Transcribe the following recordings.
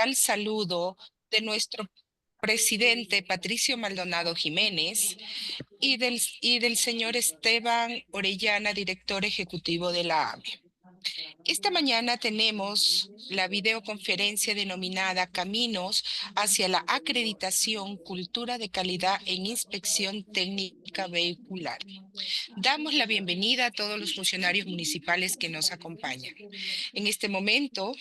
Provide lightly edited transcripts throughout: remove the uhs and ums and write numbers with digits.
cordial saludo de nuestro presidente Patricio Maldonado Jiménez y del señor Esteban Orellana, director ejecutivo de la AME. Esta mañana tenemos la videoconferencia denominada Caminos hacia la acreditación, cultura de calidad en inspección técnica vehicular. Damos la bienvenida a todos los funcionarios municipales que nos acompañan. En este momento,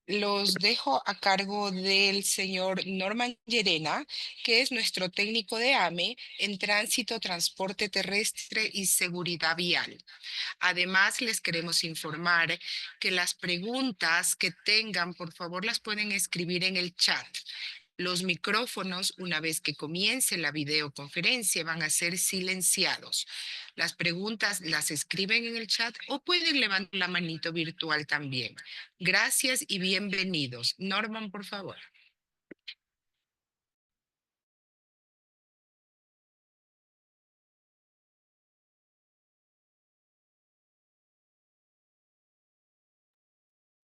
los dejo a cargo del señor Norman Llerena, que es nuestro técnico de AME en tránsito, transporte terrestre y seguridad vial. Además, les queremos informar que las preguntas que tengan, por favor, las pueden escribir en el chat. Los micrófonos, una vez que comience la videoconferencia, van a ser silenciados. Las preguntas las escriben en el chat o pueden levantar la manito virtual también. Gracias y bienvenidos. Norman, por favor.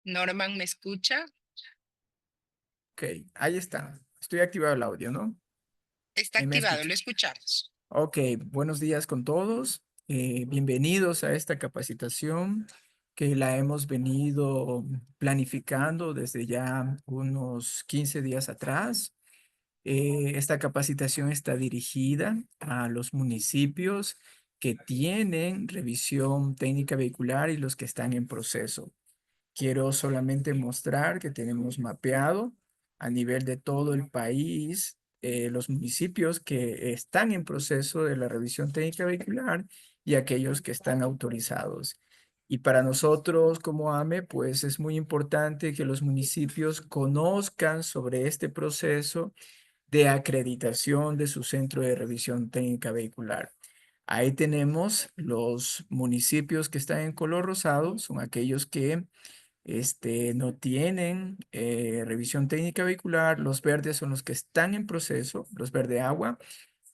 Norman, ¿me escucha? Ok, ahí está. Estoy activado el audio, ¿no? Está Ahí me activado, escucha. lo escuchamos. Ok, buenos días con todos. Bienvenidos a esta capacitación que la hemos venido planificando desde ya unos 15 días atrás. Esta capacitación está dirigida a los municipios que tienen revisión técnica vehicular y los que están en proceso. Quiero solamente mostrar que tenemos mapeado a nivel de todo el país los municipios que están en proceso de la revisión técnica vehicular y aquellos que están autorizados. Y para nosotros como AME, pues es muy importante que los municipios conozcan sobre este proceso de acreditación de su centro de revisión técnica vehicular. Ahí tenemos los municipios que están en color rosado, son aquellos que no tienen revisión técnica vehicular. Los verdes son los que están en proceso, los verde agua,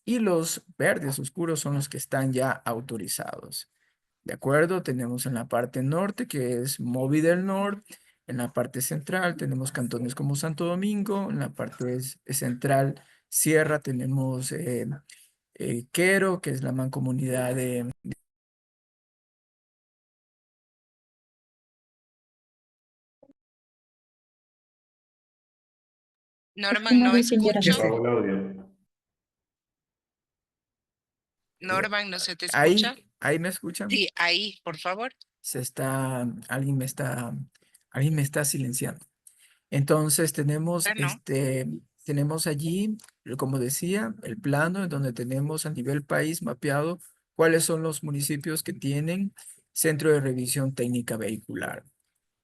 y los verdes oscuros son los que están ya autorizados. ¿De acuerdo? Tenemos en la parte norte, que es Movi del Norte. En la parte central tenemos cantones como Santo Domingo. En la parte central, Sierra, tenemos Quero, que es la mancomunidad de... Norman, no escucho. Audio. Norman, ¿no se te escucha? Ahí me escuchan. Sí, ahí, por favor. Alguien me está silenciando. Entonces tenemos, No. tenemos allí, como decía, el plano en donde tenemos a nivel país mapeado cuáles son los municipios que tienen centro de revisión técnica vehicular.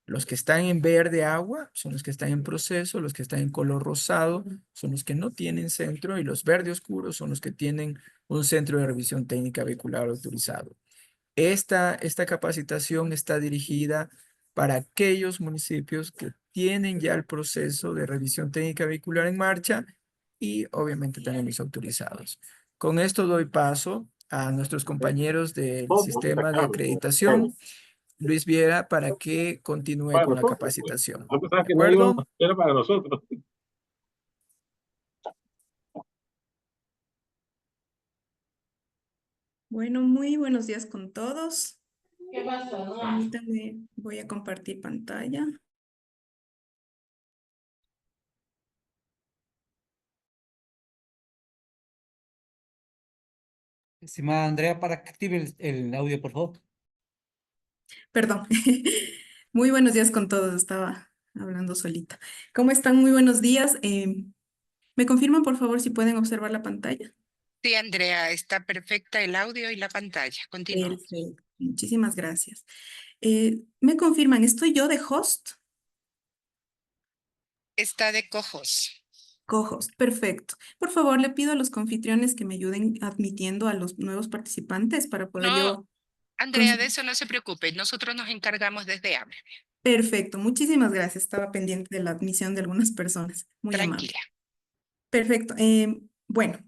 Los que están en verde agua son los que están en proceso, los que están en color rosado son los que no tienen centro y los verde oscuros son los que tienen un centro de revisión técnica vehicular autorizado. Esta capacitación está dirigida para aquellos municipios que tienen ya el proceso de revisión técnica vehicular en marcha y obviamente también los autorizados. Con esto doy paso a nuestros compañeros del sistema de acreditación, Luis Viera, para que continúe Para con la nosotros. capacitación. Nosotros ¿De que no íbamos, acuerdo? era para nosotros. Bueno, muy buenos días con todos. ¿Qué pasó? Permítanme, voy a compartir pantalla. Estimada Andrea, para que active el audio, por favor. Perdón. Muy buenos días con todos. Estaba hablando solita. ¿Cómo están? Muy buenos días. ¿Me confirman, por favor, si pueden observar la pantalla? Sí, Andrea, está perfecta el audio y la pantalla. Continúa. Perfecto. Muchísimas gracias. ¿Me confirman? ¿Estoy yo de host? Está de cojos. Co-host. Perfecto. Por favor, le pido a los confitriones que me ayuden admitiendo a los nuevos participantes para poder No, yo... Andrea, de eso no se preocupe. Nosotros nos encargamos desde AME. Perfecto, muchísimas gracias. Estaba pendiente de la admisión de algunas personas. Muy amable. Tranquila. Perfecto. Bueno,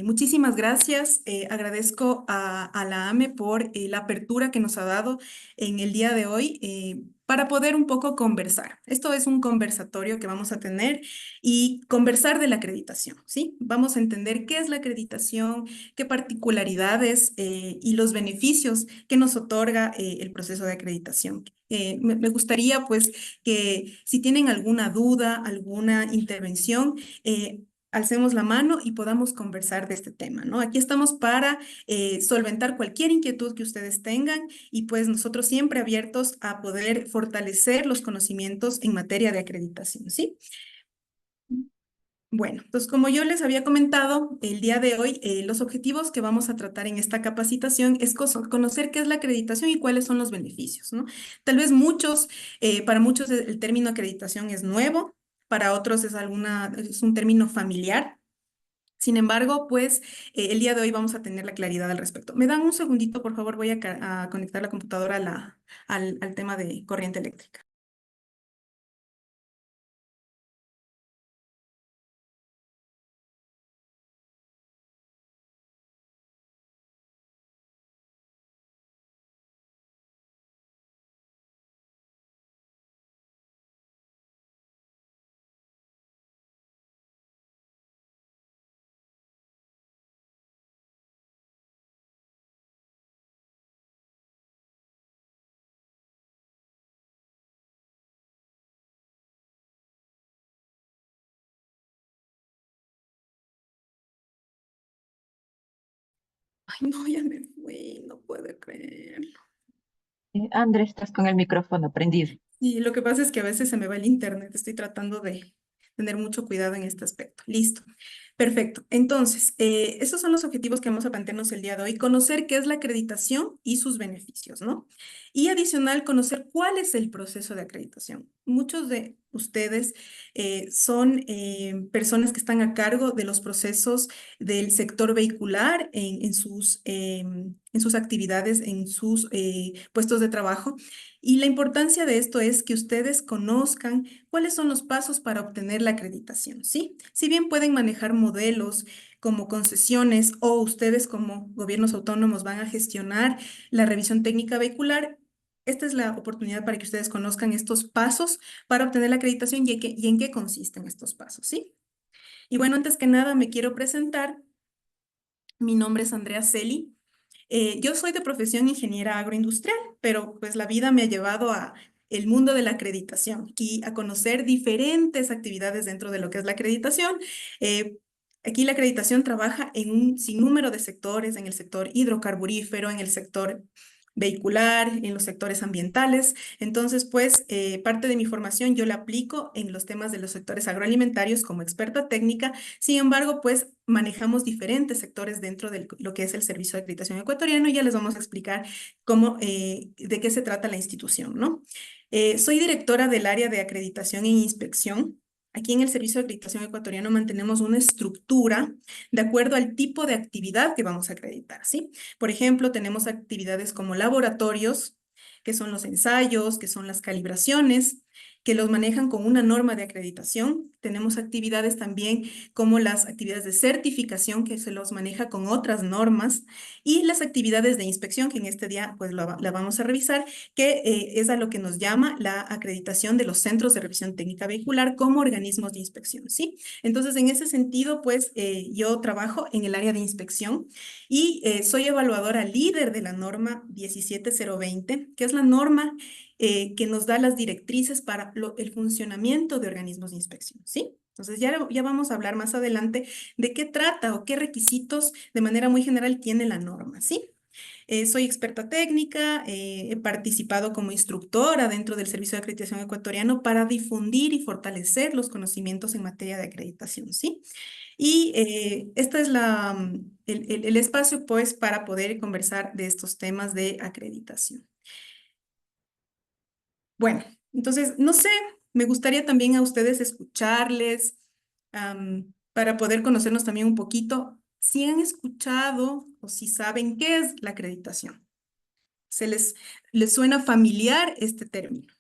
Muchísimas gracias. Agradezco a la AME por la apertura que nos ha dado en el día de hoy para poder un poco conversar. Esto es un conversatorio que vamos a tener y conversar de la acreditación, ¿sí? Vamos a entender qué es la acreditación, qué particularidades y los beneficios que nos otorga el proceso de acreditación. Me gustaría, pues, que si tienen alguna duda, alguna intervención, alcemos la mano y podamos conversar de este tema, ¿no? Aquí estamos para solventar cualquier inquietud que ustedes tengan y pues nosotros siempre abiertos a poder fortalecer los conocimientos en materia de acreditación, ¿sí? Bueno, entonces como yo les había comentado, el día de hoy los objetivos que vamos a tratar en esta capacitación es conocer qué es la acreditación y cuáles son los beneficios, ¿no? Tal vez para muchos el término acreditación es nuevo, para otros es un término familiar. Sin embargo, pues el día de hoy vamos a tener la claridad al respecto. ¿Me dan un segundito, por favor? Voy a conectar la computadora al tema de corriente eléctrica. Ay, no, ya me fui, no puedo creerlo. Andrés, estás con el micrófono prendido. Y lo que pasa es que a veces se me va el internet. Estoy tratando de tener mucho cuidado en este aspecto. Listo. Perfecto. Entonces, esos son los objetivos que vamos a plantearnos el día de hoy. Conocer qué es la acreditación y sus beneficios, ¿no? Y adicional, conocer cuál es el proceso de acreditación. Muchos de ustedes son personas que están a cargo de los procesos del sector vehicular en sus actividades, en sus puestos de trabajo. Y la importancia de esto es que ustedes conozcan cuáles son los pasos para obtener la acreditación, ¿sí? Si bien pueden manejar modelos como concesiones o ustedes como gobiernos autónomos van a gestionar la revisión técnica vehicular, esta es la oportunidad para que ustedes conozcan estos pasos para obtener la acreditación y en qué consisten estos pasos, ¿sí? Y bueno, antes que nada me quiero presentar. Mi nombre es Andrea Celi. Yo soy de profesión ingeniera agroindustrial, pero pues la vida me ha llevado a el mundo de la acreditación y a conocer diferentes actividades dentro de lo que es la acreditación. Aquí la acreditación trabaja en un sinnúmero de sectores, en el sector hidrocarburífero, en el sector vehicular, en los sectores ambientales. Entonces, pues, parte de mi formación yo la aplico en los temas de los sectores agroalimentarios como experta técnica. Sin embargo, pues, manejamos diferentes sectores dentro de lo que es el Servicio de Acreditación Ecuatoriano y ya les vamos a explicar de qué se trata la institución, ¿no? Soy directora del área de acreditación e inspección. Aquí en el Servicio de Acreditación Ecuatoriano mantenemos una estructura de acuerdo al tipo de actividad que vamos a acreditar, ¿sí? Por ejemplo, tenemos actividades como laboratorios, que son los ensayos, que son las calibraciones, que los manejan con una norma de acreditación. Tenemos actividades también como las actividades de certificación, que se los maneja con otras normas, y las actividades de inspección, que en este día pues la vamos a revisar, que es a lo que nos llama la acreditación de los centros de revisión técnica vehicular como organismos de inspección, ¿sí? Entonces, en ese sentido, pues yo trabajo en el área de inspección y soy evaluadora líder de la norma 17020, que es la norma que nos da las directrices para el funcionamiento de organismos de inspección, ¿sí? Entonces ya vamos a hablar más adelante de qué trata o qué requisitos de manera muy general tiene la norma, ¿sí? Soy experta técnica, he participado como instructora dentro del Servicio de Acreditación Ecuatoriano para difundir y fortalecer los conocimientos en materia de acreditación, ¿sí? Y este es el espacio, pues, para poder conversar de estos temas de acreditación. Bueno, entonces, no sé, me gustaría también a ustedes escucharles para poder conocernos también un poquito, si han escuchado o si saben qué es la acreditación. ¿Les suena familiar este término?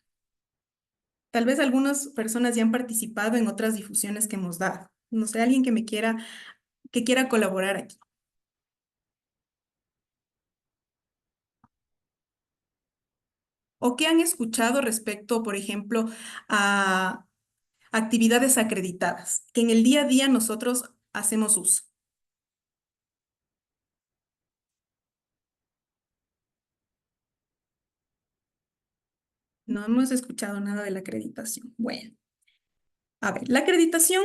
Tal vez algunas personas ya han participado en otras difusiones que hemos dado. No sé, alguien que me quiera que quiera colaborar aquí. ¿O qué han escuchado respecto, por ejemplo, a actividades acreditadas, que en el día a día nosotros hacemos uso? No hemos escuchado nada de la acreditación. Bueno, a ver, la acreditación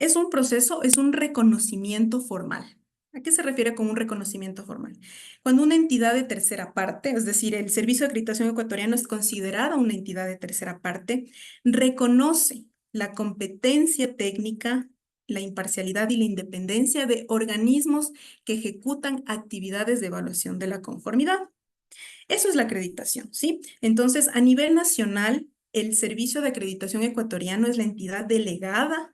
es un proceso, es un reconocimiento formal. ¿A qué se refiere con un reconocimiento formal? Cuando una entidad de tercera parte, es decir, el Servicio de Acreditación Ecuatoriano es considerada una entidad de tercera parte, reconoce la competencia técnica, la imparcialidad y la independencia de organismos que ejecutan actividades de evaluación de la conformidad. Eso es la acreditación, ¿sí? Entonces, a nivel nacional, el Servicio de Acreditación Ecuatoriano es la entidad delegada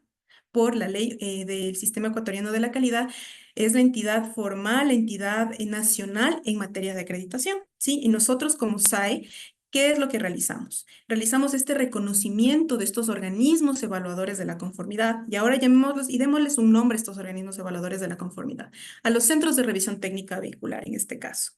por la ley del Sistema Ecuatoriano de la Calidad, es la entidad formal, la entidad nacional en materia de acreditación, ¿sí? Y nosotros como SAE, ¿qué es lo que realizamos? Realizamos este reconocimiento de estos organismos evaluadores de la conformidad, y ahora llamémoslos y démosles un nombre a estos organismos evaluadores de la conformidad, a los centros de revisión técnica vehicular en este caso.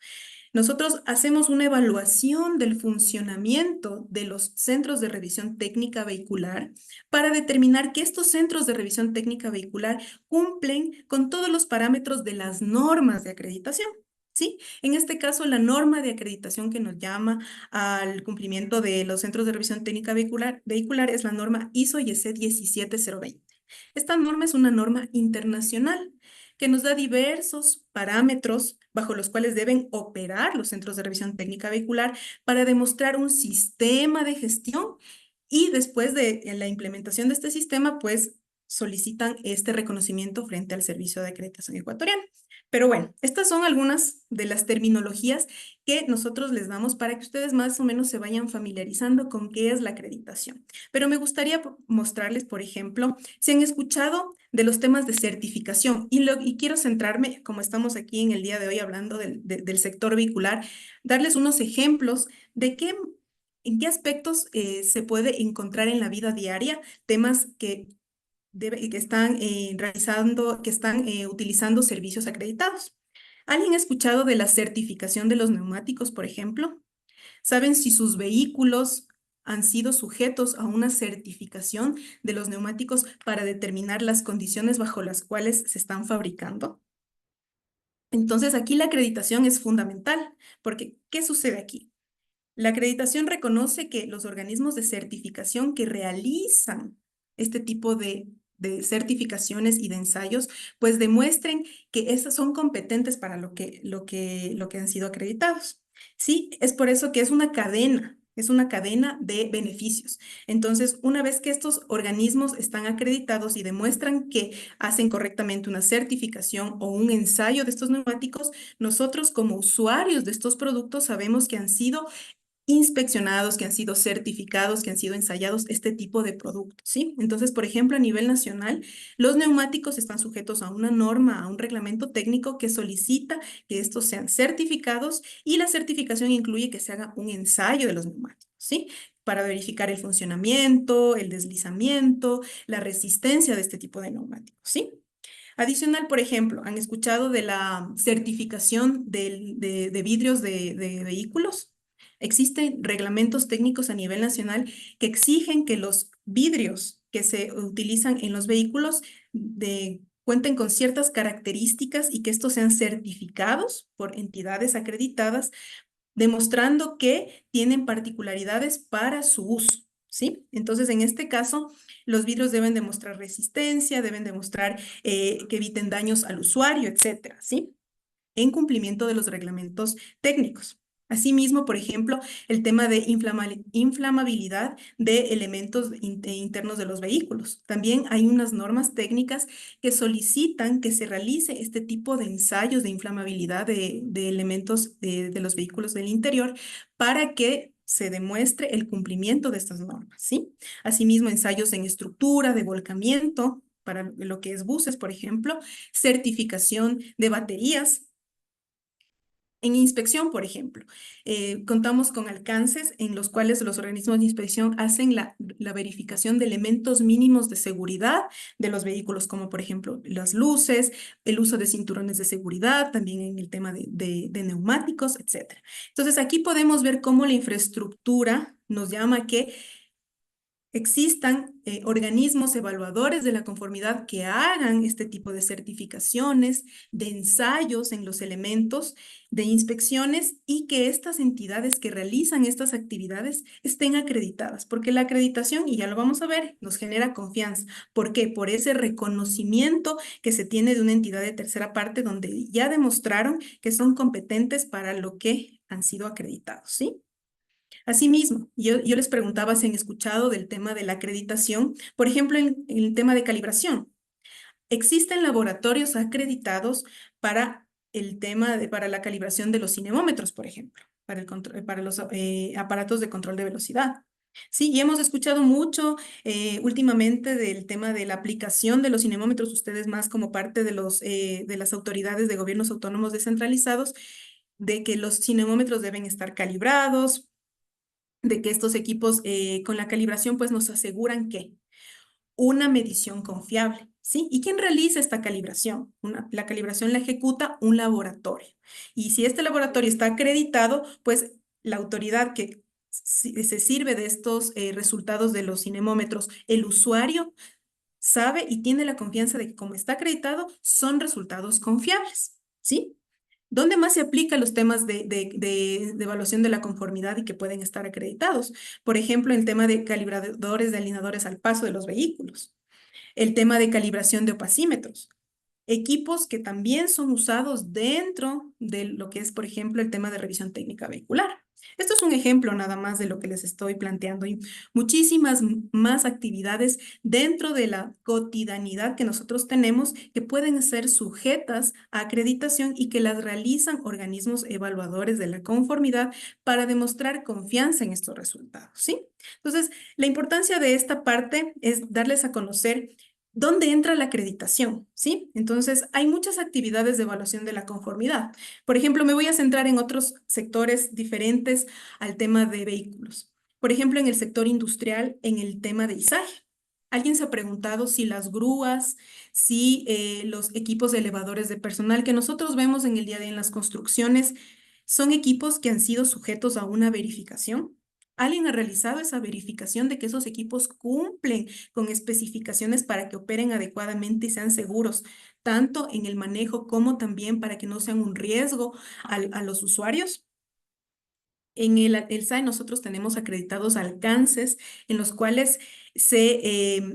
Nosotros hacemos una evaluación del funcionamiento de los centros de revisión técnica vehicular para determinar que estos centros de revisión técnica vehicular cumplen con todos los parámetros de las normas de acreditación. ¿Sí? En este caso, la norma de acreditación que nos llama al cumplimiento de los centros de revisión técnica vehicular es la norma ISO IEC 17020. Esta norma es una norma internacional que nos da diversos parámetros bajo los cuales deben operar los centros de revisión técnica vehicular para demostrar un sistema de gestión, y después de la implementación de este sistema, pues solicitan este reconocimiento frente al Servicio de Acreditación Ecuatoriano. Pero bueno, estas son algunas de las terminologías que nosotros les damos para que ustedes más o menos se vayan familiarizando con qué es la acreditación. Pero me gustaría mostrarles, por ejemplo, si han escuchado de los temas de certificación, y quiero centrarme, como estamos aquí en el día de hoy hablando del sector vehicular, darles unos ejemplos de en qué aspectos se puede encontrar en la vida diaria temas que están utilizando servicios acreditados. ¿Alguien ha escuchado de la certificación de los neumáticos, por ejemplo? ¿Saben si sus vehículos han sido sujetos a una certificación de los neumáticos para determinar las condiciones bajo las cuales se están fabricando? Entonces, aquí la acreditación es fundamental, porque ¿qué sucede aquí? La acreditación reconoce que los organismos de certificación que realizan este tipo de certificaciones y de ensayos, pues demuestren que esas son competentes para lo que han sido acreditados. Sí, es por eso que es una cadena de beneficios. Entonces, una vez que estos organismos están acreditados y demuestran que hacen correctamente una certificación o un ensayo de estos neumáticos, nosotros como usuarios de estos productos sabemos que han sido inspeccionados, que han sido certificados, que han sido ensayados este tipo de productos, ¿sí? Entonces, por ejemplo, a nivel nacional, los neumáticos están sujetos a una norma, a un reglamento técnico que solicita que estos sean certificados, y la certificación incluye que se haga un ensayo de los neumáticos, ¿sí? Para verificar el funcionamiento, el deslizamiento, la resistencia de este tipo de neumáticos, ¿sí? Adicional, por ejemplo, ¿han escuchado de la certificación de vidrios de vehículos? Existen reglamentos técnicos a nivel nacional que exigen que los vidrios que se utilizan en los vehículos cuenten con ciertas características y que estos sean certificados por entidades acreditadas, demostrando que tienen particularidades para su uso, ¿sí? Entonces, en este caso, los vidrios deben demostrar resistencia, deben demostrar que eviten daños al usuario, etcétera, ¿sí? En cumplimiento de los reglamentos técnicos. Asimismo, por ejemplo, el tema de inflamabilidad de elementos internos de los vehículos. También hay unas normas técnicas que solicitan que se realice este tipo de ensayos de inflamabilidad de elementos de los vehículos del interior para que se demuestre el cumplimiento de estas normas, ¿sí? Asimismo, ensayos en estructura, de volcamiento, para lo que es buses, por ejemplo, certificación de baterías, En inspección, por ejemplo, contamos con alcances en los cuales los organismos de inspección hacen la verificación de elementos mínimos de seguridad de los vehículos, como por ejemplo las luces, el uso de cinturones de seguridad, también en el tema de neumáticos, etc. Entonces, aquí podemos ver cómo la infraestructura nos llama a que existan organismos evaluadores de la conformidad que hagan este tipo de certificaciones, de ensayos en los elementos, de inspecciones y que estas entidades que realizan estas actividades estén acreditadas, porque la acreditación, y ya lo vamos a ver, nos genera confianza. ¿Por qué? Por ese reconocimiento que se tiene de una entidad de tercera parte donde ya demostraron que son competentes para lo que han sido acreditados, ¿sí? Asimismo, yo les preguntaba si han escuchado del tema de la acreditación, por ejemplo, en el tema de calibración. Existen laboratorios acreditados para el tema para la calibración de los cinemómetros, por ejemplo, para los aparatos de control de velocidad. Sí, y hemos escuchado mucho últimamente del tema de la aplicación de los cinemómetros, ustedes más como parte de de las autoridades de gobiernos autónomos descentralizados, de que los cinemómetros deben estar calibrados, de que estos equipos con la calibración pues nos aseguran que una medición confiable, ¿sí? ¿Y quién realiza esta calibración? La calibración la ejecuta un laboratorio. Y si este laboratorio está acreditado, pues la autoridad que se sirve de estos resultados de los cinemómetros, el usuario sabe y tiene la confianza de que como está acreditado, son resultados confiables, ¿sí? ¿Dónde más se aplican los temas de evaluación de la conformidad y que pueden estar acreditados? Por ejemplo, el tema de calibradores de alineadores al paso de los vehículos, el tema de calibración de opacímetros, equipos que también son usados dentro de lo que es, por ejemplo, el tema de revisión técnica vehicular. Esto es un ejemplo nada más de lo que les estoy planteando y muchísimas más actividades dentro de la cotidianidad que nosotros tenemos que pueden ser sujetas a acreditación y que las realizan organismos evaluadores de la conformidad para demostrar confianza en estos resultados, ¿sí? Entonces, la importancia de esta parte es darles a conocer ¿dónde entra la acreditación? ¿Sí? Entonces, hay muchas actividades de evaluación de la conformidad. Por ejemplo, me voy a centrar en otros sectores diferentes al tema de vehículos. Por ejemplo, en el sector industrial, en el tema de izaje. ¿Alguien se ha preguntado si las grúas, si los equipos de elevadores de personal que nosotros vemos en el día a día en las construcciones, son equipos que han sido sujetos a una verificación? ¿Alguien ha realizado esa verificación de que esos equipos cumplen con especificaciones para que operen adecuadamente y sean seguros, tanto en el manejo como también para que no sean un riesgo a los usuarios? En el SAE nosotros tenemos acreditados alcances en los cuales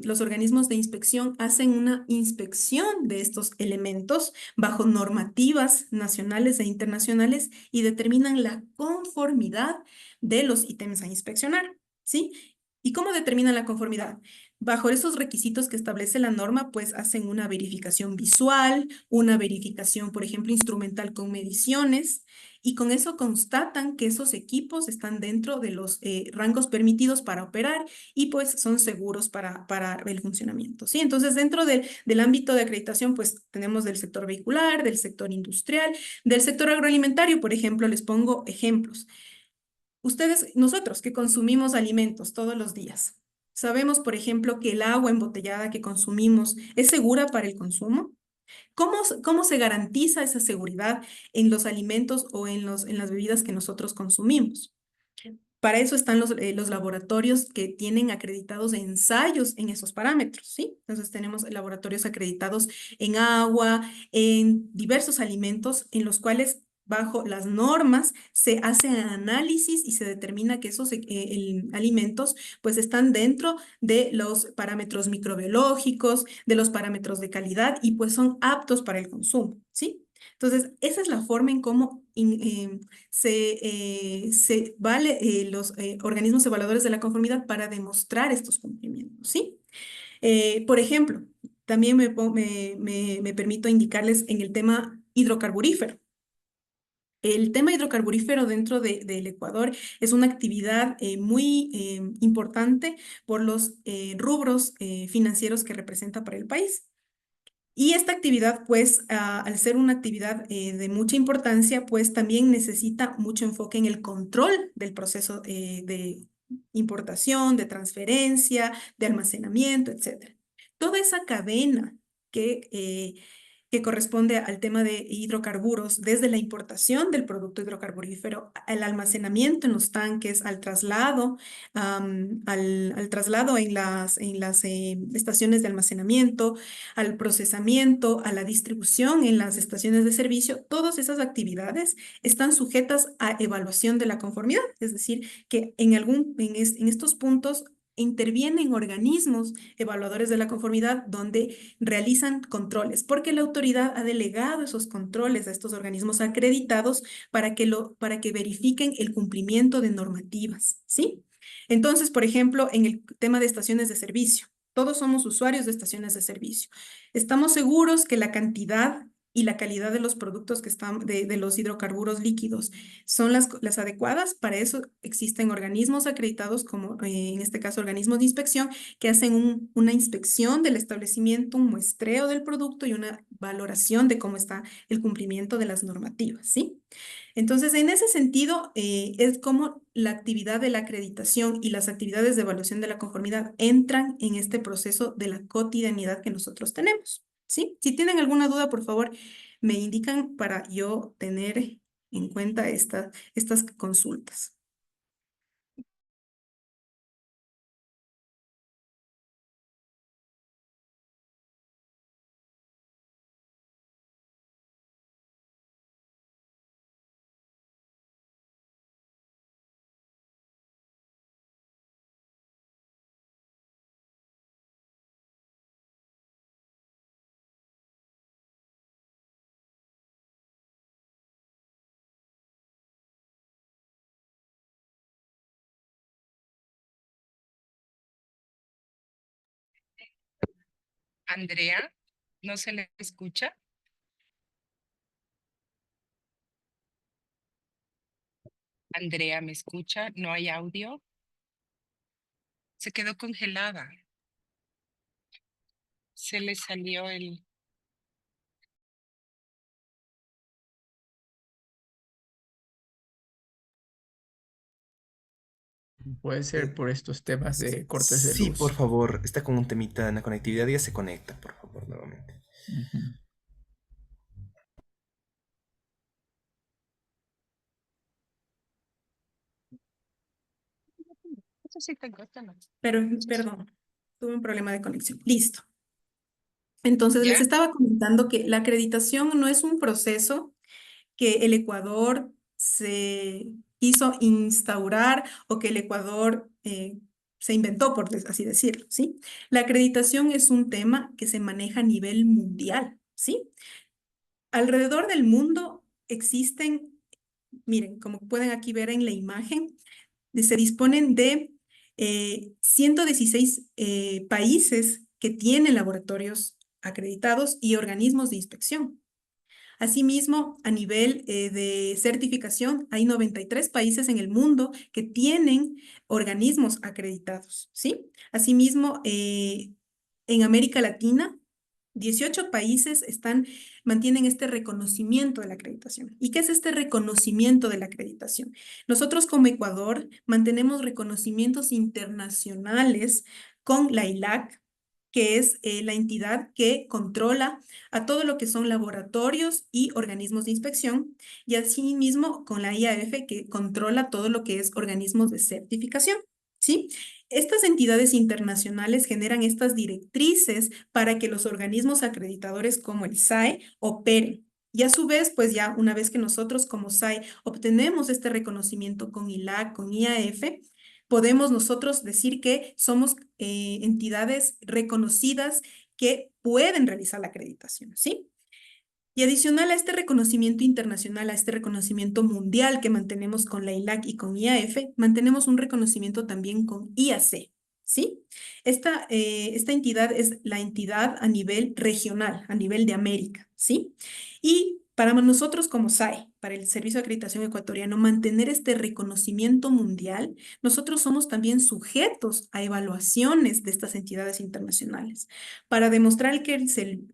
los organismos de inspección hacen una inspección de estos elementos bajo normativas nacionales e internacionales y determinan la conformidad de los ítems a inspeccionar, ¿sí? ¿Y cómo determinan la conformidad? Bajo esos requisitos que establece la norma, pues hacen una verificación visual, una verificación, por ejemplo, instrumental con mediciones, y con eso constatan que esos equipos están dentro de los rangos permitidos para operar y pues son seguros para el funcionamiento, ¿sí? Entonces, dentro del ámbito de acreditación, pues tenemos del sector vehicular, del sector industrial, del sector agroalimentario, por ejemplo, les pongo ejemplos. Nosotros que consumimos alimentos todos los días, sabemos, por ejemplo, que el agua embotellada que consumimos es segura para el consumo. ¿Cómo se garantiza esa seguridad en los alimentos o en las bebidas que nosotros consumimos? Para eso están los laboratorios que tienen acreditados ensayos en esos parámetros, ¿sí? Entonces tenemos laboratorios acreditados en agua, en diversos alimentos, en los cuales bajo las normas se hace análisis y se determina que esos alimentos pues están dentro de los parámetros microbiológicos, de los parámetros de calidad y pues son aptos para el consumo, ¿sí? Entonces, esa es la forma en cómo los organismos evaluadores de la conformidad para demostrar estos cumplimientos, ¿sí? Por ejemplo, también me permito indicarles en el tema hidrocarburífero. El tema hidrocarburífero dentro del Ecuador es una actividad muy importante por los rubros financieros que representa para el país. Y esta actividad, pues, al ser una actividad de mucha importancia, pues también necesita mucho enfoque en el control del proceso de importación, de transferencia, de almacenamiento, etc. Toda esa cadena que corresponde al tema de hidrocarburos, desde la importación del producto hidrocarburífero, al almacenamiento en los tanques, al traslado, al traslado en las estaciones de almacenamiento, al procesamiento, a la distribución en las estaciones de servicio, todas esas actividades están sujetas a evaluación de la conformidad, es decir, que en estos puntos intervienen organismos evaluadores de la conformidad donde realizan controles, porque la autoridad ha delegado esos controles a estos organismos acreditados para que verifiquen el cumplimiento de normativas, ¿sí? Entonces, por ejemplo, en el tema de estaciones de servicio, todos somos usuarios de estaciones de servicio. Estamos seguros que la cantidad y la calidad de los productos que están, de los hidrocarburos líquidos son las adecuadas. Para eso existen organismos acreditados, como en este caso organismos de inspección, que hacen una inspección del establecimiento, un muestreo del producto y una valoración de cómo está el cumplimiento de las normativas, ¿sí? Entonces, en ese sentido, es como la actividad de la acreditación y las actividades de evaluación de la conformidad entran en este proceso de la cotidianidad que nosotros tenemos, ¿sí? Si tienen alguna duda, por favor, me indican para yo tener en cuenta estas consultas. Andrea, ¿no se le escucha? Andrea, ¿me escucha? ¿No hay audio? Se quedó congelada. Se le salió el... Puede ser por estos temas de cortes de Sí, por luz. favor, está con un temita en la conectividad, ya se conecta, por favor, nuevamente. Ujú. Eso sí tengo, esta no. Pero, perdón, tuve un problema de conexión. Listo. Entonces, les ¿Ya? estaba comentando que la acreditación no es un proceso que el Ecuador se quiso instaurar o que el Ecuador se inventó, por así decirlo, ¿sí? La acreditación es un tema que se maneja a nivel mundial, ¿sí? Alrededor del mundo existen, miren, como pueden aquí ver en la imagen, se disponen de 116 países que tienen laboratorios acreditados y organismos de inspección. Asimismo, a nivel de certificación, hay 93 países en el mundo que tienen organismos acreditados, ¿sí? Asimismo, en América Latina, 18 países mantienen este reconocimiento de la acreditación. ¿Y qué es este reconocimiento de la acreditación? Nosotros como Ecuador mantenemos reconocimientos internacionales con la ILAC, que es la entidad que controla a todo lo que son laboratorios y organismos de inspección, y asimismo con la IAF, que controla todo lo que es organismos de certificación, ¿sí? Estas entidades internacionales generan estas directrices para que los organismos acreditadores como el SAE operen. Y a su vez, pues ya una vez que nosotros como SAE obtenemos este reconocimiento con ILAC, con IAF, podemos nosotros decir que somos entidades reconocidas que pueden realizar la acreditación, ¿sí? Y adicional a este reconocimiento internacional, a este reconocimiento mundial que mantenemos con la ILAC y con IAF, mantenemos un reconocimiento también con IAC, ¿sí? Esta entidad es la entidad a nivel regional, a nivel de América, ¿sí? Y Para nosotros como SAE, para el Servicio de Acreditación Ecuatoriano, mantener este reconocimiento mundial, nosotros somos también sujetos a evaluaciones de estas entidades internacionales para demostrar que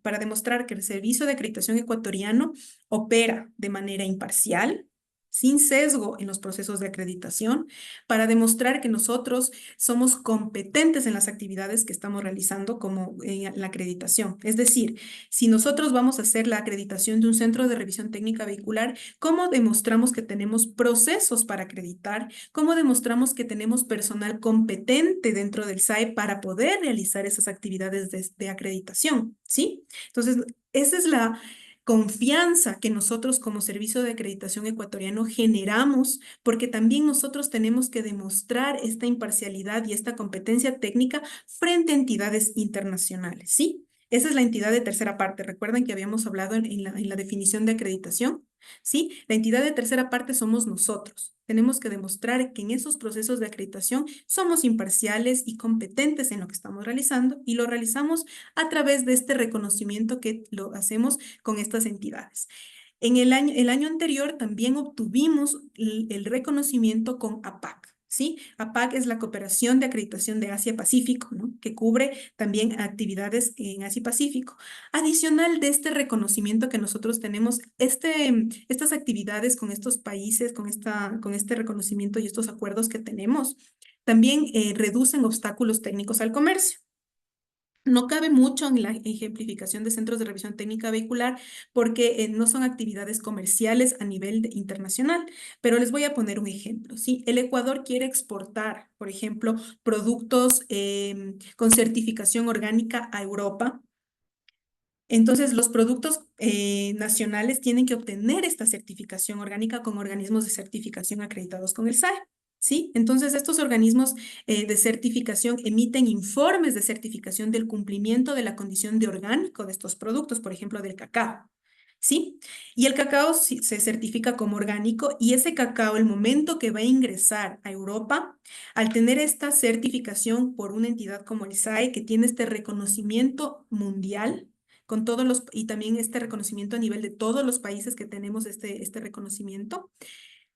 para demostrar que el Servicio de Acreditación Ecuatoriano opera de manera imparcial, sin sesgo en los procesos de acreditación, para demostrar que nosotros somos competentes en las actividades que estamos realizando como en la acreditación. Es decir, si nosotros vamos a hacer la acreditación de un centro de revisión técnica vehicular, ¿cómo demostramos que tenemos procesos para acreditar? ¿Cómo demostramos que tenemos personal competente dentro del SAE para poder realizar esas actividades de acreditación? ¿Sí? Entonces, esa es la confianza que nosotros como Servicio de Acreditación Ecuatoriano generamos, porque también nosotros tenemos que demostrar esta imparcialidad y esta competencia técnica frente a entidades internacionales, ¿sí? Esa es la entidad de tercera parte. ¿Recuerdan que habíamos hablado en la definición de acreditación? ¿Sí? La entidad de tercera parte somos nosotros. Tenemos que demostrar que en esos procesos de acreditación somos imparciales y competentes en lo que estamos realizando y lo realizamos a través de este reconocimiento que lo hacemos con estas entidades. En el año anterior también obtuvimos el reconocimiento con APAC. ¿Sí? APAC es la Cooperación de Acreditación de Asia-Pacífico, ¿no? Que cubre también actividades en Asia-Pacífico. Adicional de este reconocimiento que nosotros tenemos, estas actividades con estos países, con este reconocimiento y estos acuerdos que tenemos, también reducen obstáculos técnicos al comercio. No cabe mucho en la ejemplificación de centros de revisión técnica vehicular porque no son actividades comerciales a nivel internacional, pero les voy a poner un ejemplo, ¿sí? El Ecuador quiere exportar, por ejemplo, productos con certificación orgánica a Europa. Entonces, los productos nacionales tienen que obtener esta certificación orgánica con organismos de certificación acreditados con el SAE. ¿Sí? Entonces, estos organismos de certificación emiten informes de certificación del cumplimiento de la condición de orgánico de estos productos, por ejemplo, del cacao. ¿Sí? Y el cacao se certifica como orgánico y ese cacao, el momento que va a ingresar a Europa, al tener esta certificación por una entidad como el SAE, que tiene este reconocimiento mundial, con todos los, y también este reconocimiento a nivel de todos los países que tenemos este reconocimiento,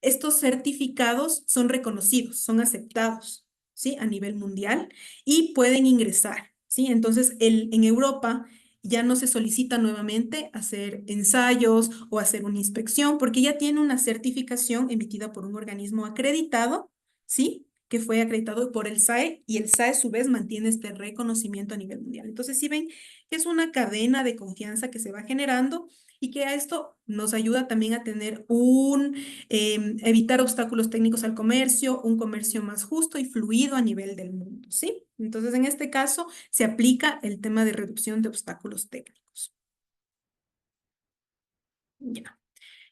estos certificados son reconocidos, son aceptados, ¿sí? A nivel mundial y pueden ingresar, ¿sí? Entonces, en Europa ya no se solicita nuevamente hacer ensayos o hacer una inspección porque ya tiene una certificación emitida por un organismo acreditado, ¿sí? Que fue acreditado por el SAE y el SAE a su vez mantiene este reconocimiento a nivel mundial. Entonces, sí ven que es una cadena de confianza que se va generando y que a esto nos ayuda también a tener evitar obstáculos técnicos al comercio, un comercio más justo y fluido a nivel del mundo, ¿sí? Entonces, en este caso, se aplica el tema de reducción de obstáculos técnicos. Ya.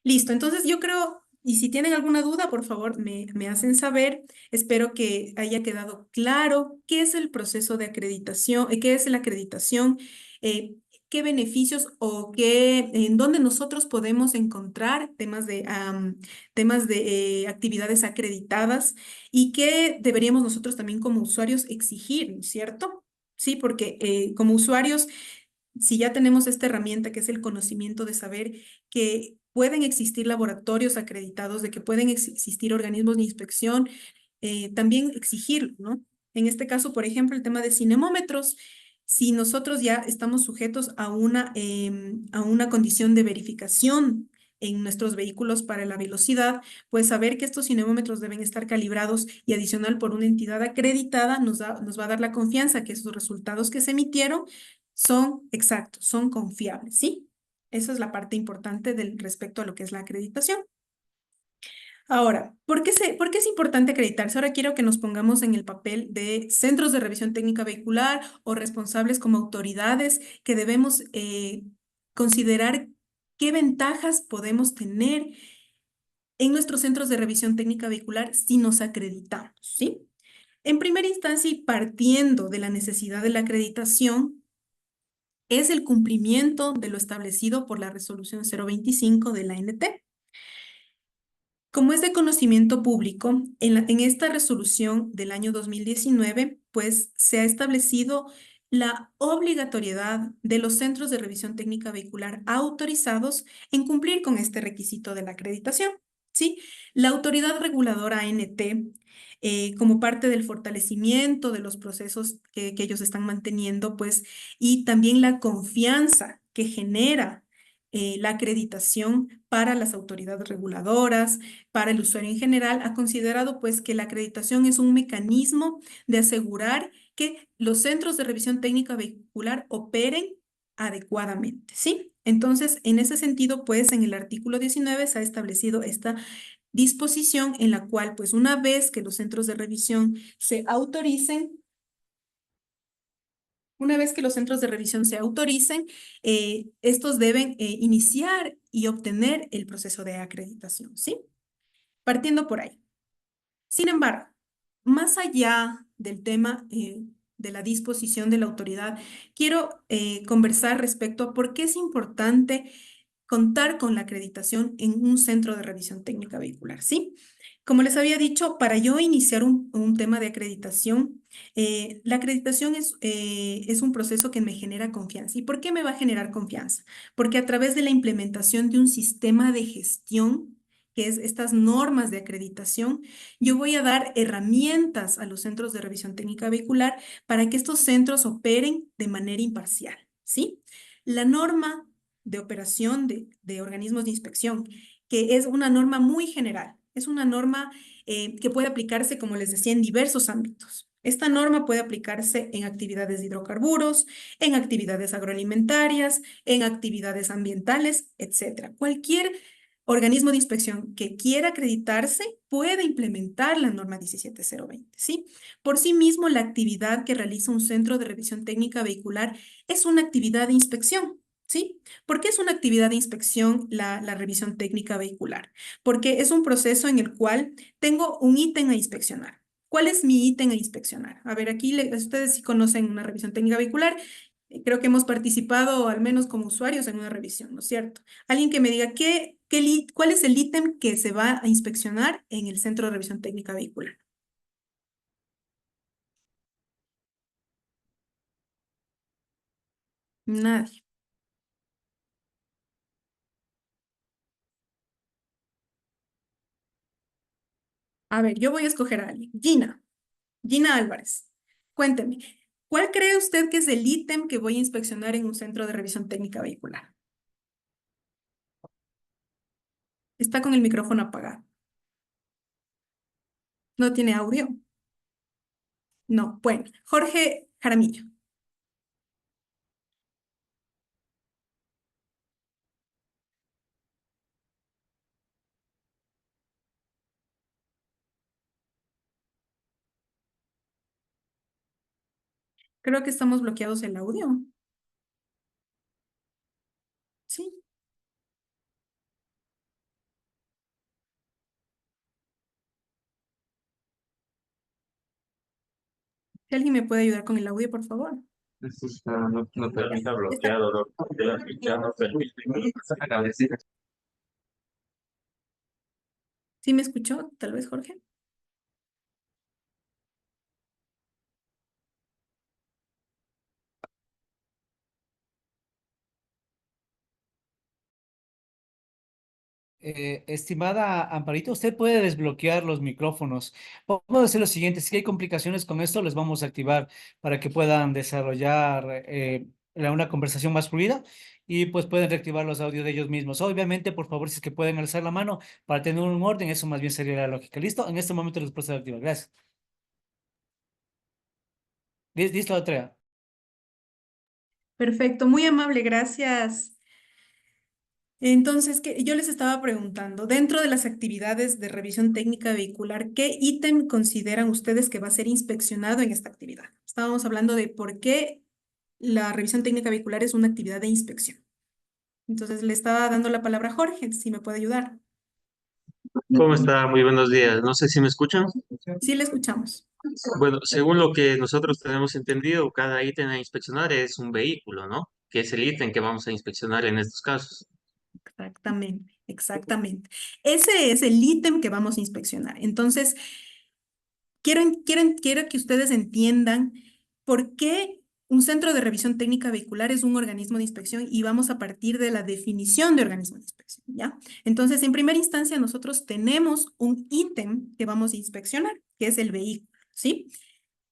Listo, entonces yo creo, y si tienen alguna duda, por favor, me hacen saber. Espero que haya quedado claro qué es el proceso de acreditación, qué es la acreditación, qué beneficios o en dónde nosotros podemos encontrar temas de actividades acreditadas y qué deberíamos nosotros también como usuarios exigir, ¿no es cierto? Sí, porque como usuarios, si ya tenemos esta herramienta que es el conocimiento de saber que pueden existir laboratorios acreditados, de que pueden existir organismos de inspección, también exigirlo, ¿no? En este caso, por ejemplo, el tema de cinemómetros, si nosotros ya estamos sujetos a una condición de verificación en nuestros vehículos para la velocidad, pues saber que estos cinemómetros deben estar calibrados y adicional por una entidad acreditada nos va a dar la confianza que esos resultados que se emitieron son exactos, son confiables, ¿sí? Esa es la parte importante respecto a lo que es la acreditación. Ahora, ¿por qué es importante acreditarse? Ahora quiero que nos pongamos en el papel de centros de revisión técnica vehicular o responsables como autoridades que debemos considerar qué ventajas podemos tener en nuestros centros de revisión técnica vehicular si nos acreditamos, ¿sí? En primera instancia y partiendo de la necesidad de la acreditación, es el cumplimiento de lo establecido por la resolución 025 de la ANT. Como es de conocimiento público, en esta resolución del año 2019, pues se ha establecido la obligatoriedad de los centros de revisión técnica vehicular autorizados en cumplir con este requisito de la acreditación, ¿sí? La autoridad reguladora ANT, como parte del fortalecimiento de los procesos que ellos están manteniendo, pues, y también la confianza que genera la acreditación para las autoridades reguladoras, para el usuario en general, ha considerado pues que la acreditación es un mecanismo de asegurar que los centros de revisión técnica vehicular operen adecuadamente, ¿sí? Entonces, en ese sentido, pues en el artículo 19 se ha establecido esta disposición en la cual, pues una vez que los centros de revisión se autoricen, estos deben iniciar y obtener el proceso de acreditación, ¿sí? Partiendo por ahí. Sin embargo, más allá del tema de la disposición de la autoridad, quiero conversar respecto a por qué es importante contar con la acreditación en un centro de revisión técnica vehicular, ¿sí? Como les había dicho, para yo iniciar un tema de acreditación, la acreditación es un proceso que me genera confianza. ¿Y por qué me va a generar confianza? Porque a través de la implementación de un sistema de gestión, que es estas normas de acreditación, yo voy a dar herramientas a los centros de revisión técnica vehicular para que estos centros operen de manera imparcial, ¿sí? La norma de operación de organismos de inspección, que es una norma muy general, es una norma que puede aplicarse, como les decía, en diversos ámbitos. Esta norma puede aplicarse en actividades de hidrocarburos, en actividades agroalimentarias, en actividades ambientales, etc. Cualquier organismo de inspección que quiera acreditarse puede implementar la norma 17020, ¿sí? Por sí mismo, la actividad que realiza un centro de revisión técnica vehicular es una actividad de inspección, ¿sí? ¿Por qué es una actividad de inspección la revisión técnica vehicular? Porque es un proceso en el cual tengo un ítem a inspeccionar. ¿Cuál es mi ítem a inspeccionar? A ver, aquí ustedes sí conocen una revisión técnica vehicular. Creo que hemos participado, al menos como usuarios, en una revisión, ¿no es cierto? Alguien que me diga cuál es el ítem que se va a inspeccionar en el centro de revisión técnica vehicular. Nadie. A ver, yo voy a escoger a alguien. Gina Álvarez. Cuénteme, ¿cuál cree usted que es el ítem que voy a inspeccionar en un centro de revisión técnica vehicular? Está con el micrófono apagado. ¿No tiene audio? No. Bueno, Jorge Jaramillo. Creo que estamos bloqueados el audio. Sí. Si alguien me puede ayudar con el audio, por favor. No permita bloqueado, ya no permite. ¿Sí me escuchó? Tal vez, Jorge. Estimada Amparito, usted puede desbloquear los micrófonos. Vamos a hacer lo siguiente, si hay complicaciones con esto, les vamos a activar para que puedan desarrollar una conversación más fluida y pues pueden reactivar los audios de ellos mismos. Obviamente, por favor, si es que pueden alzar la mano para tener un orden, eso más bien sería la lógica. ¿Listo? En este momento les procedo a activar. Gracias. Listo, Andrea. Perfecto, muy amable, gracias. Entonces, yo les estaba preguntando, dentro de las actividades de revisión técnica vehicular, ¿qué ítem consideran ustedes que va a ser inspeccionado en esta actividad? Estábamos hablando de por qué la revisión técnica vehicular es una actividad de inspección. Entonces, le estaba dando la palabra a Jorge, si me puede ayudar. ¿Cómo está? Muy buenos días. No sé si me escuchan. Sí, le escuchamos. Bueno, según lo que nosotros tenemos entendido, cada ítem a inspeccionar es un vehículo, ¿no? Que es el ítem que vamos a inspeccionar en estos casos. Exactamente, exactamente. Ese es el ítem que vamos a inspeccionar. Entonces, quiero que ustedes entiendan por qué Un centro de revisión técnica vehicular es un organismo de inspección y vamos a partir de la definición de organismo de inspección, ¿ya? Entonces, en primera instancia, nosotros tenemos un ítem que vamos a inspeccionar, que es el vehículo, ¿sí?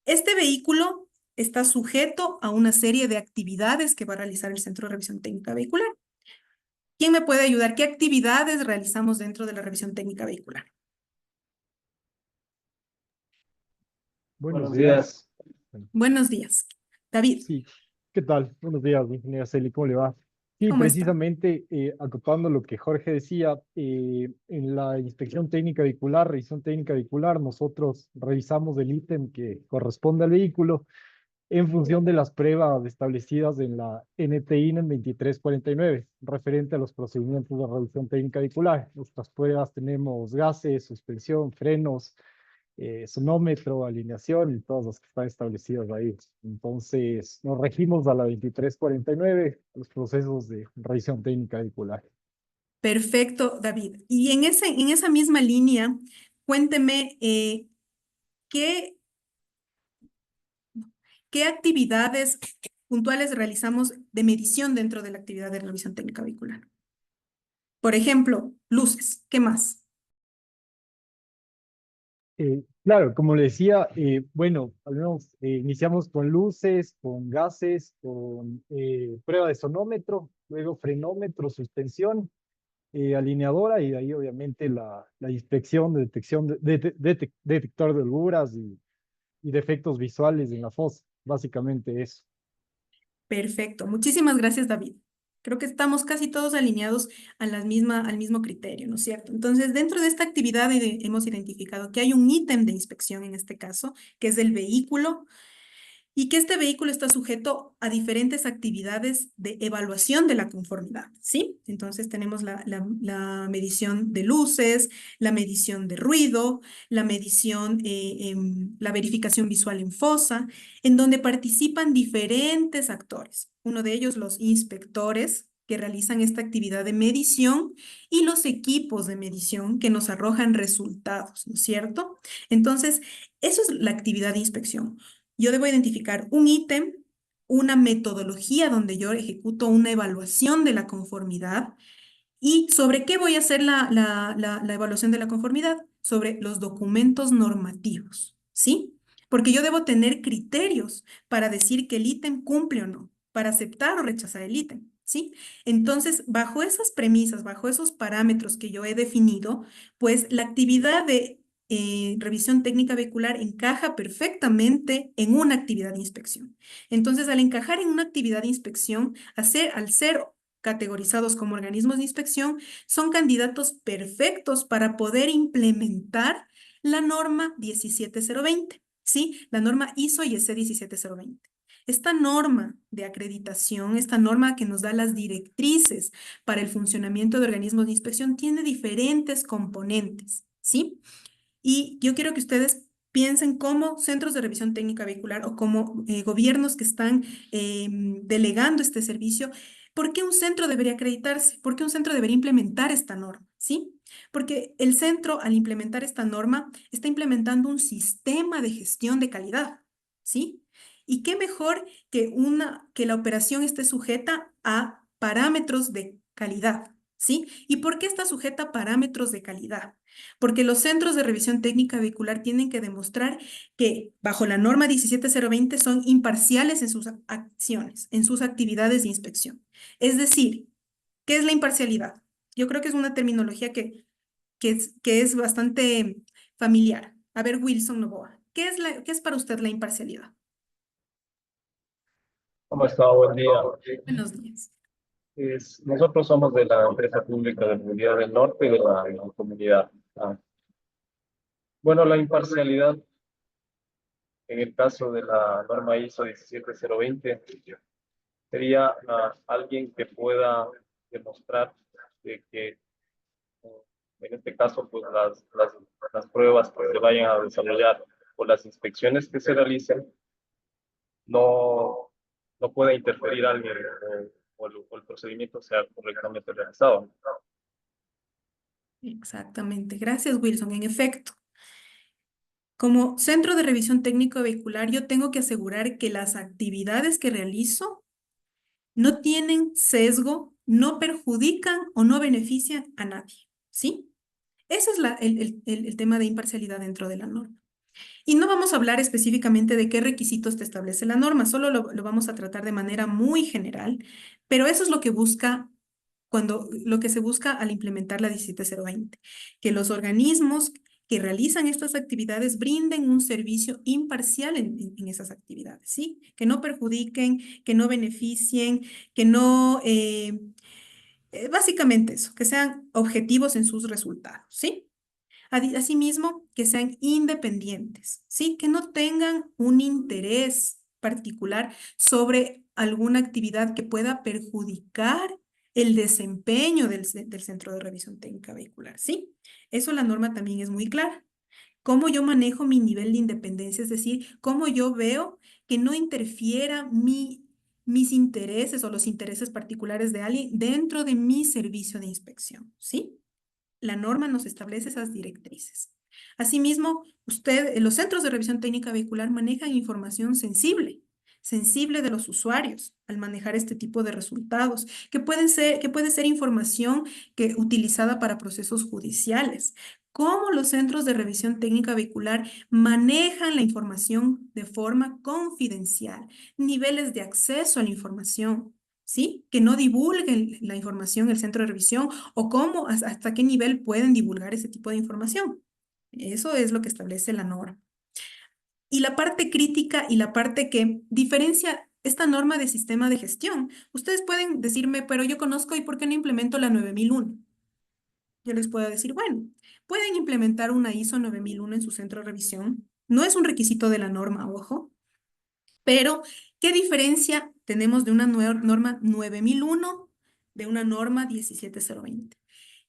Este vehículo está sujeto a una serie de actividades que va a realizar el Centro de Revisión Técnica Vehicular. ¿Quién me puede ayudar? ¿Qué actividades realizamos dentro de la revisión técnica vehicular? Buenos días. Buenos días. David, Sí, ¿qué tal? Buenos días, ingeniera Celi, ¿cómo le va? Sí, ¿cómo está? precisamente acotando lo que Jorge decía, en la inspección técnica vehicular, revisión técnica vehicular, nosotros revisamos el ítem que corresponde al vehículo en función de las pruebas establecidas en la NTI en el 2349, referente a los procedimientos de revisión técnica vehicular. Nuestras pruebas tenemos gases, suspensión, frenos, sonómetro, alineación y todas las que están establecidas ahí. Entonces, nos regimos a la 2349, los procesos de revisión técnica vehicular. Perfecto, David. Y en esa misma línea, cuénteme qué, qué actividades puntuales realizamos de medición dentro de la actividad de revisión técnica vehicular. Por ejemplo, luces. ¿Qué más? Claro, como le decía, bueno, al menos iniciamos con luces, con gases, con prueba de sonómetro, luego frenómetro, suspensión, alineadora y de ahí obviamente la inspección de detección detector de holguras y defectos visuales en la fosa, básicamente eso. Perfecto. Muchísimas gracias, David. Creo que estamos casi todos alineados a al mismo criterio, ¿no es cierto? Entonces, dentro de esta actividad hemos identificado que hay un ítem de inspección en este caso, que es el vehículo, y que este vehículo está sujeto a diferentes actividades de evaluación de la conformidad, ¿sí? Entonces tenemos la medición de luces, la medición de ruido, la medición, la verificación visual en fosa, en donde participan diferentes actores. Uno de ellos, los inspectores que realizan esta actividad de medición y los equipos de medición que nos arrojan resultados, ¿no es cierto? Entonces, eso es la actividad de inspección. Yo debo identificar un ítem, una metodología donde yo ejecuto una evaluación de la conformidad y sobre qué voy a hacer la evaluación de la conformidad, sobre los documentos normativos, ¿sí? Porque yo debo tener criterios para decir que el ítem cumple o no, para aceptar o rechazar el ítem, ¿sí? Entonces, bajo esas premisas, bajo esos parámetros que yo he definido, pues la actividad de revisión técnica vehicular encaja perfectamente en una actividad de inspección. Entonces, al encajar en una actividad de inspección, al ser categorizados como organismos de inspección, son candidatos perfectos para poder implementar la norma 17020, ¿sí? La norma ISO y EC 17020. Esta norma de acreditación, esta norma que nos da las directrices para el funcionamiento de organismos de inspección, tiene diferentes componentes, ¿sí? Y yo quiero que ustedes piensen como centros de revisión técnica vehicular o como gobiernos que están delegando este servicio. ¿Por qué un centro debería acreditarse? ¿Por qué un centro debería implementar esta norma? ¿Sí? Porque el centro, al implementar esta norma, está implementando un sistema de gestión de calidad. ¿Sí? Y qué mejor que la operación esté sujeta a parámetros de calidad. ¿Sí? ¿Y por qué está sujeta a parámetros de calidad? Porque los centros de revisión técnica vehicular tienen que demostrar que bajo la norma 17020 son imparciales en sus acciones, en sus actividades de inspección. Es decir, ¿qué es la imparcialidad? Yo creo que es una terminología que es bastante familiar. A ver, Wilson Novoa, ¿qué es para usted la imparcialidad? ¿Cómo está? Buen día. Buenos días. Nosotros somos de la empresa pública de Movilidad del Norte y de la comunidad. Bueno, la imparcialidad en el caso de la norma ISO 17020 sería alguien que pueda demostrar que en este caso pues las pruebas que se vayan a desarrollar o las inspecciones que se realicen no, no puede interferir alguien o el procedimiento sea correctamente realizado. Exactamente. Gracias, Wilson. En efecto, Como centro de revisión técnico vehicular, yo tengo que asegurar que las actividades que realizo no tienen sesgo, no perjudican o no benefician a nadie, ¿sí? Ese es el tema de imparcialidad dentro de la norma. Y no vamos a hablar específicamente de qué requisitos te establece la norma, solo lo vamos a tratar de manera muy general, pero eso es lo que busca lo que se busca al implementar la 17020, que los organismos que realizan estas actividades brinden un servicio imparcial en esas actividades, ¿sí? Que no perjudiquen, que no beneficien, que no, básicamente eso, que sean objetivos en sus resultados, ¿sí? Asimismo, que sean independientes, ¿sí? Que no tengan un interés particular sobre alguna actividad que pueda perjudicar el desempeño del Centro de Revisión Técnica Vehicular, ¿sí? Eso la norma también es muy clara. Cómo yo manejo mi nivel de independencia, es decir, cómo yo veo que no interfiera mis intereses o los intereses particulares de alguien dentro de mi servicio de inspección, ¿sí? La norma nos establece esas directrices. Asimismo, los centros de revisión técnica vehicular manejan información sensible de los usuarios al manejar este tipo de resultados, que puede ser información utilizada para procesos judiciales. Cómo los centros de revisión técnica vehicular manejan la información de forma confidencial, niveles de acceso a la información, ¿sí? Que no divulguen la información el centro de revisión o cómo, hasta qué nivel pueden divulgar ese tipo de información. Eso es lo que establece la norma. Y la parte crítica y la parte que diferencia esta norma de sistema de gestión. Ustedes pueden decirme, pero yo conozco y ¿por qué no implemento la 9001? Yo les puedo decir, bueno, pueden implementar una ISO 9001 en su centro de revisión. No es un requisito de la norma, ojo. Pero, ¿qué diferencia tenemos de una norma 9001 de una norma 17020?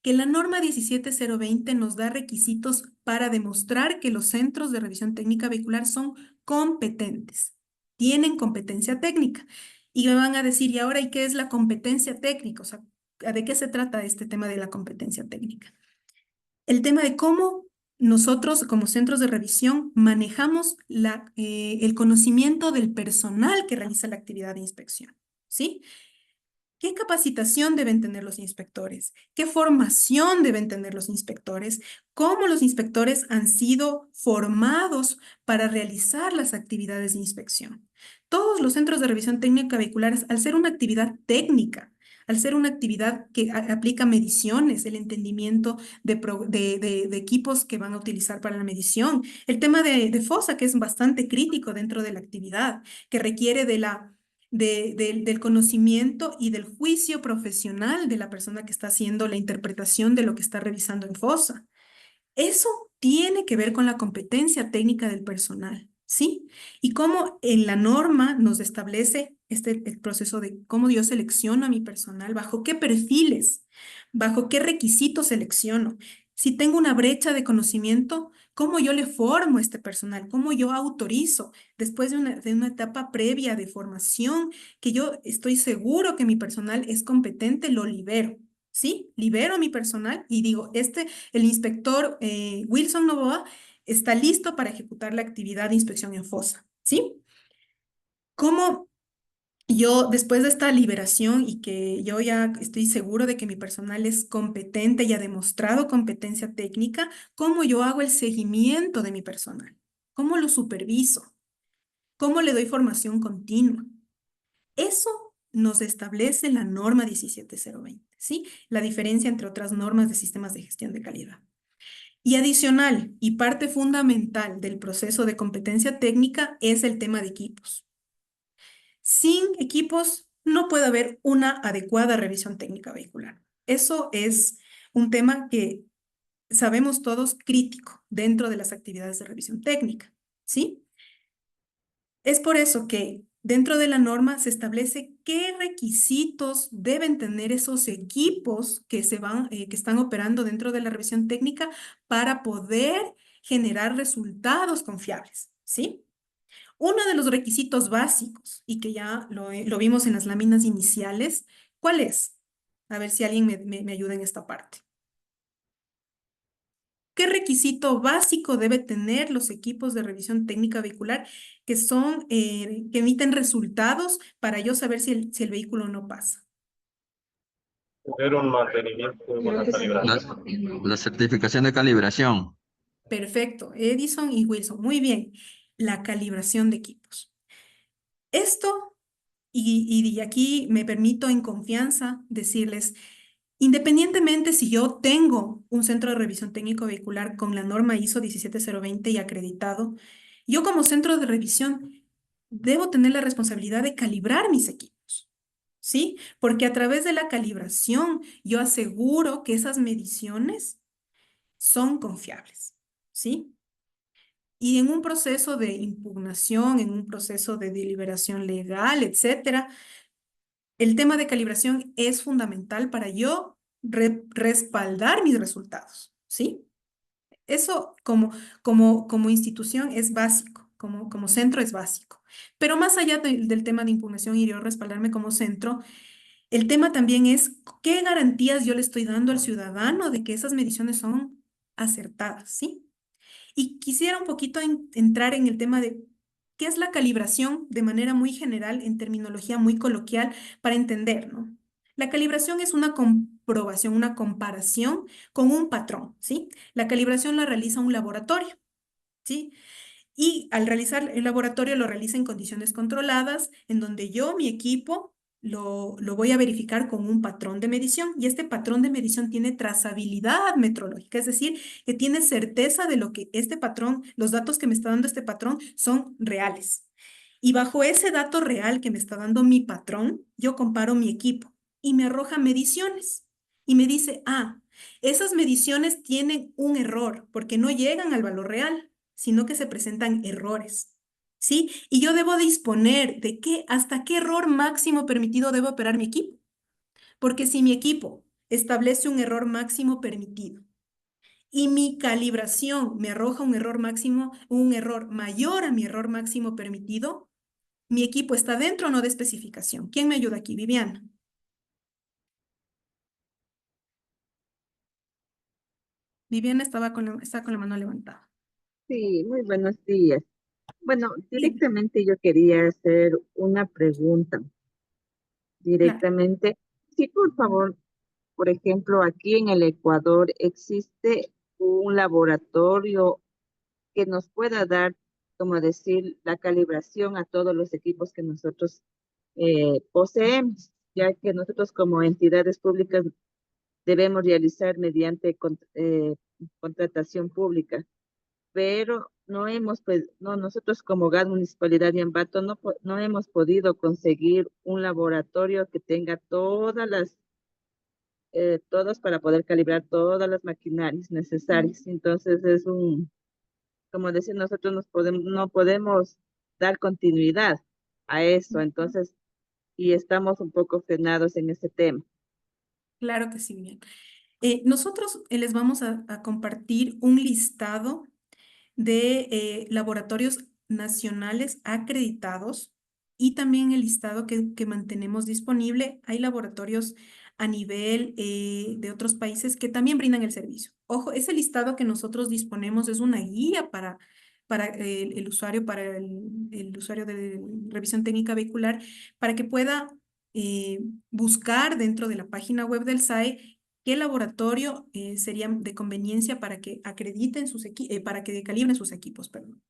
Que la norma 17020 nos da requisitos para demostrar que los centros de revisión técnica vehicular son competentes, tienen competencia técnica. Y me van a decir, ¿y ahora y qué es la competencia técnica? O sea, ¿de qué se trata este tema de la competencia técnica? El tema de cómo nosotros como centros de revisión manejamos el conocimiento del personal que realiza la actividad de inspección, ¿sí? ¿Qué capacitación deben tener los inspectores? ¿Qué formación deben tener los inspectores? ¿Cómo los inspectores han sido formados para realizar las actividades de inspección? Todos los centros de revisión técnica vehiculares, al ser una actividad técnica, al ser una actividad que aplica mediciones, el entendimiento de equipos que van a utilizar para la medición, el tema de fosa, que es bastante crítico dentro de la actividad, que requiere del conocimiento y del juicio profesional de la persona que está haciendo la interpretación de lo que está revisando en fosa. Eso tiene que ver con la competencia técnica del personal, ¿sí? Y cómo en la norma nos establece el proceso de cómo yo selecciono a mi personal, bajo qué perfiles, bajo qué requisitos selecciono. Si tengo una brecha de conocimiento, ¿cómo yo le formo a este personal? ¿Cómo yo autorizo? Después de una etapa previa de formación, que yo estoy seguro que mi personal es competente, lo libero, ¿sí? Libero a mi personal y digo, el inspector Wilson Novoa está listo para ejecutar la actividad de inspección en fosa, ¿sí? ¿Cómo yo, después de esta liberación y que yo ya estoy seguro de que mi personal es competente y ha demostrado competencia técnica, cómo yo hago el seguimiento de mi personal? ¿Cómo lo superviso? ¿Cómo le doy formación continua? Eso nos establece la norma 17020, ¿sí? La diferencia entre otras normas de sistemas de gestión de calidad. Y adicional y parte fundamental del proceso de competencia técnica es el tema de equipos. Sin equipos no puede haber una adecuada revisión técnica vehicular. Eso es un tema que sabemos todos crítico dentro de las actividades de revisión técnica, ¿sí? Es por eso que dentro de la norma se establece qué requisitos deben tener esos equipos que están operando dentro de la revisión técnica para poder generar resultados confiables, ¿sí? Uno de los requisitos básicos, y que ya lo vimos en las láminas iniciales, ¿cuál es? A ver si alguien me ayuda en esta parte. ¿Qué requisito básico debe tener los equipos de revisión técnica vehicular que son, que emiten resultados para yo saber si el vehículo no pasa? Tener un mantenimiento y una calibración. La certificación de calibración. Perfecto, Edison y Wilson, muy bien. La calibración de equipos. Esto, y aquí me permito en confianza decirles, independientemente si yo tengo un centro de revisión técnico vehicular con la norma ISO 17020 y acreditado, yo como centro de revisión debo tener la responsabilidad de calibrar mis equipos, ¿sí? Porque a través de la calibración yo aseguro que esas mediciones son confiables, ¿sí? Y en un proceso de impugnación, en un proceso de deliberación legal, etcétera, el tema de calibración es fundamental para yo respaldar mis resultados, ¿sí? Eso como institución es básico, como centro es básico. Pero más allá del tema de impugnación y yo respaldarme como centro, el tema también es qué garantías yo le estoy dando al ciudadano de que esas mediciones son acertadas, ¿sí? Y quisiera un poquito entrar en el tema de qué es la calibración de manera muy general, en terminología muy coloquial, para entender, ¿no? La calibración es una comprobación, una comparación con un patrón, ¿sí? La calibración la realiza un laboratorio, ¿sí? Y al realizar el laboratorio lo realiza en condiciones controladas, en donde yo, mi equipo, lo voy a verificar con un patrón de medición y este patrón de medición tiene trazabilidad metrológica, es decir, que tiene certeza de lo que este patrón, los datos que me está dando este patrón son reales. Y bajo ese dato real que me está dando mi patrón, yo comparo mi equipo y me arroja mediciones y me dice, esas mediciones tienen un error porque no llegan al valor real, sino que se presentan errores. ¿Sí? Y yo debo disponer de hasta qué error máximo permitido debo operar mi equipo. Porque si mi equipo establece un error máximo permitido y mi calibración me arroja un error máximo, un error mayor a mi error máximo permitido, mi equipo está dentro o no de especificación. ¿Quién me ayuda aquí? Viviana. Viviana está con la mano levantada. Sí, muy buenos días. Bueno, Sí, directamente yo quería hacer una pregunta. claro. Directamente, sí, por favor, por ejemplo, aquí en el Ecuador existe un laboratorio que nos pueda dar, como decir, la calibración a todos los equipos que nosotros poseemos, ya que nosotros como entidades públicas debemos realizar mediante contratación pública, pero no hemos, pues, no, nosotros como GAD Municipalidad de Ambato no hemos podido conseguir un laboratorio que tenga todas para poder calibrar todas las maquinarias necesarias. Entonces como decir, nosotros no podemos dar continuidad a eso, entonces, y estamos un poco frenados en este tema. Claro que sí, bien. Nosotros les vamos a compartir un listado de laboratorios nacionales acreditados y también el listado que mantenemos disponible. Hay laboratorios a nivel de otros países que también brindan el servicio. Ojo, ese listado que nosotros disponemos es una guía para el usuario, para el usuario de revisión técnica vehicular, para que pueda buscar dentro de la página web del SAE qué laboratorio sería de conveniencia para que acrediten para que calibren sus equipos, perdón.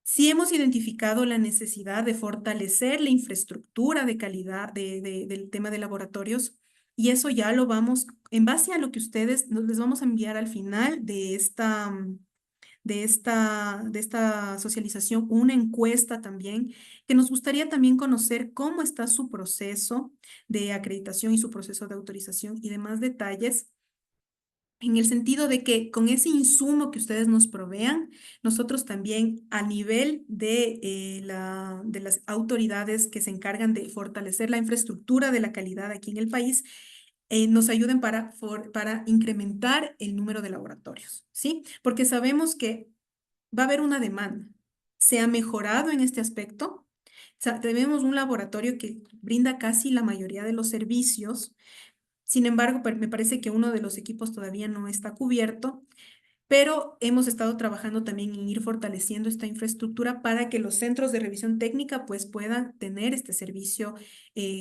Sí hemos identificado la necesidad de fortalecer la infraestructura de calidad del tema de laboratorios y eso ya lo vamos, en base a lo que les vamos a enviar al final de esta socialización, una encuesta también, que nos gustaría también conocer cómo está su proceso de acreditación y su proceso de autorización y demás detalles, en el sentido de que con ese insumo que ustedes nos provean, nosotros también a nivel de las autoridades que se encargan de fortalecer la infraestructura de la calidad aquí en el país, nos ayuden para incrementar el número de laboratorios, ¿sí? Porque sabemos que va a haber una demanda. Se ha mejorado en este aspecto. Tenemos un laboratorio que brinda casi la mayoría de los servicios, Sin embargo, me parece que uno de los equipos todavía no está cubierto, pero hemos estado trabajando también en ir fortaleciendo esta infraestructura para que los centros de revisión técnica pues puedan tener este servicio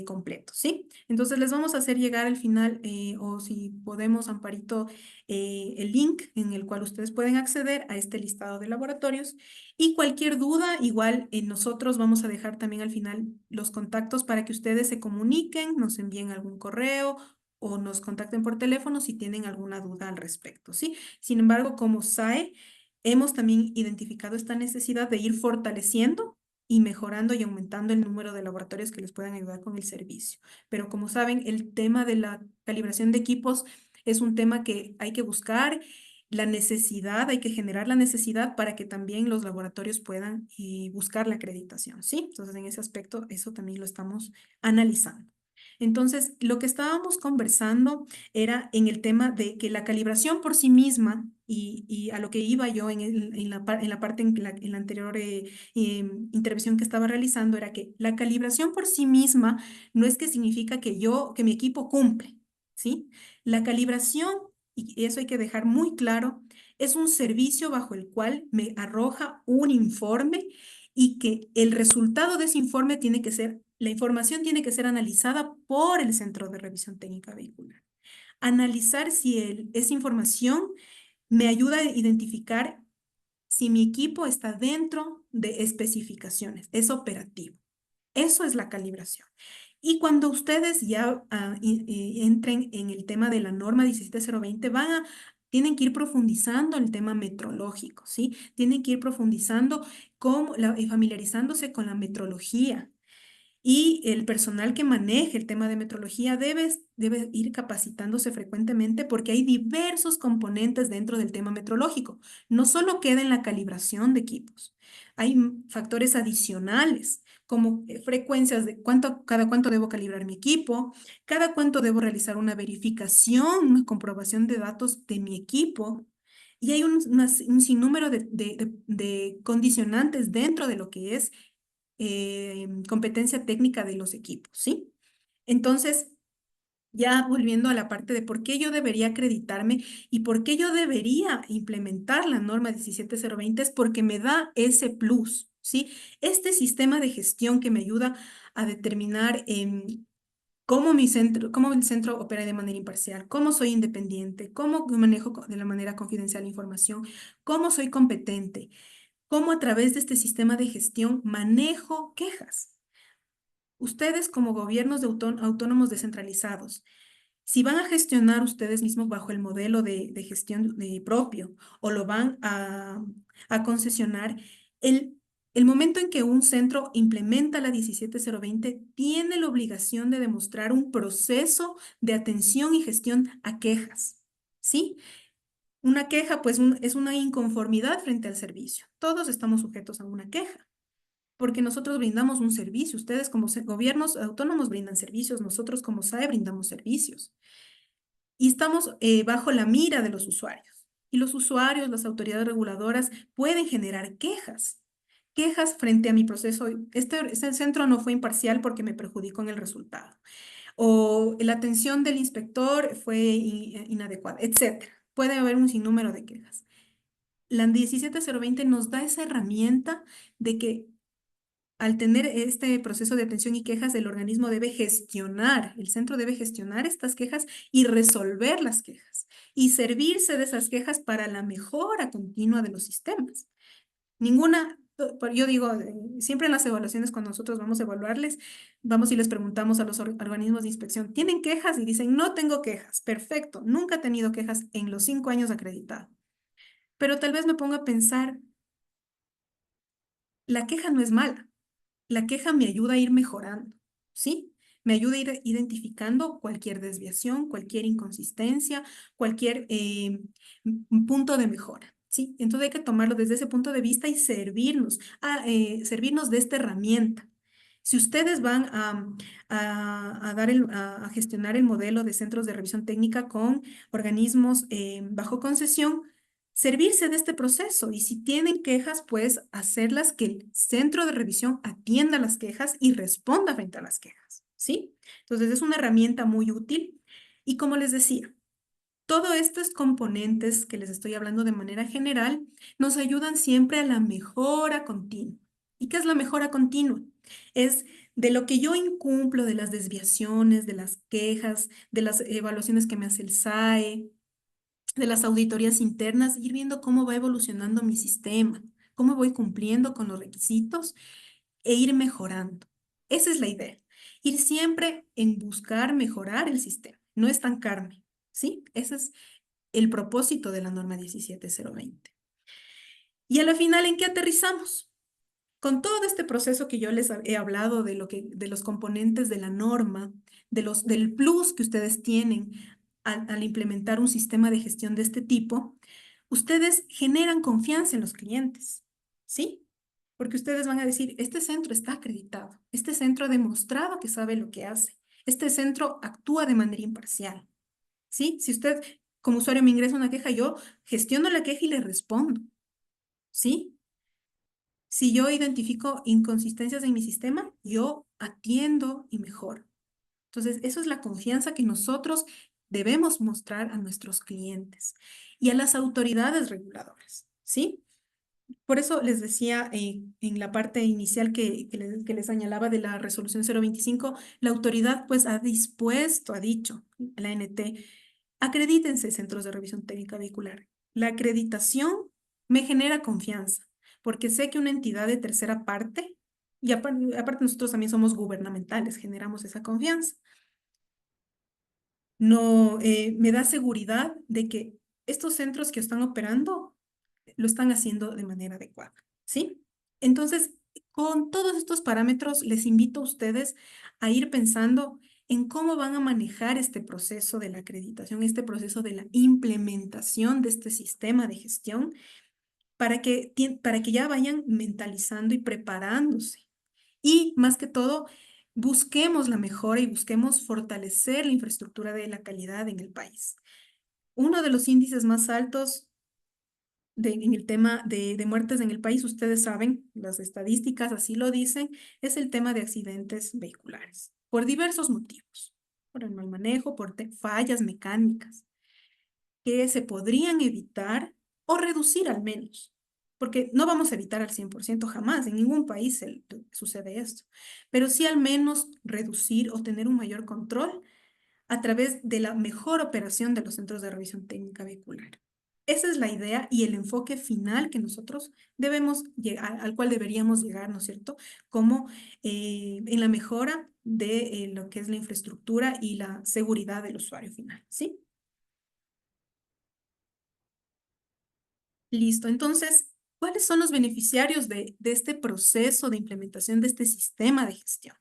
completo, ¿sí? Entonces les vamos a hacer llegar al final, o si podemos, Amparito, el link en el cual ustedes pueden acceder a este listado de laboratorios, y cualquier duda, igual nosotros vamos a dejar también al final los contactos para que ustedes se comuniquen, nos envíen algún correo o nos contacten por teléfono si tienen alguna duda al respecto, ¿sí? Sin embargo, como SAE, hemos también identificado esta necesidad de ir fortaleciendo y mejorando y aumentando el número de laboratorios que les puedan ayudar con el servicio. Pero como saben, el tema de la calibración de equipos es un tema que hay que buscar la necesidad, hay que generar la necesidad para que también los laboratorios puedan buscar la acreditación, ¿sí? Entonces, en ese aspecto, eso también lo estamos analizando. Entonces, lo que estábamos conversando era en el tema de que la calibración por sí misma, y a lo que iba yo en la parte en la anterior intervención que estaba realizando, era que la calibración por sí misma no es que significa que mi equipo cumple, ¿sí? La calibración, y eso hay que dejar muy claro, es un servicio bajo el cual me arroja un informe y que el resultado de ese informe tiene que ser, la información tiene que ser analizada por el Centro de Revisión Técnica Vehicular. Analizar si esa información me ayuda a identificar si mi equipo está dentro de especificaciones, es operativo. Eso es la calibración. Y cuando ustedes ya entren en el tema de la norma 17020, tienen que ir profundizando el tema metrológico, ¿sí? Tienen que ir profundizando y familiarizándose con la metrología. Y el personal que maneje el tema de metrología debe ir capacitándose frecuentemente porque hay diversos componentes dentro del tema metrológico. No solo queda en la calibración de equipos, hay factores adicionales como frecuencias de cada cuánto debo calibrar mi equipo, cada cuánto debo realizar una verificación, una comprobación de datos de mi equipo. Y hay un sinnúmero de condicionantes dentro de lo que es competencia técnica de los equipos, ¿sí? Entonces, ya volviendo a la parte de por qué yo debería acreditarme y por qué yo debería implementar la norma 17020, es porque me da ese plus, ¿sí? Este sistema de gestión que me ayuda a determinar cómo el centro opera de manera imparcial, cómo soy independiente, cómo manejo de la manera confidencial la información, cómo soy competente, cómo a través de este sistema de gestión manejo quejas. Ustedes como gobiernos autónomos descentralizados, si van a gestionar ustedes mismos bajo el modelo de gestión propio o lo van a concesionar, el momento en que un centro implementa la 17020 tiene la obligación de demostrar un proceso de atención y gestión a quejas, ¿sí? Una queja, pues, es una inconformidad frente al servicio. Todos estamos sujetos a una queja, porque nosotros brindamos un servicio. Ustedes como gobiernos autónomos brindan servicios, nosotros como SAE brindamos servicios. Y estamos bajo la mira de los usuarios. Y los usuarios, las autoridades reguladoras pueden generar quejas. Quejas frente a mi proceso. Este centro no fue imparcial porque me perjudicó en el resultado. O la atención del inspector fue inadecuada, etc. Puede haber un sinnúmero de quejas. La 17020 nos da esa herramienta de que al tener este proceso de atención y quejas, el organismo debe gestionar, el centro debe gestionar estas quejas y resolver las quejas y servirse de esas quejas para la mejora continua de los sistemas. Yo digo, siempre en las evaluaciones cuando nosotros vamos a evaluarles, vamos y les preguntamos a los organismos de inspección, ¿tienen quejas? Y dicen, no tengo quejas. Perfecto, nunca he tenido quejas en los 5 años acreditado. Pero tal vez me ponga a pensar, la queja no es mala. La queja me ayuda a ir mejorando, ¿sí? Me ayuda a ir identificando cualquier desviación, cualquier inconsistencia, cualquier punto de mejora, ¿sí? Entonces hay que tomarlo desde ese punto de vista y servirnos de esta herramienta. Si ustedes van a gestionar el modelo de centros de revisión técnica con organismos bajo concesión, servirse de este proceso, y si tienen quejas, pues hacerlas que el centro de revisión atienda las quejas y responda frente a las quejas, ¿sí? Entonces es una herramienta muy útil. Y como les decía, todos estos componentes que les estoy hablando de manera general nos ayudan siempre a la mejora continua. ¿Y qué es la mejora continua? Es de lo que yo incumplo, de las desviaciones, de las quejas, de las evaluaciones que me hace el SAE, de las auditorías internas, ir viendo cómo va evolucionando mi sistema, cómo voy cumpliendo con los requisitos e ir mejorando. Esa es la idea. Ir siempre en buscar mejorar el sistema, no estancarme, ¿sí? Ese es el propósito de la norma 17020. Y a la final, ¿en qué aterrizamos? Con todo este proceso que yo les he hablado de los componentes de la norma, del plus que ustedes tienen al implementar un sistema de gestión de este tipo, ustedes generan confianza en los clientes, ¿sí? Porque ustedes van a decir, este centro está acreditado, este centro ha demostrado que sabe lo que hace, este centro actúa de manera imparcial, ¿sí? Si usted como usuario me ingresa una queja, yo gestiono la queja y le respondo, ¿sí? Si yo identifico inconsistencias en mi sistema, yo atiendo y mejoro. Entonces, eso es la confianza que nosotros debemos mostrar a nuestros clientes y a las autoridades reguladoras, ¿sí? Por eso les decía en la parte inicial que les señalaba de la resolución 025, la autoridad pues ha dicho, la ANT, acredítense centros de revisión técnica vehicular. La acreditación me genera confianza, porque sé que una entidad de tercera parte, y aparte nosotros también somos gubernamentales, generamos esa confianza. No, me da seguridad de que estos centros que están operando lo están haciendo de manera adecuada, ¿sí? Entonces, con todos estos parámetros, les invito a ustedes a ir pensando en cómo van a manejar este proceso de la acreditación, este proceso de la implementación de este sistema de gestión, para que ya vayan mentalizando y preparándose. Y más que todo, busquemos la mejora y busquemos fortalecer la infraestructura de la calidad en el país. Uno de los índices más altos en el tema de muertes en el país, ustedes saben, las estadísticas así lo dicen, es el tema de accidentes vehiculares, por diversos motivos, por el mal manejo, por fallas mecánicas, que se podrían evitar o reducir al menos, porque no vamos a evitar al 100% jamás, en ningún país sucede esto, pero sí al menos reducir o tener un mayor control a través de la mejor operación de los centros de revisión técnica vehicular. Esa es la idea y el enfoque final que nosotros debemos llegar, al cual deberíamos llegar, ¿no es cierto? Como en la mejora de lo que es la infraestructura y la seguridad del usuario final, ¿sí? Listo, entonces, ¿cuáles son los beneficiarios de este proceso de implementación de este sistema de gestión?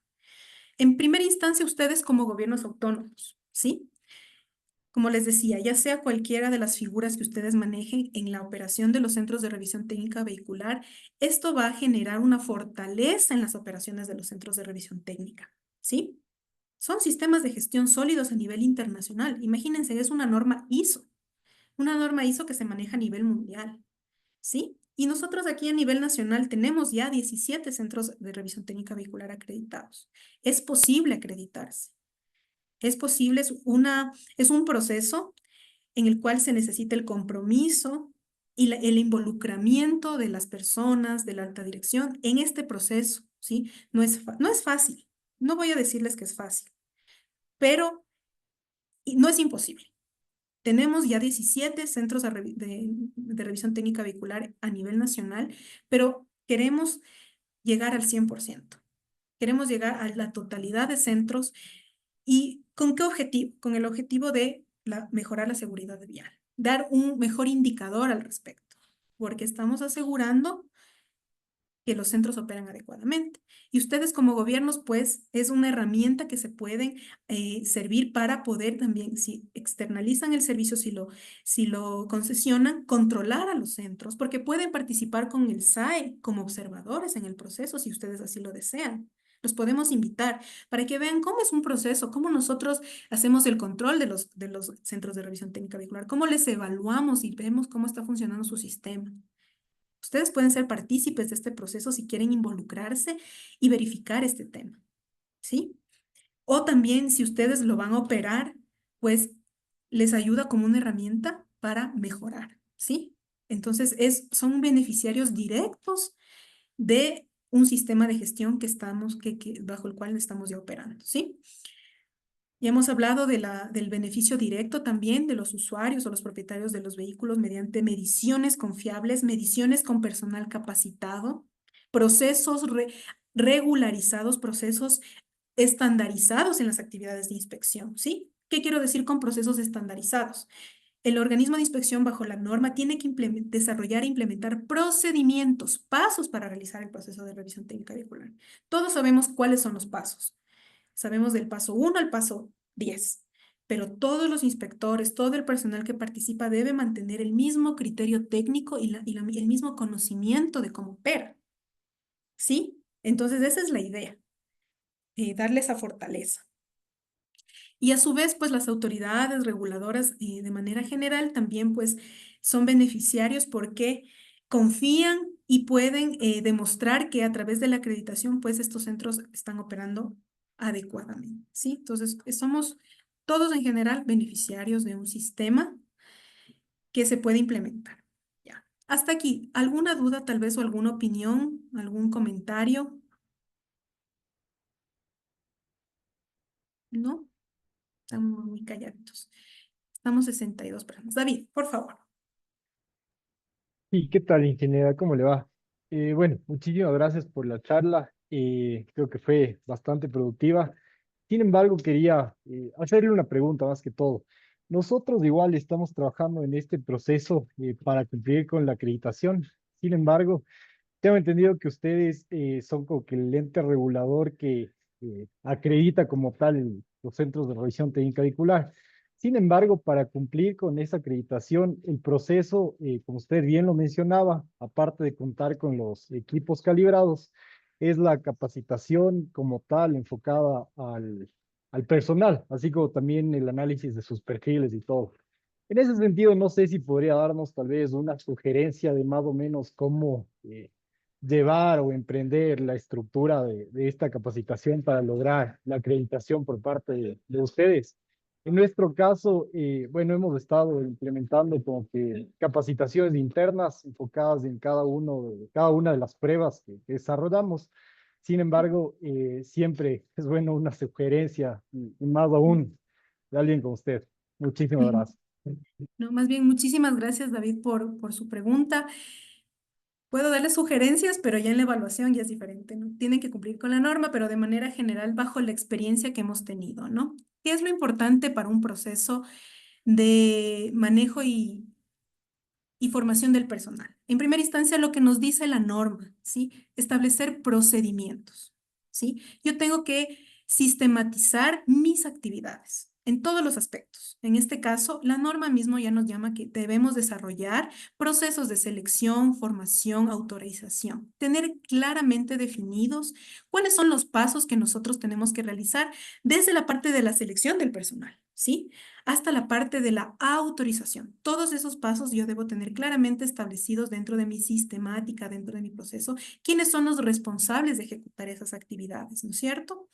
En primera instancia, ustedes como gobiernos autónomos, ¿sí? Como les decía, ya sea cualquiera de las figuras que ustedes manejen en la operación de los centros de revisión técnica vehicular, esto va a generar una fortaleza en las operaciones de los centros de revisión técnica, ¿sí? Son sistemas de gestión sólidos a nivel internacional. Imagínense, es una norma ISO que se maneja a nivel mundial, ¿sí? Y nosotros aquí a nivel nacional tenemos ya 17 centros de revisión técnica vehicular acreditados. Es posible acreditarse. Es posible, es un proceso en el cual se necesita el compromiso y el involucramiento de las personas, de la alta dirección en este proceso, ¿sí? No es fácil, no voy a decirles que es fácil, pero no es imposible. Tenemos ya 17 centros de revisión técnica vehicular a nivel nacional, pero queremos llegar al 100%. Queremos llegar a la totalidad de centros. ¿Y con qué objetivo? Con el objetivo de mejorar la seguridad vial, dar un mejor indicador al respecto, porque estamos asegurando que los centros operan adecuadamente. Y ustedes como gobiernos, pues, es una herramienta que se pueden servir para poder también, si externalizan el servicio, si lo concesionan, controlar a los centros, porque pueden participar con el SAE como observadores en el proceso, si ustedes así lo desean. Los podemos invitar para que vean cómo es un proceso, cómo nosotros hacemos el control de los centros de revisión técnica vehicular, cómo les evaluamos y vemos cómo está funcionando su sistema. Ustedes pueden ser partícipes de este proceso si quieren involucrarse y verificar este tema, ¿sí? O también si ustedes lo van a operar, pues les ayuda como una herramienta para mejorar, ¿sí? Entonces, son beneficiarios directos de un sistema de gestión que estamos, bajo el cual estamos ya operando, ¿sí? Ya hemos hablado del beneficio directo también de los usuarios o los propietarios de los vehículos mediante mediciones confiables, mediciones con personal capacitado, procesos regularizados, procesos estandarizados en las actividades de inspección, ¿sí? ¿Qué quiero decir con procesos estandarizados? El organismo de inspección bajo la norma tiene que desarrollar e implementar procedimientos, pasos para realizar el proceso de revisión técnica vehicular. Todos sabemos cuáles son los pasos. Sabemos del paso 1 al paso 10, pero todos los inspectores, todo el personal que participa debe mantener el mismo criterio técnico y el mismo conocimiento de cómo opera. ¿Sí? Entonces esa es la idea, darle esa fortaleza. Y a su vez, pues las autoridades reguladoras de manera general también pues son beneficiarios porque confían y pueden demostrar que a través de la acreditación pues estos centros están operando adecuadamente, ¿sí? Entonces somos todos en general beneficiarios de un sistema que se puede implementar. Ya. Hasta aquí, ¿alguna duda tal vez o alguna opinión, algún comentario? ¿No? Estamos muy calladitos. Estamos 62 personas. David, por favor. ¿Y qué tal, ingeniera? ¿Cómo le va? Bueno, muchísimas gracias por la charla. Creo que fue bastante productiva. Sin embargo, quería hacerle una pregunta más que todo. Nosotros igual estamos trabajando en este proceso para cumplir con la acreditación. Sin embargo, tengo entendido que ustedes son como que el ente regulador que acredita como tal los centros de revisión técnica vehicular. Sin embargo, para cumplir con esa acreditación, el proceso, como usted bien lo mencionaba, aparte de contar con los equipos calibrados, es la capacitación como tal enfocada al personal, así como también el análisis de sus perfiles y todo. En ese sentido, no sé si podría darnos tal vez una sugerencia de más o menos cómo llevar o emprender la estructura de esta capacitación para lograr la acreditación por parte de ustedes. En nuestro caso, bueno, hemos estado implementando como que capacitaciones internas enfocadas en cada una de las pruebas que desarrollamos. Sin embargo, siempre es bueno una sugerencia y más aún de alguien como usted. Muchísimas gracias. No, más bien, muchísimas gracias, David, por su pregunta. Puedo darle sugerencias, pero ya en la evaluación ya es diferente, ¿no? Tienen que cumplir con la norma, pero de manera general bajo la experiencia que hemos tenido, ¿no? ¿Qué es lo importante para un proceso de manejo y formación del personal? En primera instancia, lo que nos dice la norma, ¿sí? Establecer procedimientos, ¿sí? Yo tengo que sistematizar mis actividades en todos los aspectos. En este caso, la norma mismo ya nos llama que debemos desarrollar procesos de selección, formación, autorización, tener claramente definidos cuáles son los pasos que nosotros tenemos que realizar desde la parte de la selección del personal, ¿sí? Hasta la parte de la autorización. Todos esos pasos yo debo tener claramente establecidos dentro de mi sistemática, dentro de mi proceso, quiénes son los responsables de ejecutar esas actividades, ¿no es cierto?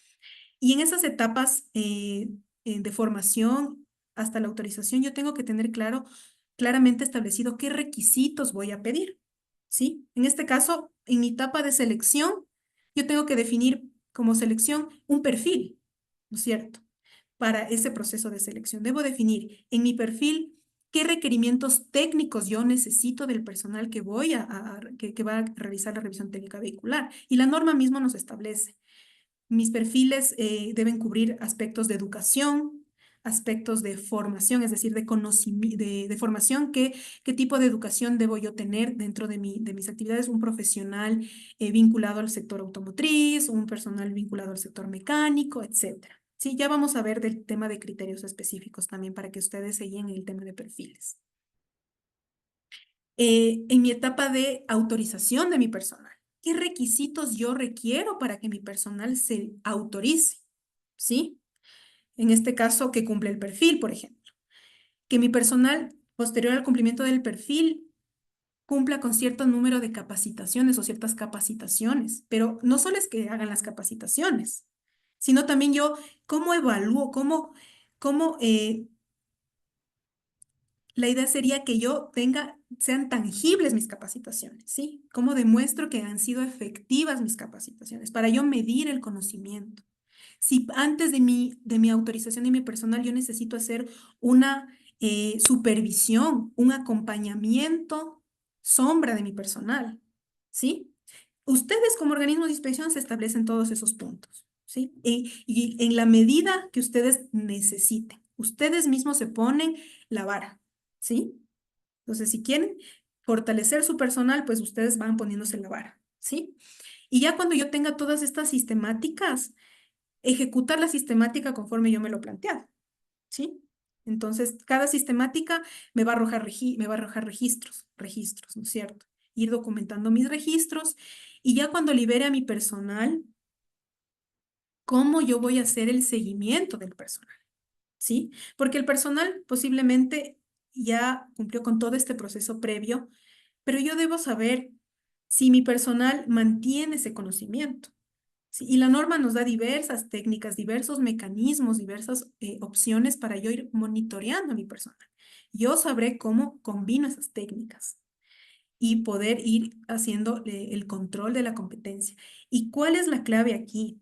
Y en esas etapas de formación hasta la autorización, yo tengo que tener claramente establecido qué requisitos voy a pedir, ¿sí? En este caso, en mi etapa de selección, yo tengo que definir como selección un perfil, ¿no es cierto? Para ese proceso de selección. Debo definir en mi perfil qué requerimientos técnicos yo necesito del personal que que va a realizar la revisión técnica vehicular. Y la norma misma nos establece. Mis perfiles deben cubrir aspectos de educación, aspectos de formación, es decir, de conocimiento, de formación, qué tipo de educación debo yo tener dentro de mis actividades, un profesional vinculado al sector automotriz, un personal vinculado al sector mecánico, etcétera. Sí, ya vamos a ver del tema de criterios específicos también para que ustedes se guíen en el tema de perfiles. En mi etapa de autorización de mi personal, ¿qué requisitos yo requiero para que mi personal se autorice? ¿Sí? En este caso, que cumple el perfil, por ejemplo. Que mi personal, posterior al cumplimiento del perfil, cumpla con cierto número de capacitaciones o ciertas capacitaciones. Pero no solo es que hagan las capacitaciones, sino también yo, ¿cómo evalúo, cómo La idea sería que sean tangibles mis capacitaciones, ¿sí? ¿Cómo demuestro que han sido efectivas mis capacitaciones? Para yo medir el conocimiento. Si antes de mi autorización de mi personal yo necesito hacer una supervisión, un acompañamiento sombra de mi personal, ¿sí? Ustedes como organismo de inspección se establecen todos esos puntos, ¿sí? Y en la medida que ustedes necesiten, ustedes mismos se ponen la vara, ¿sí? Entonces, si quieren fortalecer su personal, pues ustedes van poniéndose la vara, ¿sí? Y ya cuando yo tenga todas estas sistemáticas, ejecutar la sistemática conforme yo me lo he planteado, ¿sí? Entonces, cada sistemática me va a arrojar, registros, ¿no es cierto? Ir documentando mis registros y ya cuando libere a mi personal, ¿cómo yo voy a hacer el seguimiento del personal? ¿Sí? Porque el personal posiblemente ya cumplió con todo este proceso previo, pero yo debo saber si mi personal mantiene ese conocimiento. ¿Sí? Y la norma nos da diversas técnicas, diversos mecanismos, diversas opciones para yo ir monitoreando a mi personal. Yo sabré cómo combino esas técnicas y poder ir haciendo el control de la competencia. ¿Y cuál es la clave aquí?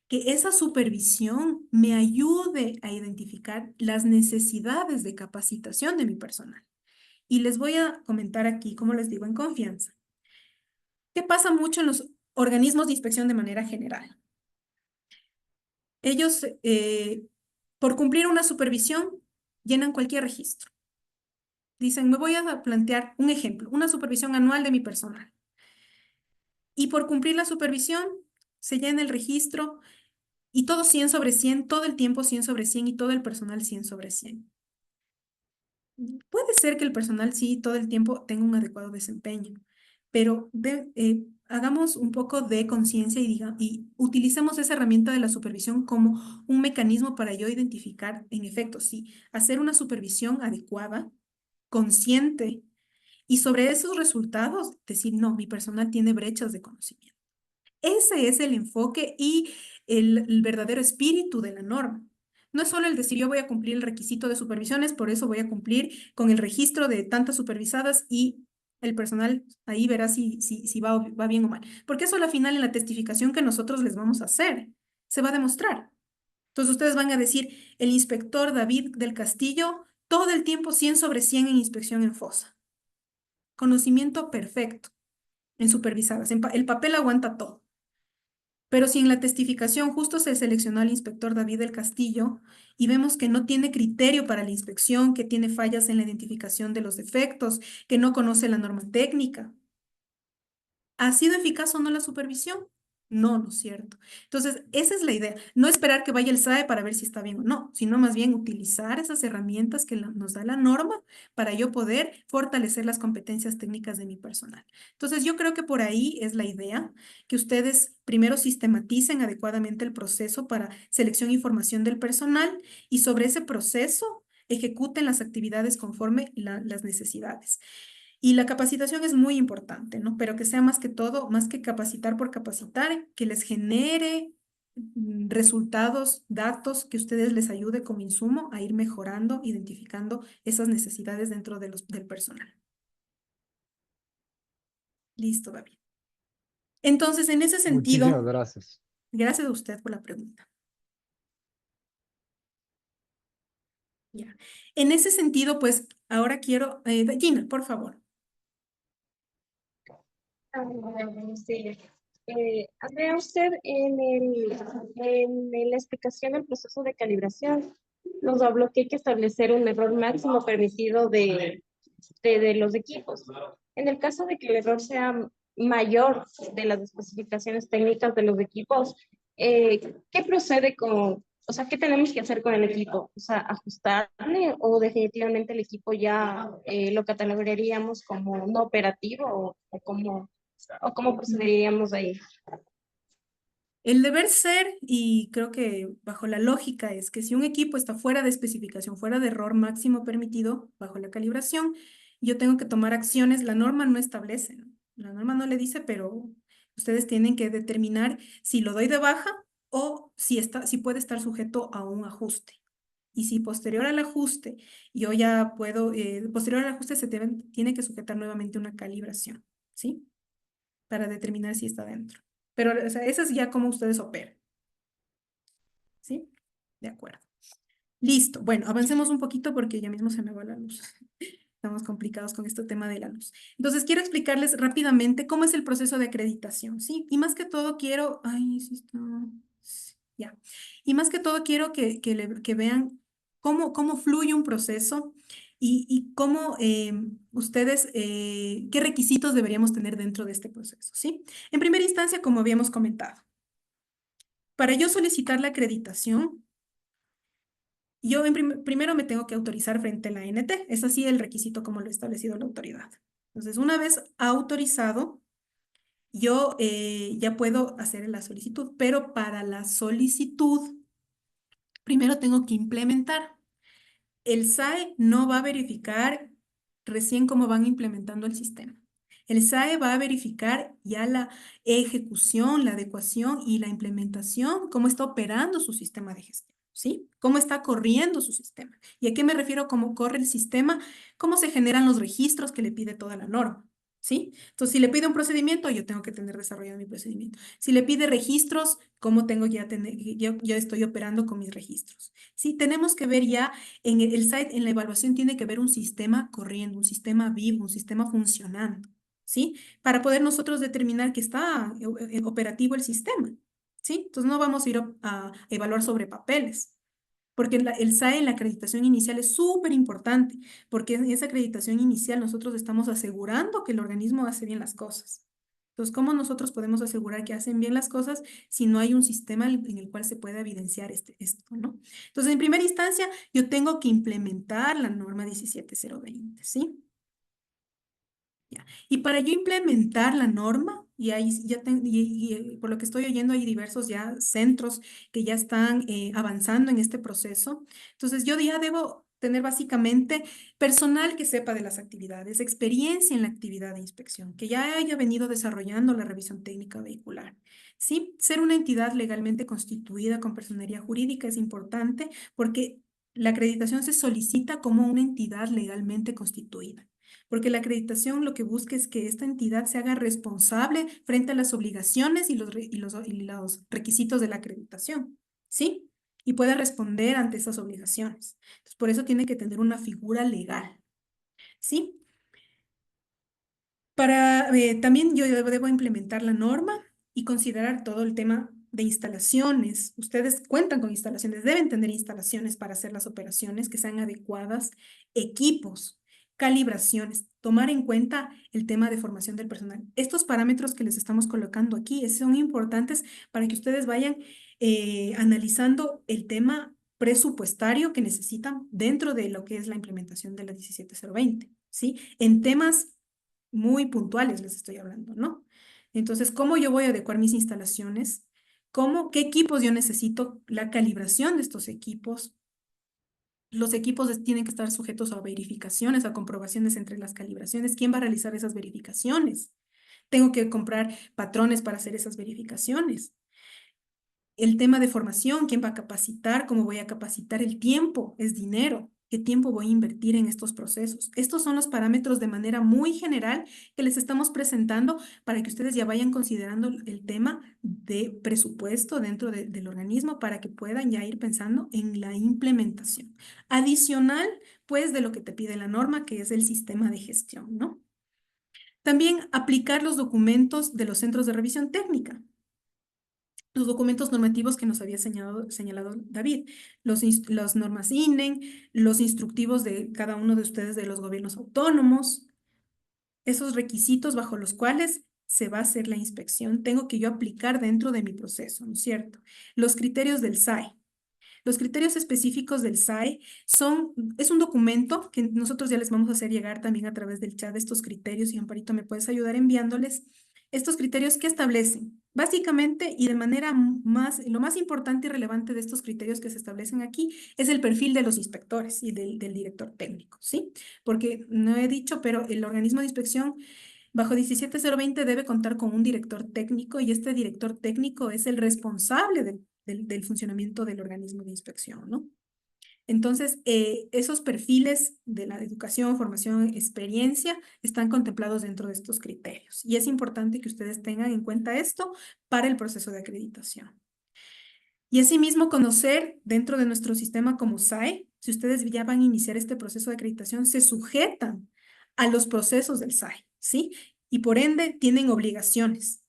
Que esa supervisión me ayude a identificar las necesidades de capacitación de mi personal. Y les voy a comentar aquí, como les digo, en confianza. ¿Qué pasa mucho en los organismos de inspección de manera general? Ellos, por cumplir una supervisión, llenan cualquier registro. Dicen, me voy a plantear un ejemplo, una supervisión anual de mi personal. Y por cumplir la supervisión, se llena el registro y todo 100 sobre 100, todo el tiempo 100 sobre 100 y todo el personal 100 sobre 100. Puede ser que el personal sí todo el tiempo tenga un adecuado desempeño, pero hagamos un poco de conciencia y utilicemos esa herramienta de la supervisión como un mecanismo para yo identificar, en efecto, sí, hacer una supervisión adecuada, consciente, y sobre esos resultados decir, no, mi personal tiene brechas de conocimiento. Ese es el enfoque y el verdadero espíritu de la norma. No es solo el decir yo voy a cumplir el requisito de supervisiones, por eso voy a cumplir con el registro de tantas supervisadas y el personal ahí verá si va bien o mal. Porque eso al final en la testificación que nosotros les vamos a hacer, se va a demostrar. Entonces ustedes van a decir, el inspector David del Castillo, todo el tiempo 100 sobre 100 en inspección en fosa. Conocimiento perfecto en supervisadas. El papel aguanta todo. Pero si en la testificación justo se seleccionó al inspector David del Castillo y vemos que no tiene criterio para la inspección, que tiene fallas en la identificación de los defectos, que no conoce la norma técnica, ¿ha sido eficaz o no la supervisión? No, no es cierto. Entonces, esa es la idea. No esperar que vaya el SAE para ver si está bien o no, sino más bien utilizar esas herramientas que nos da la norma para yo poder fortalecer las competencias técnicas de mi personal. Entonces, yo creo que por ahí es la idea, que ustedes primero sistematicen adecuadamente el proceso para selección y formación del personal y sobre ese proceso ejecuten las actividades conforme las necesidades. Y la capacitación es muy importante, ¿no? Pero que sea más que todo, más que capacitar por capacitar, que les genere resultados, datos, que ustedes les ayude como insumo a ir mejorando, identificando esas necesidades dentro del personal. Listo, David. Entonces, en ese Muchísimas sentido, gracias. gracias a usted por la pregunta. Ya. En ese sentido, pues, ahora quiero, Gina, por favor. Sí. Andrea, usted en la explicación del proceso de calibración nos habló que hay que establecer un error máximo permitido de los equipos. En el caso de que el error sea mayor de las especificaciones técnicas de los equipos, ¿qué procede con, o sea, qué tenemos que hacer con el equipo? O sea, ajustarle o definitivamente el equipo ya lo catalogaríamos como no operativo o cómo procederíamos ahí? El deber ser, y creo que bajo la lógica, es que si un equipo está fuera de especificación, fuera de error máximo permitido bajo la calibración, yo tengo que tomar acciones. La norma no establece, ¿no? La norma no le dice, pero ustedes tienen que determinar si lo doy de baja o si puede estar sujeto a un ajuste. Y si posterior al ajuste, yo ya puedo, posterior al ajuste se tiene que sujetar nuevamente una calibración, ¿sí? Para determinar si está dentro. Pero, o sea, eso es ya como ustedes operan. ¿Sí? De acuerdo. Listo. Bueno, avancemos un poquito porque ya mismo se me va la luz. Estamos complicados con este tema de la luz. Entonces, quiero explicarles rápidamente cómo es el proceso de acreditación, ¿sí? Y más que todo quiero... Ay, sí está... Ya. Y más que todo quiero que vean cómo fluye un proceso y cómo ustedes, qué requisitos deberíamos tener dentro de este proceso, ¿sí? En primera instancia, como habíamos comentado, para yo solicitar la acreditación, yo primero me tengo que autorizar frente a la ANT. Es así el requisito como lo ha establecido la autoridad. Entonces, una vez autorizado, yo ya puedo hacer la solicitud, pero para la solicitud, primero tengo que implementar. El SAE no va a verificar recién cómo van implementando el sistema. El SAE va a verificar ya la ejecución, la adecuación y la implementación, cómo está operando su sistema de gestión, ¿sí? Cómo está corriendo su sistema. ¿Y a qué me refiero cómo corre el sistema? Cómo se generan los registros que le pide toda la norma, ¿sí? Entonces, si le pide un procedimiento, yo tengo que tener desarrollado mi procedimiento. Si le pide registros, ¿cómo tengo ya tener, yo estoy operando con mis registros? Sí, tenemos que ver ya en el site, en la evaluación tiene que ver un sistema corriendo, un sistema vivo, un sistema funcionando, ¿sí? Para poder nosotros determinar que está operativo el sistema, ¿sí? Entonces no vamos a ir a evaluar sobre papeles, porque el SAE en la acreditación inicial es súper importante, porque en esa acreditación inicial nosotros estamos asegurando que el organismo hace bien las cosas. Entonces, ¿cómo nosotros podemos asegurar que hacen bien las cosas si no hay un sistema en el cual se pueda evidenciar esto, ¿no? Entonces, en primera instancia, yo tengo que implementar la norma 17020, ¿sí? Ya. Y para yo implementar la norma, y ahí ya por lo que estoy oyendo hay diversos ya centros que ya están avanzando en este proceso. Entonces yo ya debo tener básicamente personal que sepa de las actividades, experiencia en la actividad de inspección, que ya haya venido desarrollando la revisión técnica vehicular. Sí, ser una entidad legalmente constituida con personería jurídica es importante porque la acreditación se solicita como una entidad legalmente constituida. Porque la acreditación lo que busca es que esta entidad se haga responsable frente a las obligaciones y los requisitos de la acreditación, ¿sí? Y pueda responder ante esas obligaciones. Entonces, por eso tiene que tener una figura legal, ¿sí? También yo debo implementar la norma y considerar todo el tema de instalaciones. Ustedes cuentan con instalaciones, deben tener instalaciones para hacer las operaciones que sean adecuadas, equipos, calibraciones, tomar en cuenta el tema de formación del personal. Estos parámetros que les estamos colocando aquí son importantes para que ustedes vayan analizando el tema presupuestario que necesitan dentro de lo que es la implementación de la 17020, ¿sí? En temas muy puntuales les estoy hablando, ¿no? Entonces, ¿cómo yo voy a adecuar mis instalaciones? ¿Qué equipos yo necesito? La calibración de estos equipos. Los equipos tienen que estar sujetos a verificaciones, a comprobaciones entre las calibraciones. ¿Quién va a realizar esas verificaciones? Tengo que comprar patrones para hacer esas verificaciones. El tema de formación, ¿quién va a capacitar? ¿Cómo voy a capacitar? El tiempo es dinero. ¿Qué tiempo voy a invertir en estos procesos? Estos son los parámetros de manera muy general que les estamos presentando para que ustedes ya vayan considerando el tema de presupuesto dentro del organismo para que puedan ya ir pensando en la implementación. Adicional, pues, de lo que te pide la norma, que es el sistema de gestión, ¿no? También aplicar los documentos de los centros de revisión técnica. Los documentos normativos que nos había señalado David, las normas INEN, los instructivos de cada uno de ustedes de los gobiernos autónomos, esos requisitos bajo los cuales se va a hacer la inspección, tengo que yo aplicar dentro de mi proceso, ¿no es cierto? Los criterios del SAE. Los criterios específicos del SAE es un documento que nosotros ya les vamos a hacer llegar también a través del chat de estos criterios y Amparito me puedes ayudar enviándoles estos criterios que establecen. Básicamente y de manera lo más importante y relevante de estos criterios que se establecen aquí es el perfil de los inspectores y del director técnico, ¿sí? Porque no he dicho, pero el organismo de inspección bajo 17020 debe contar con un director técnico y este director técnico es el responsable del funcionamiento del organismo de inspección, ¿no? Entonces, esos perfiles de la educación, formación, experiencia están contemplados dentro de estos criterios. Y es importante que ustedes tengan en cuenta esto para el proceso de acreditación. Y asimismo, conocer dentro de nuestro sistema como SAE, si ustedes ya van a iniciar este proceso de acreditación, se sujetan a los procesos del SAE, ¿sí? Y por ende tienen obligaciones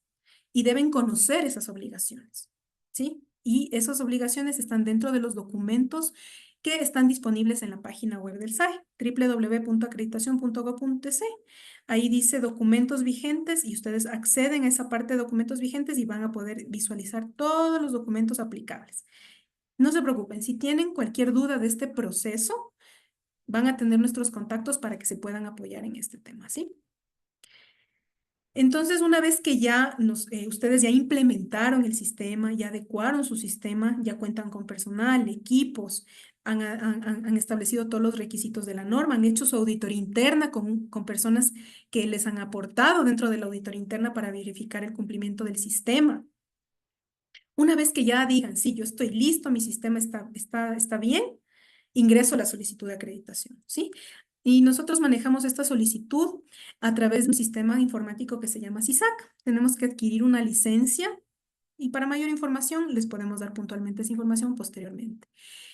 y deben conocer esas obligaciones, ¿sí? Y esas obligaciones están dentro de los documentos que están disponibles en la página web del SAE, www.acreditacion.gov.es. Ahí dice documentos vigentes y ustedes acceden a esa parte de documentos vigentes y van a poder visualizar todos los documentos aplicables. No se preocupen, si tienen cualquier duda de este proceso, van a tener nuestros contactos para que se puedan apoyar en este tema, ¿sí? Entonces, una vez que ya ustedes ya implementaron el sistema, ya adecuaron su sistema, ya cuentan con personal, equipos, han establecido todos los requisitos de la norma, han hecho su auditoría interna con personas que les han aportado dentro de la auditoría interna para verificar el cumplimiento del sistema. Una vez que ya digan, sí, yo estoy listo, mi sistema está bien, ingreso la solicitud de acreditación, ¿sí? Y nosotros manejamos esta solicitud a través de un sistema informático que se llama SISAC. Tenemos que adquirir una licencia y para mayor información les podemos dar puntualmente esa información posteriormente.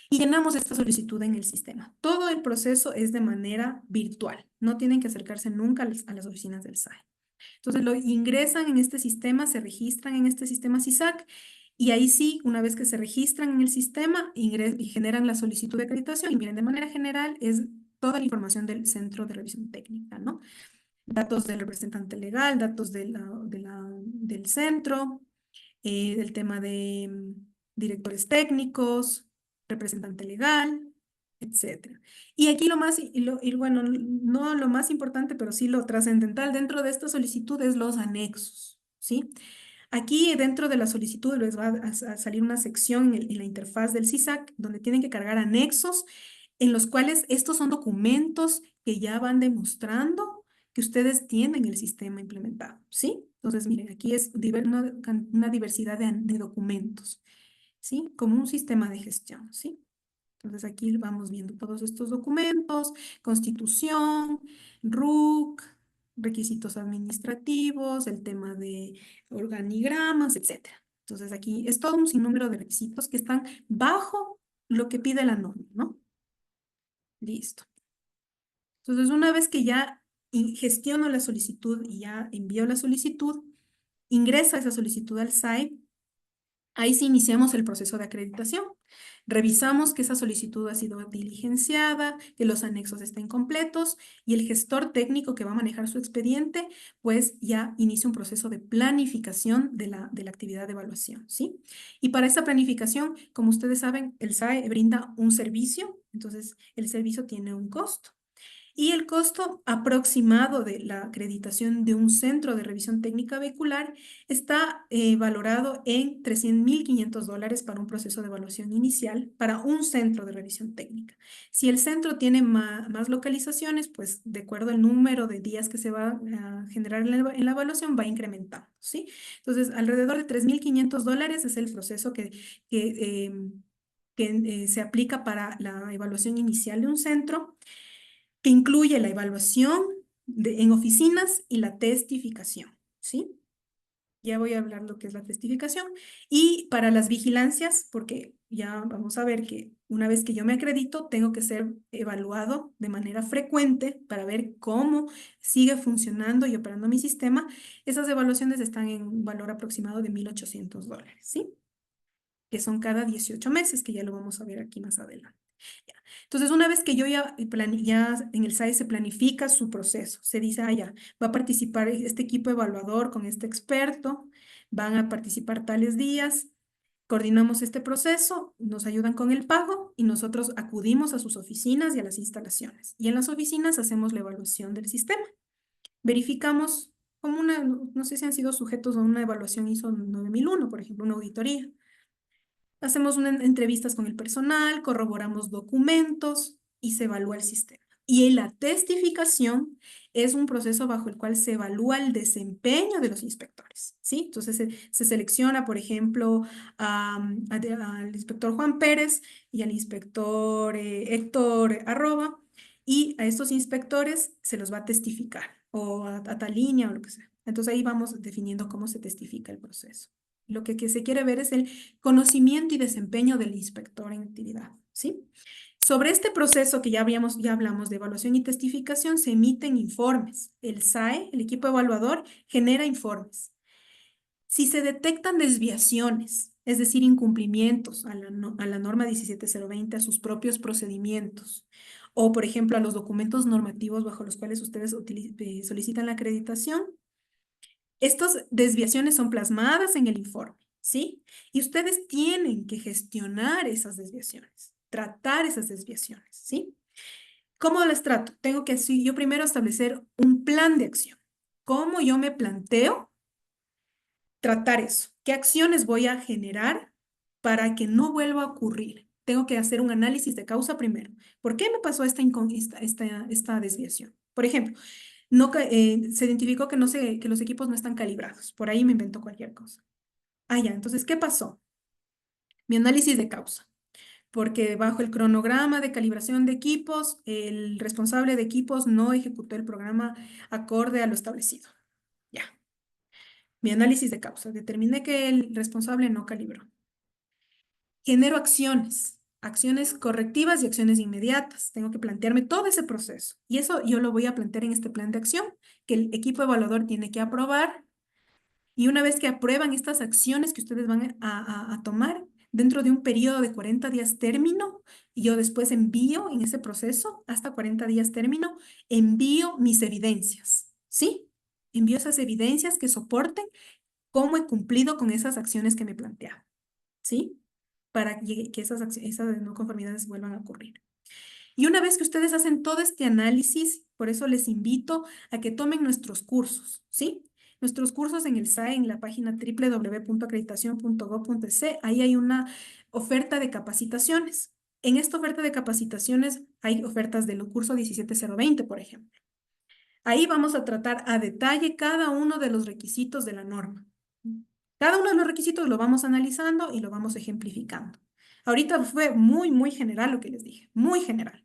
Y llenamos esta solicitud en el sistema. Todo el proceso es de manera virtual. No tienen que acercarse nunca a las oficinas del SAE. Entonces lo ingresan en este sistema, se registran en este sistema SISAC y ahí sí, una vez que se registran en el sistema y generan la solicitud de acreditación, y miren, de manera general es toda la información del centro de revisión técnica, ¿no? Datos del representante legal, datos del centro, el tema de directores técnicos, representante legal, etcétera. Y aquí lo más, bueno, no lo más importante, pero sí lo trascendental dentro de esta solicitud es los anexos, ¿sí? Aquí dentro de la solicitud les va a salir una sección en la interfaz del SISAC donde tienen que cargar anexos en los cuales estos son documentos que ya van demostrando que ustedes tienen el sistema implementado, ¿sí? Entonces, miren, aquí es una diversidad de documentos, ¿sí? Como un sistema de gestión, ¿sí? Entonces, aquí vamos viendo todos estos documentos, constitución, RUC, requisitos administrativos, el tema de organigramas, etc. Entonces, aquí es todo un sinnúmero de requisitos que están bajo lo que pide la norma, ¿no? Listo. Entonces, una vez que ya gestiono la solicitud y ya envío la solicitud, ingresa esa solicitud al SAE, ahí sí iniciamos el proceso de acreditación. Revisamos que esa solicitud ha sido diligenciada, que los anexos estén completos y el gestor técnico que va a manejar su expediente, pues ya inicia un proceso de planificación de la actividad de evaluación, ¿sí? Y para esa planificación, como ustedes saben, el SAE brinda un servicio, entonces el servicio tiene un costo. Y el costo aproximado de la acreditación de un centro de revisión técnica vehicular está valorado en $300,500 para un proceso de evaluación inicial para un centro de revisión técnica. Si el centro tiene más localizaciones, pues de acuerdo al número de días que se va a generar en la evaluación, va incrementando, ¿sí? Entonces, alrededor de $3,500 es el proceso que se aplica para la evaluación inicial de un centro, que incluye la evaluación en oficinas y la testificación, ¿sí? Ya voy a hablar lo que es la testificación. Y para las vigilancias, porque ya vamos a ver que una vez que yo me acredito, tengo que ser evaluado de manera frecuente para ver cómo sigue funcionando y operando mi sistema. Esas evaluaciones están en un valor aproximado de $1,800, ¿sí? Que son cada 18 meses, que ya lo vamos a ver aquí más adelante. Entonces, una vez que yo ya en el SAE se planifica su proceso, se dice, ya, va a participar este equipo evaluador con este experto, van a participar tales días, coordinamos este proceso, nos ayudan con el pago y nosotros acudimos a sus oficinas y a las instalaciones. Y en las oficinas hacemos la evaluación del sistema. Verificamos como no sé si han sido sujetos a una evaluación ISO 9001, por ejemplo, una auditoría. Hacemos entrevistas con el personal, corroboramos documentos y se evalúa el sistema. Y la testificación es un proceso bajo el cual se evalúa el desempeño de los inspectores, ¿sí? Entonces se selecciona, por ejemplo, al inspector Juan Pérez y al inspector Héctor Arroba, y a estos inspectores se los va a testificar, o a tal línea o lo que sea. Entonces ahí vamos definiendo cómo se testifica el proceso. Lo que se quiere ver es el conocimiento y desempeño del inspector en actividad, ¿sí? Sobre este proceso que ya hablamos de evaluación y testificación, se emiten informes. El SAE, el equipo evaluador, genera informes. Si se detectan desviaciones, es decir, incumplimientos a la norma 17020, a sus propios procedimientos, o por ejemplo a los documentos normativos bajo los cuales ustedes solicitan la acreditación, estas desviaciones son plasmadas en el informe, ¿sí? Y ustedes tienen que gestionar esas desviaciones, tratar esas desviaciones, ¿sí? ¿Cómo las trato? Tengo que yo primero establecer un plan de acción. ¿Cómo yo me planteo tratar eso? ¿Qué acciones voy a generar para que no vuelva a ocurrir? Tengo que hacer un análisis de causa primero. ¿Por qué me pasó esta desviación? Por ejemplo, se identificó que los equipos no están calibrados. Por ahí me inventó cualquier cosa. Ah, ya, entonces, ¿qué pasó? Mi análisis de causa. Porque bajo el cronograma de calibración de equipos, el responsable de equipos no ejecutó el programa acorde a lo establecido. Ya. Mi análisis de causa. Determiné que el responsable no calibró. Genero acciones correctivas y acciones inmediatas. Tengo que plantearme todo ese proceso. Y eso yo lo voy a plantear en este plan de acción que el equipo evaluador tiene que aprobar. Y una vez que aprueban estas acciones que ustedes van a tomar, dentro de un periodo de 40 días término, y yo después envío en ese proceso, hasta 40 días término, envío mis evidencias, ¿sí? Envío esas evidencias que soporten cómo he cumplido con esas acciones que me planteaba, ¿sí? Para que esas no conformidades vuelvan a ocurrir. Y una vez que ustedes hacen todo este análisis, por eso les invito a que tomen nuestros cursos, ¿sí? Nuestros cursos en el SAE, en la página www.acreditacion.gov.es, ahí hay una oferta de capacitaciones. En esta oferta de capacitaciones hay ofertas del curso 17020, por ejemplo. Ahí vamos a tratar a detalle cada uno de los requisitos de la norma. Cada uno de los requisitos lo vamos analizando y lo vamos ejemplificando. Ahorita fue muy, muy general lo que les dije, muy general.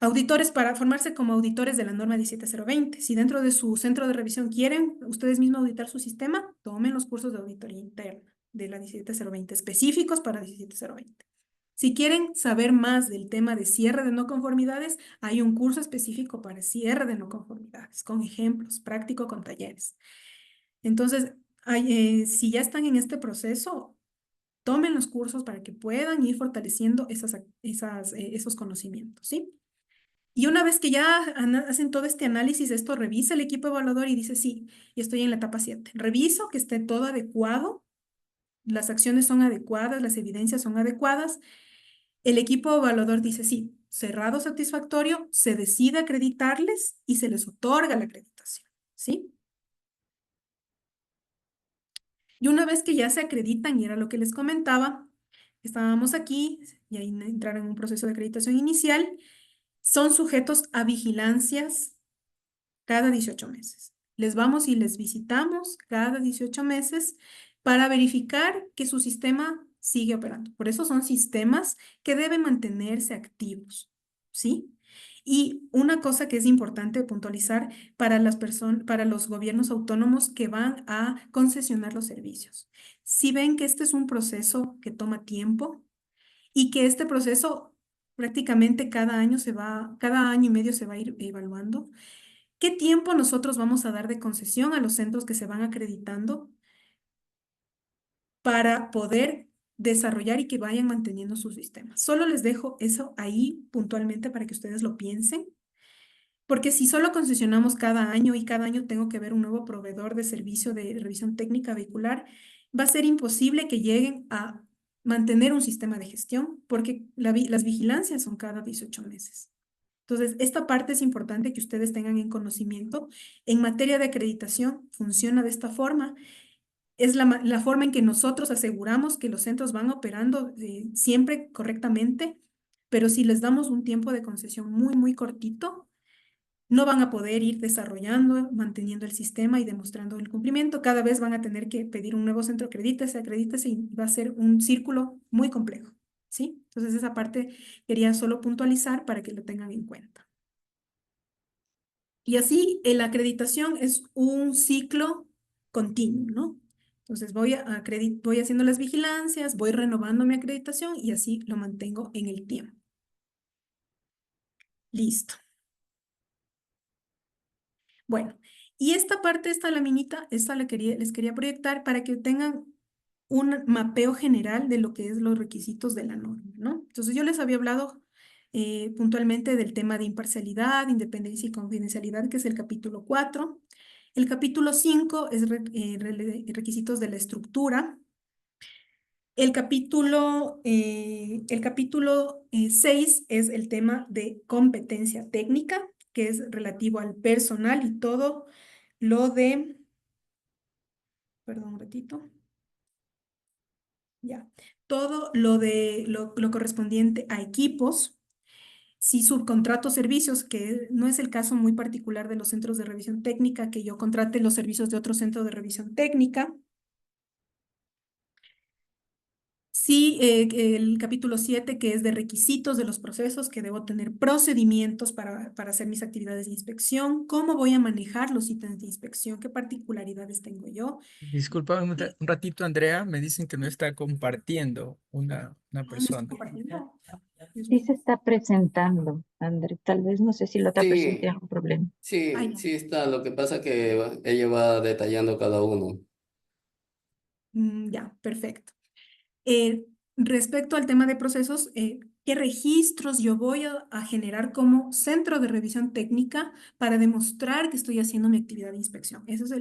Auditores para formarse como auditores de la norma 17020. Si dentro de su centro de revisión quieren ustedes mismos auditar su sistema, tomen los cursos de auditoría interna de la 17020, específicos para 17020. Si quieren saber más del tema de cierre de no conformidades, hay un curso específico para cierre de no conformidades, con ejemplos, práctico con talleres. Entonces, si ya están en este proceso, tomen los cursos para que puedan ir fortaleciendo esos conocimientos, ¿sí? Y una vez que ya hacen todo este análisis, esto revisa el equipo evaluador y dice, sí, y estoy en la etapa 7. Reviso que esté todo adecuado, las acciones son adecuadas, las evidencias son adecuadas. El equipo evaluador dice, sí, cerrado satisfactorio, se decide acreditarles y se les otorga la acreditación, ¿sí? Y una vez que ya se acreditan, y era lo que les comentaba, estábamos aquí, y ahí entraron en un proceso de acreditación inicial, son sujetos a vigilancias cada 18 meses. Les vamos y les visitamos cada 18 meses para verificar que su sistema sigue operando. Por eso son sistemas que deben mantenerse activos, ¿sí? Y una cosa que es importante puntualizar para para los gobiernos autónomos que van a concesionar los servicios. Si ven que este es un proceso que toma tiempo y que este proceso prácticamente cada año y medio se va a ir evaluando, ¿qué tiempo nosotros vamos a dar de concesión a los centros que se van acreditando para poder desarrollar y que vayan manteniendo sus sistemas? Solo les dejo eso ahí puntualmente para que ustedes lo piensen, porque si solo concesionamos cada año y cada año tengo que ver un nuevo proveedor de servicio de revisión técnica vehicular, va a ser imposible que lleguen a mantener un sistema de gestión, porque las vigilancias son cada 18 meses. Entonces, esta parte es importante que ustedes tengan en conocimiento. En materia de acreditación, funciona de esta forma. Es la forma en que nosotros aseguramos que los centros van operando siempre correctamente, pero si les damos un tiempo de concesión muy, muy cortito, no van a poder ir desarrollando, manteniendo el sistema y demostrando el cumplimiento. Cada vez van a tener que pedir un nuevo centro, acredítese, y va a ser un círculo muy complejo, ¿sí? Entonces esa parte quería solo puntualizar para que lo tengan en cuenta. Y así, la acreditación es un ciclo continuo, ¿no? Entonces voy haciendo las vigilancias, voy renovando mi acreditación y así lo mantengo en el tiempo. Listo. Bueno, y esta parte, esta laminita, esta les quería proyectar para que tengan un mapeo general de lo que es los requisitos de la norma, ¿no? Entonces yo les había hablado puntualmente del tema de imparcialidad, independencia y confidencialidad, que es el capítulo 4. El capítulo 5 es requisitos de la estructura. El capítulo 6 es el tema de competencia técnica, que es relativo al personal y todo lo de, perdón un ratito, ya, todo lo de lo correspondiente a equipos. Si subcontrato servicios, que no es el caso muy particular de los centros de revisión técnica, que yo contrate los servicios de otro centro de revisión técnica. Sí, el capítulo 7, que es de requisitos de los procesos, que debo tener procedimientos para hacer mis actividades de inspección, cómo voy a manejar los ítems de inspección, qué particularidades tengo yo. Disculpa un ratito, Andrea, me dicen que no está compartiendo una ¿No estoy persona. compartiendo? Dios Sí mío. se está presentando, André. Tal vez no sé si la otra persona Sí, tiene algún problema. Ah, sí, ya. sí está. Lo que pasa que ella va detallando cada uno. Ya, perfecto. Eh, Respecto al tema de procesos, ¿qué registros yo voy a generar como centro de revisión técnica para demostrar que estoy haciendo mi actividad de inspección? Eso es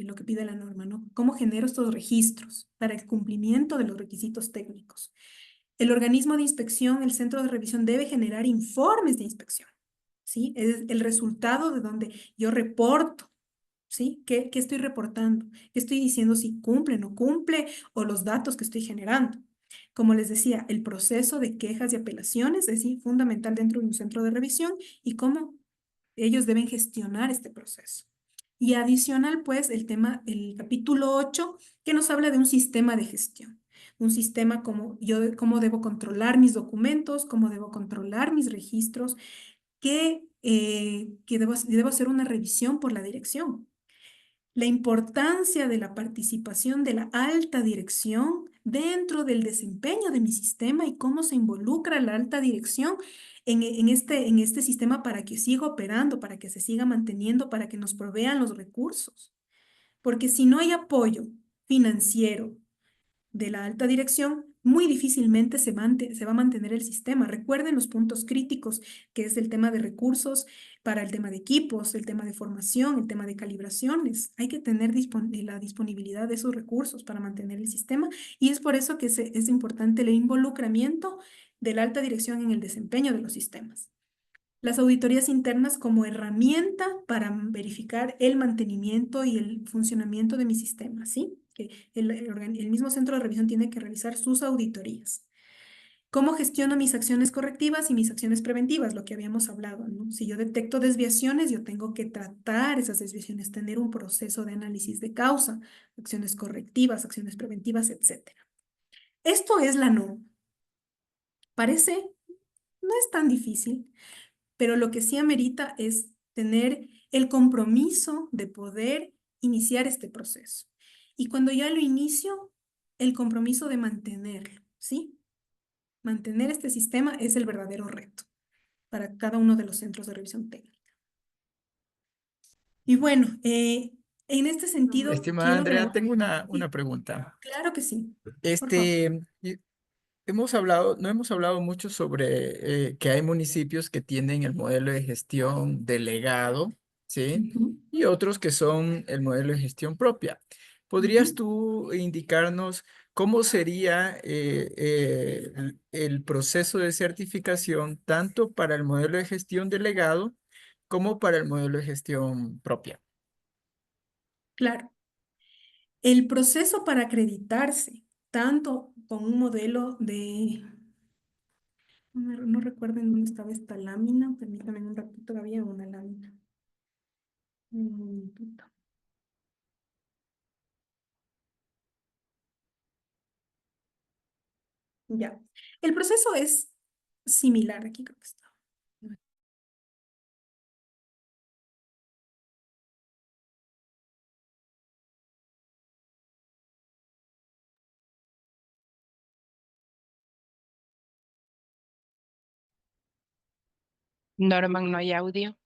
lo que pide la norma, ¿no? ¿Cómo genero estos registros para el cumplimiento de los requisitos técnicos? El organismo de inspección, el centro de revisión, debe generar informes de inspección, ¿sí? Es el resultado de donde yo reporto. ¿Sí? ¿Qué estoy reportando? ¿Qué estoy diciendo si cumple, no cumple o los datos que estoy generando? Como les decía, el proceso de quejas y apelaciones es fundamental dentro de un centro de revisión y cómo ellos deben gestionar este proceso. Y adicional, pues, el capítulo 8, que nos habla de un sistema de gestión. Un sistema como cómo debo controlar mis documentos, cómo debo controlar mis registros, que debo hacer una revisión por la dirección. La importancia de la participación de la alta dirección dentro del desempeño de mi sistema y cómo se involucra la alta dirección en este sistema para que siga operando, para que se siga manteniendo, para que nos provean los recursos. Porque si no hay apoyo financiero de la alta dirección, muy difícilmente se va a mantener el sistema. Recuerden los puntos críticos, que es el tema de recursos para el tema de equipos, el tema de formación, el tema de calibraciones. Hay que tener la disponibilidad de esos recursos para mantener el sistema y es por eso que es importante el involucramiento de la alta dirección en el desempeño de los sistemas. Las auditorías internas como herramienta para verificar el mantenimiento y el funcionamiento de mi sistema, ¿sí? Que el mismo centro de revisión tiene que realizar sus auditorías. ¿Cómo gestiono mis acciones correctivas y mis acciones preventivas? Lo que habíamos hablado, ¿no? Si yo detecto desviaciones, yo tengo que tratar esas desviaciones, tener un proceso de análisis de causa, acciones correctivas, acciones preventivas, etc. Esto es la norma. Parece, no es tan difícil, pero lo que sí amerita es tener el compromiso de poder iniciar este proceso. Y cuando ya lo inicio, el compromiso de mantenerlo, ¿sí? Mantener este sistema es el verdadero reto para cada uno de los centros de revisión técnica. Y bueno, en este sentido, Estimada quiero Andrea, remarcar. tengo una Sí, pregunta. claro que sí, por favor. No hemos hablado mucho sobre que hay municipios que tienen el modelo de gestión delegado, ¿sí? Ujú, Y otros que son el modelo de gestión propia. ¿Podrías ujú. tú indicarnos cómo sería el proceso de certificación tanto para el modelo de gestión delegado como para el modelo de gestión propia? Claro. El proceso para acreditarse, tanto con un modelo No recuerdo en dónde estaba esta lámina. Permítame un ratito, había una lámina. Un momentito. Ya. El proceso es similar. Aquí creo que está. Norman, no hay audio.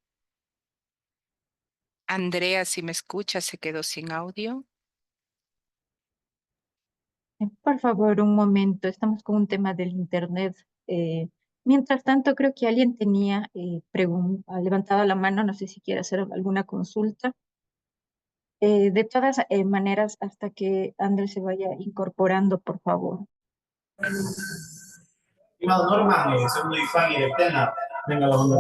Andrea, si me escucha, se quedó sin audio. Por favor, un momento, estamos con un tema del internet. Mientras tanto, creo que alguien tenía ha levantado la mano, no sé si quiere hacer alguna consulta. De todas maneras, hasta que Andrés se vaya incorporando, por favor. Estimado Norman, soy muy fan y de Tena. Venga la onda.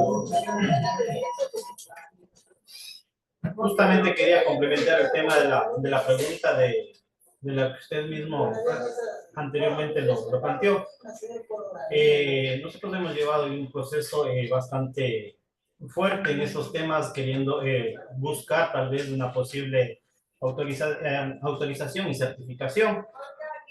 Justamente quería complementar el tema de la pregunta de la que usted mismo anteriormente lo planteó. Nosotros hemos llevado un proceso bastante fuerte en estos temas, queriendo buscar tal vez una posible autorización y certificación.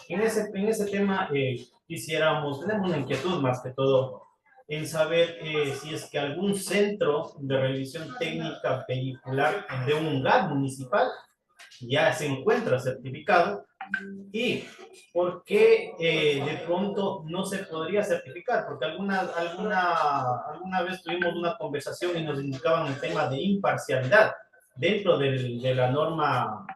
En ese tema tenemos una inquietud más que todo en saber si es que algún centro de revisión técnica vehicular de un GAT municipal ya se encuentra certificado y por qué de pronto no se podría certificar, porque alguna vez tuvimos una conversación y nos indicaban el tema de imparcialidad dentro de la norma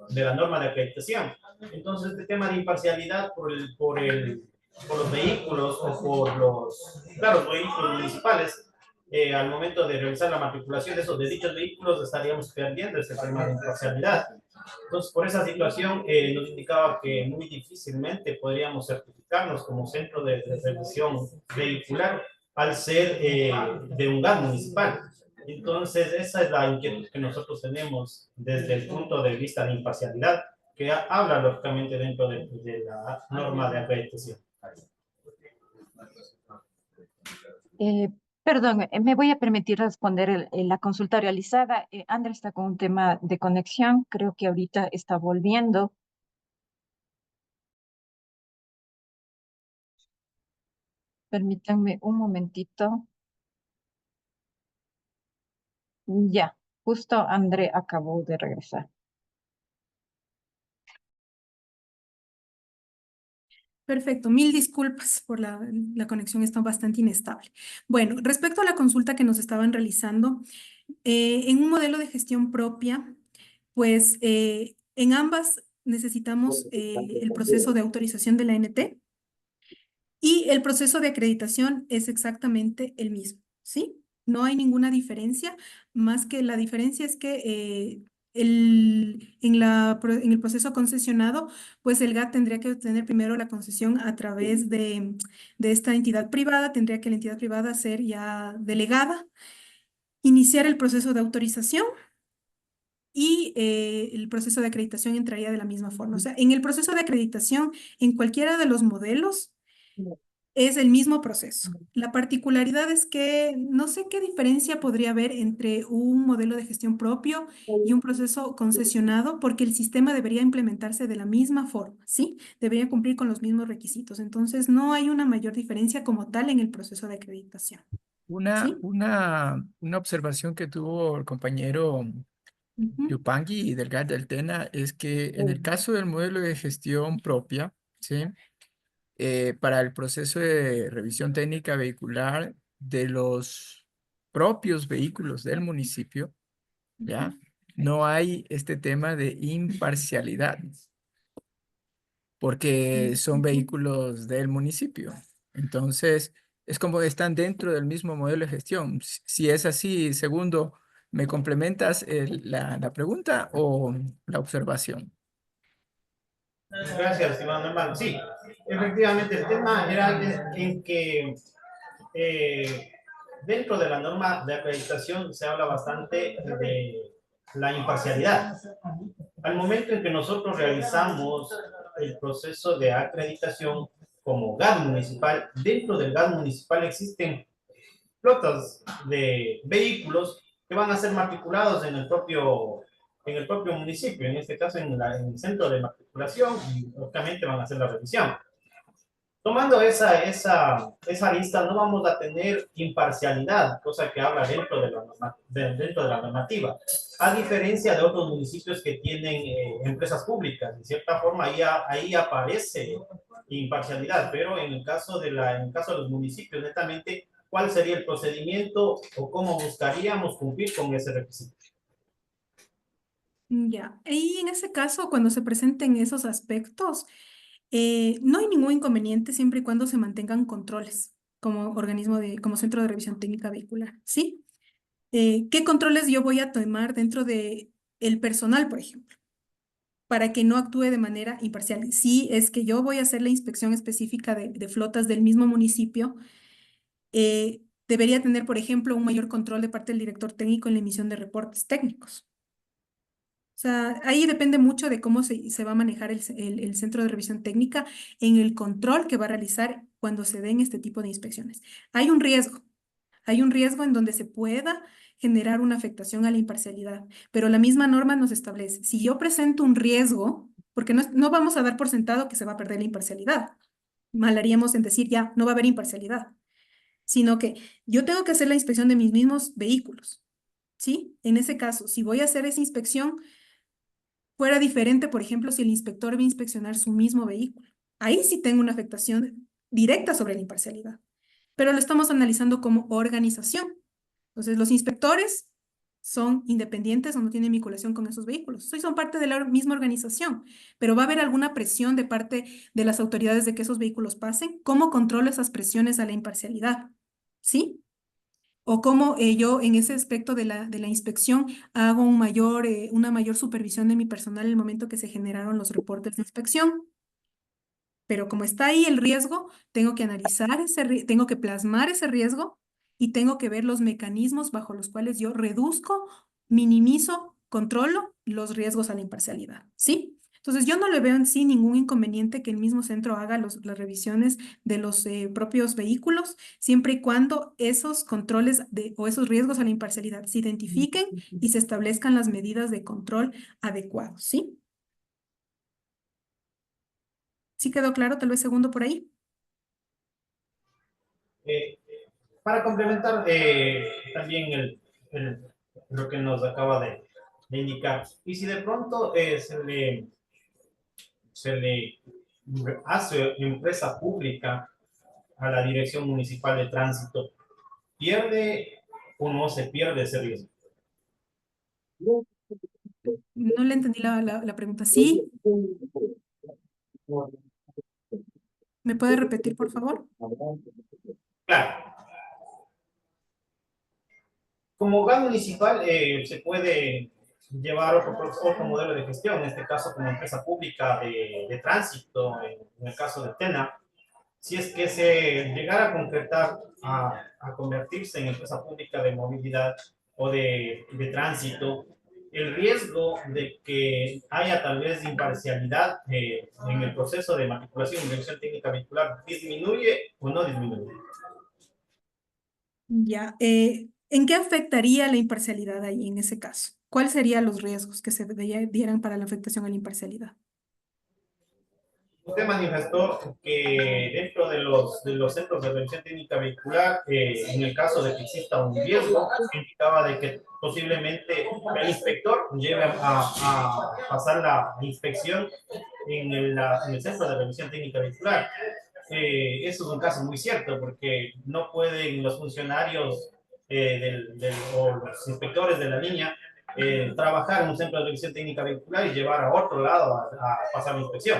de acreditación. Entonces, este tema de imparcialidad por los vehículos o por los vehículos municipales, al momento de realizar la matriculación de dichos vehículos, estaríamos perdiendo ese tema de imparcialidad. Entonces, por esa situación, nos indicaba que muy difícilmente podríamos certificarnos como centro de revisión vehicular al ser de un GAT municipal. Entonces, esa es la inquietud que nosotros tenemos desde el punto de vista de imparcialidad, que habla lógicamente dentro de la norma de acreditación. Perdón, me voy a permitir responder la consulta realizada. Andrés está con un tema de conexión, creo que ahorita está volviendo. Permítanme un momentito. Ya, justo André acabó de regresar. Perfecto, mil disculpas por la conexión, está bastante inestable. Bueno, respecto a la consulta que nos estaban realizando, en un modelo de gestión propia, pues en ambas necesitamos el proceso de autorización de la ANT y el proceso de acreditación es exactamente el mismo, ¿sí? No hay ninguna diferencia, más que la diferencia es que en el proceso concesionado, pues el GAT tendría que obtener primero la concesión a través de esta entidad privada, tendría que la entidad privada ser ya delegada, iniciar el proceso de autorización y el proceso de acreditación entraría de la misma forma. O sea, en el proceso de acreditación, en cualquiera de los modelos, es el mismo proceso. La particularidad es que no sé qué diferencia podría haber entre un modelo de gestión propio y un proceso concesionado, porque el sistema debería implementarse de la misma forma, ¿sí? Debería cumplir con los mismos requisitos. Entonces, no hay una mayor diferencia como tal en el proceso de acreditación. ¿Sí? Una observación que tuvo el compañero Ujú. Yupanqui y Delgado del Tena es que en el caso del modelo de gestión propia, ¿sí? Para el proceso de revisión técnica vehicular de los propios vehículos del municipio, ¿ya? No hay este tema de imparcialidad, porque son vehículos del municipio. Entonces, es como que están dentro del mismo modelo de gestión. Si es así, segundo, ¿me complementas la pregunta o la observación? Gracias, estimado hermano. Sí, efectivamente, el tema era en que dentro de la norma de acreditación se habla bastante de la imparcialidad. Al momento en que nosotros realizamos el proceso de acreditación, como GAD municipal. Dentro del GAD municipal existen flotas de vehículos que van a ser matriculados en el propio municipio, en este caso en el centro de matriculación, y obviamente van a hacer la revisión. Tomando esa lista, no vamos a tener imparcialidad, cosa que habla dentro de la normativa, a diferencia de otros municipios que tienen empresas públicas. De cierta forma, ahí aparece imparcialidad, pero en el caso de los municipios, netamente, ¿cuál sería el procedimiento o cómo buscaríamos cumplir con ese requisito? Ya, y en ese caso, cuando se presenten esos aspectos, no hay ningún inconveniente siempre y cuando se mantengan controles como como centro de revisión técnica vehicular, ¿sí? ¿Qué controles yo voy a tomar dentro de el personal, por ejemplo? Para que no actúe de manera imparcial. Si es que yo voy a hacer la inspección específica de flotas del mismo municipio, debería tener, por ejemplo, un mayor control de parte del director técnico en la emisión de reportes técnicos. O sea, ahí depende mucho de cómo se va a manejar el centro de revisión técnica en el control que va a realizar cuando se den este tipo de inspecciones. Hay un riesgo en donde se pueda generar una afectación a la imparcialidad, pero la misma norma nos establece, si yo presento un riesgo, porque no vamos a dar por sentado que se va a perder la imparcialidad, mal haríamos en decir ya, no va a haber imparcialidad, sino que yo tengo que hacer la inspección de mis mismos vehículos, ¿sí? En ese caso, si voy a hacer esa inspección, fuera diferente, por ejemplo, si el inspector va a inspeccionar su mismo vehículo. Ahí sí tengo una afectación directa sobre la imparcialidad, pero lo estamos analizando como organización. Entonces, los inspectores son independientes o no tienen vinculación con esos vehículos. Son parte de la misma organización, pero va a haber alguna presión de parte de las autoridades de que esos vehículos pasen. ¿Cómo controlo esas presiones a la imparcialidad? ¿Sí? O cómo yo en ese aspecto de la inspección hago una mayor supervisión de mi personal en el momento que se generaron los reportes de inspección. Pero como está ahí el riesgo, tengo que analizar tengo que plasmar ese riesgo y tengo que ver los mecanismos bajo los cuales yo reduzco, minimizo, controlo los riesgos a la imparcialidad, ¿sí? Entonces, yo no le veo en sí ningún inconveniente que el mismo centro haga las revisiones de los propios vehículos, siempre y cuando esos controles o esos riesgos a la imparcialidad se identifiquen y se establezcan las medidas de control adecuados, ¿sí? ¿Sí quedó claro? Tal vez segundo por ahí. Para complementar también lo que nos acaba de indicar, y si de pronto se le hace empresa pública a la Dirección Municipal de Tránsito, ¿pierde o no se pierde ese riesgo? No le entendí la pregunta. ¿Sí? ¿Me puede repetir, por favor? Claro. Como GAN municipal se puede llevar otro modelo de gestión, en este caso como empresa pública de tránsito, en el caso de TENA. Si es que se llegara a concretar a convertirse en empresa pública de movilidad o de tránsito, el riesgo de que haya tal vez imparcialidad en el proceso de matriculación y revisión técnica vehicular, ¿disminuye o no disminuye? Ya. ¿En qué afectaría la imparcialidad ahí en ese caso? ¿Cuáles serían los riesgos que se dieran para la afectación a la imparcialidad? Usted manifestó que dentro de los centros de revisión técnica vehicular, en el caso de que exista un riesgo, indicaba de que posiblemente el inspector lleve a pasar la inspección en el centro de revisión técnica vehicular. Eso es un caso muy cierto, porque no pueden los funcionarios o los inspectores de la línea trabajar en un centro de revisión técnica vehicular y llevar a otro lado a pasar la inspección.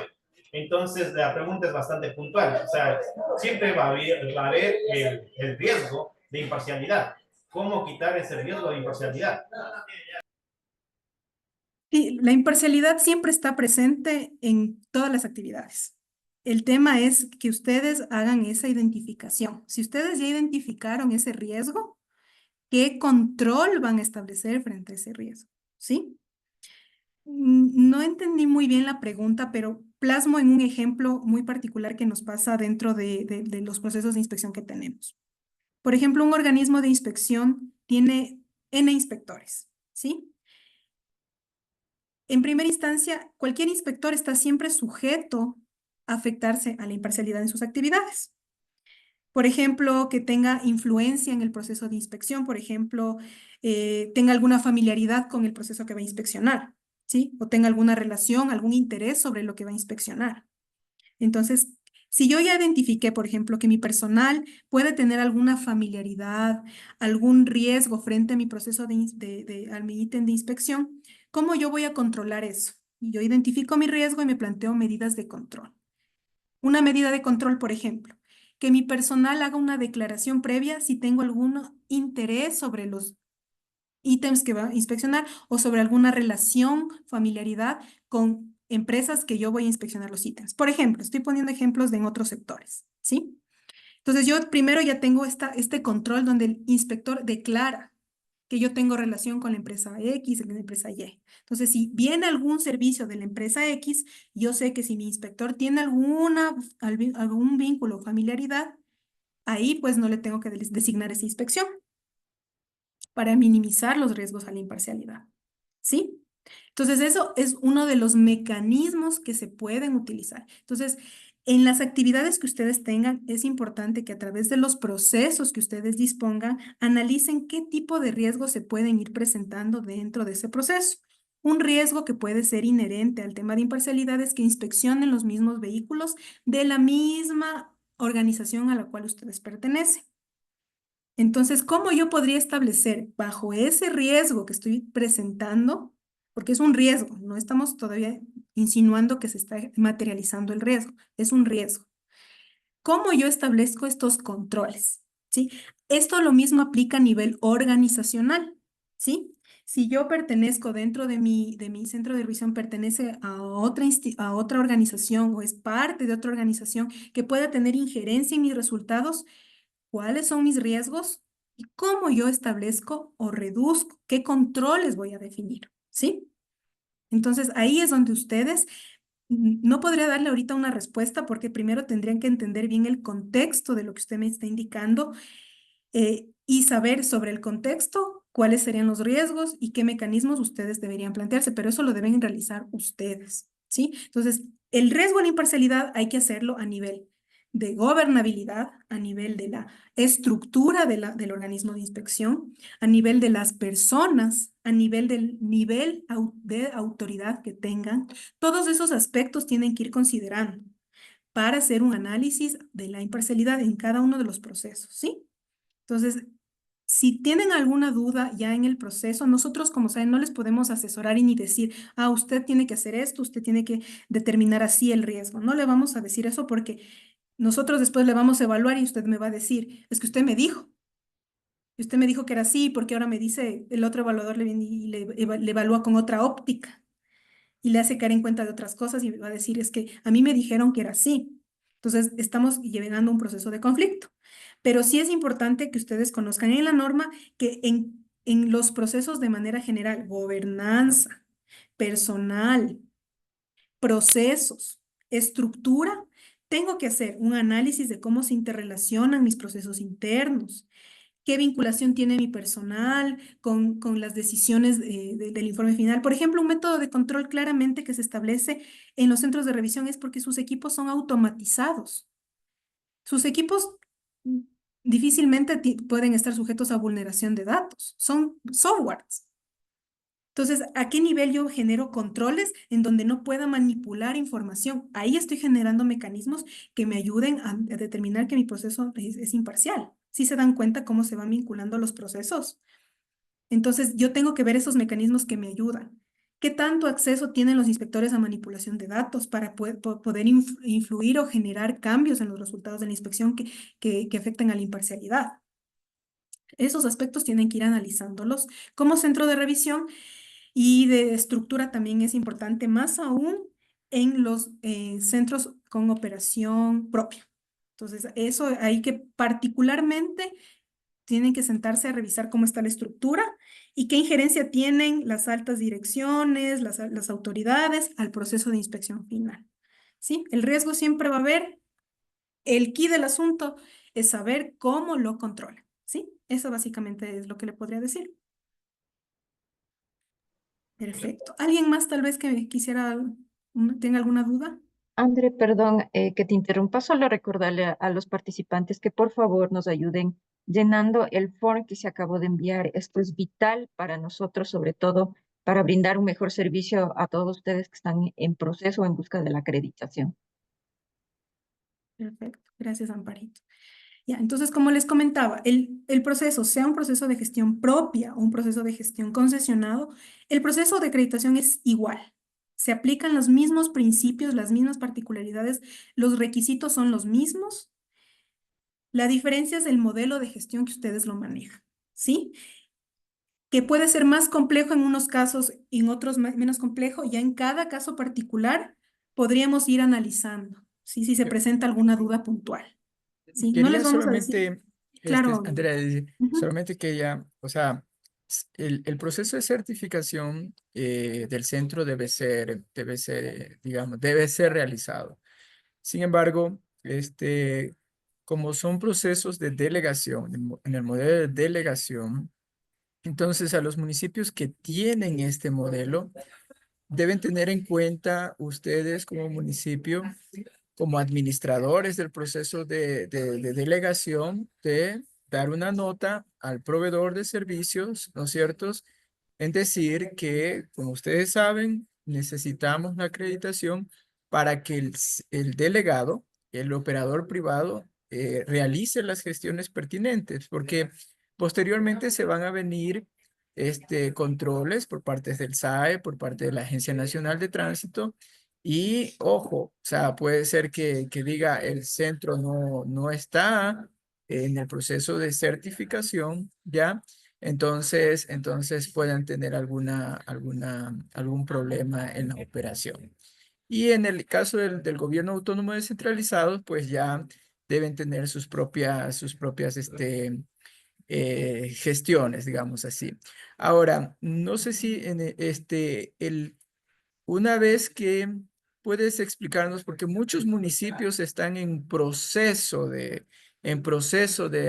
Entonces, la pregunta es bastante puntual. O sea, siempre va a haber el riesgo de imparcialidad. ¿Cómo quitar ese riesgo de imparcialidad? Sí, la imparcialidad siempre está presente en todas las actividades. El tema es que ustedes hagan esa identificación. Si ustedes ya identificaron ese riesgo, ¿qué control van a establecer frente a ese riesgo? ¿Sí? No entendí muy bien la pregunta, pero plasmo en un ejemplo muy particular que nos pasa dentro de los procesos de inspección que tenemos. Por ejemplo, un organismo de inspección tiene N inspectores, ¿sí? En primera instancia, cualquier inspector está siempre sujeto a afectarse a la imparcialidad en sus actividades. Por ejemplo, que tenga influencia en el proceso de inspección, por ejemplo, tenga alguna familiaridad con el proceso que va a inspeccionar, ¿sí? O tenga alguna relación, algún interés sobre lo que va a inspeccionar. Entonces, si yo ya identifiqué, por ejemplo, que mi personal puede tener alguna familiaridad, algún riesgo frente a mi proceso a mi ítem de inspección, ¿cómo yo voy a controlar eso? Yo identifico mi riesgo y me planteo medidas de control. Una medida de control, por ejemplo, que mi personal haga una declaración previa si tengo algún interés sobre los ítems que va a inspeccionar o sobre alguna relación, familiaridad con empresas que yo voy a inspeccionar los ítems. Por ejemplo, estoy poniendo ejemplos de en otros sectores, ¿sí? Entonces yo primero ya tengo este control donde el inspector declara que yo tengo relación con la empresa X, con la empresa Y. Entonces, si viene algún servicio de la empresa X, yo sé que si mi inspector tiene algún vínculo o familiaridad, ahí pues no le tengo que designar esa inspección para minimizar los riesgos a la imparcialidad. ¿Sí? Entonces, eso es uno de los mecanismos que se pueden utilizar. Entonces, en las actividades que ustedes tengan, es importante que a través de los procesos que ustedes dispongan, analicen qué tipo de riesgos se pueden ir presentando dentro de ese proceso. Un riesgo que puede ser inherente al tema de imparcialidad es que inspeccionen los mismos vehículos de la misma organización a la cual ustedes pertenecen. Entonces, ¿cómo yo podría establecer bajo ese riesgo que estoy presentando? Porque es un riesgo, no estamos todavía insinuando que se está materializando el riesgo, es un riesgo. ¿Cómo yo establezco estos controles? ¿Sí? Esto lo mismo aplica a nivel organizacional, ¿sí? Si yo pertenezco dentro de mi centro de revisión, pertenece a otra organización o es parte de otra organización que pueda tener injerencia en mis resultados, ¿cuáles son mis riesgos? ¿Y cómo yo establezco o reduzco? ¿Qué controles voy a definir? ¿Sí? Entonces, ahí es donde ustedes, no podría darle ahorita una respuesta porque primero tendrían que entender bien el contexto de lo que usted me está indicando y saber sobre el contexto cuáles serían los riesgos y qué mecanismos ustedes deberían plantearse, pero eso lo deben realizar ustedes, ¿sí? Entonces, el riesgo a la imparcialidad hay que hacerlo a nivel de gobernabilidad, a nivel de la estructura del organismo de inspección, a nivel de las personas, a nivel del nivel de autoridad que tengan. Todos esos aspectos tienen que ir considerando para hacer un análisis de la imparcialidad en cada uno de los procesos, ¿sí? Entonces, si tienen alguna duda ya en el proceso, nosotros, como saben, no les podemos asesorar y ni decir, usted tiene que hacer esto, usted tiene que determinar así el riesgo. No le vamos a decir eso porque nosotros después le vamos a evaluar y usted me va a decir, es que usted me dijo. Y usted me dijo que era así, porque ahora me dice, el otro evaluador le viene y le evalúa con otra óptica y le hace caer en cuenta de otras cosas y me va a decir, es que a mí me dijeron que era así. Entonces, estamos llevando un proceso de conflicto. Pero sí es importante que ustedes conozcan en la norma que en los procesos de manera general, gobernanza, personal, procesos, estructura, tengo que hacer un análisis de cómo se interrelacionan mis procesos internos, qué vinculación tiene mi personal con las decisiones del informe final. Por ejemplo, un método de control claramente que se establece en los centros de revisión es porque sus equipos son automatizados. Sus equipos difícilmente pueden estar sujetos a vulneración de datos. Son softwares. Entonces, ¿a qué nivel yo genero controles en donde no pueda manipular información? Ahí estoy generando mecanismos que me ayuden a determinar que mi proceso es imparcial. ¿Sí se dan cuenta cómo se van vinculando los procesos? Entonces, yo tengo que ver esos mecanismos que me ayudan. ¿Qué tanto acceso tienen los inspectores a manipulación de datos para poder influir o generar cambios en los resultados de la inspección que afecten a la imparcialidad? Esos aspectos tienen que ir analizándolos como centro de revisión. Y de estructura también es importante, más aún en los centros con operación propia. Entonces, eso hay que particularmente tienen que sentarse a revisar cómo está la estructura y qué injerencia tienen las altas direcciones, las autoridades al proceso de inspección final. ¿Sí? El riesgo siempre va a haber. El key del asunto es saber cómo lo controla. ¿Sí? Eso básicamente es lo que le podría decir. Perfecto. ¿Alguien más tal vez que quisiera, tenga alguna duda? André, perdón que te interrumpa, solo recordarle a los participantes que por favor nos ayuden llenando el form que se acabó de enviar. Esto es vital para nosotros, sobre todo para brindar un mejor servicio a todos ustedes que están en proceso o en busca de la acreditación. Perfecto. Gracias, Amparito. Ya, entonces, como les comentaba, el proceso, sea un proceso de gestión propia o un proceso de gestión concesionado, el proceso de acreditación es igual. Se aplican los mismos principios, las mismas particularidades, los requisitos son los mismos. La diferencia es el modelo de gestión que ustedes lo manejan, ¿sí? Que puede ser más complejo en unos casos y en otros menos complejo. Ya en cada caso particular podríamos ir analizando, ¿sí? Si se presenta alguna duda puntual. Sí, no les Quería vamos a decir. solamente, Claro. Andrea, Ujú. solamente que ya, o sea, el proceso de certificación del centro digamos, debe ser realizado. Sin embargo, como son procesos de delegación, en el modelo de delegación, entonces a los municipios que tienen este modelo, deben tener en cuenta ustedes como municipio, como administradores del proceso de delegación, de dar una nota al proveedor de servicios, ¿no es cierto? En decir que, como ustedes saben, necesitamos la acreditación para que el delegado, el operador privado, realice las gestiones pertinentes, porque posteriormente se van a venir controles por parte del SAE, por parte de la Agencia Nacional de Tránsito, y ojo, o sea, puede ser que diga el centro no está en el proceso de certificación, ¿ya? Entonces pueden tener algún problema en la operación. Y en el caso del gobierno autónomo descentralizado, pues ya deben tener sus propias gestiones, digamos así. Ahora, no sé si una vez que puedes explicarnos, porque muchos municipios están en proceso de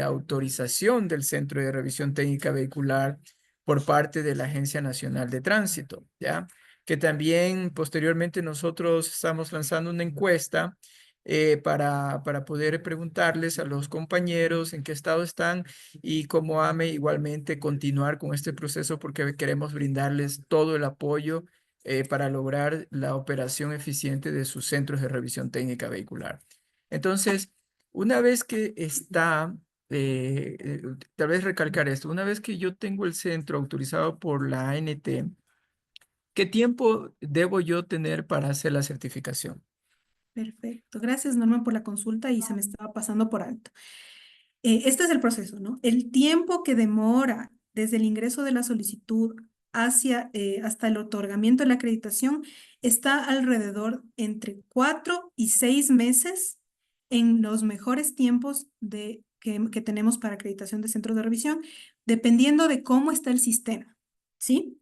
autorización del Centro de Revisión Técnica Vehicular por parte de la Agencia Nacional de Tránsito, ¿ya? Que también posteriormente nosotros estamos lanzando una encuesta para poder preguntarles a los compañeros en qué estado están y cómo AME igualmente continuar con este proceso porque queremos brindarles todo el apoyo para lograr la operación eficiente de sus centros de revisión técnica vehicular. Entonces, una vez que está, tal vez recalcar esto, una vez que yo tengo el centro autorizado por la ANT, ¿qué tiempo debo yo tener para hacer la certificación? Perfecto. Gracias, Norma, por la consulta y se me estaba pasando por alto. Este es el proceso, ¿no? El tiempo que demora desde el ingreso de la solicitud hasta el otorgamiento de la acreditación está alrededor entre 4 y 6 meses en los mejores tiempos que tenemos para acreditación de centros de revisión, dependiendo de cómo está el sistema, ¿sí?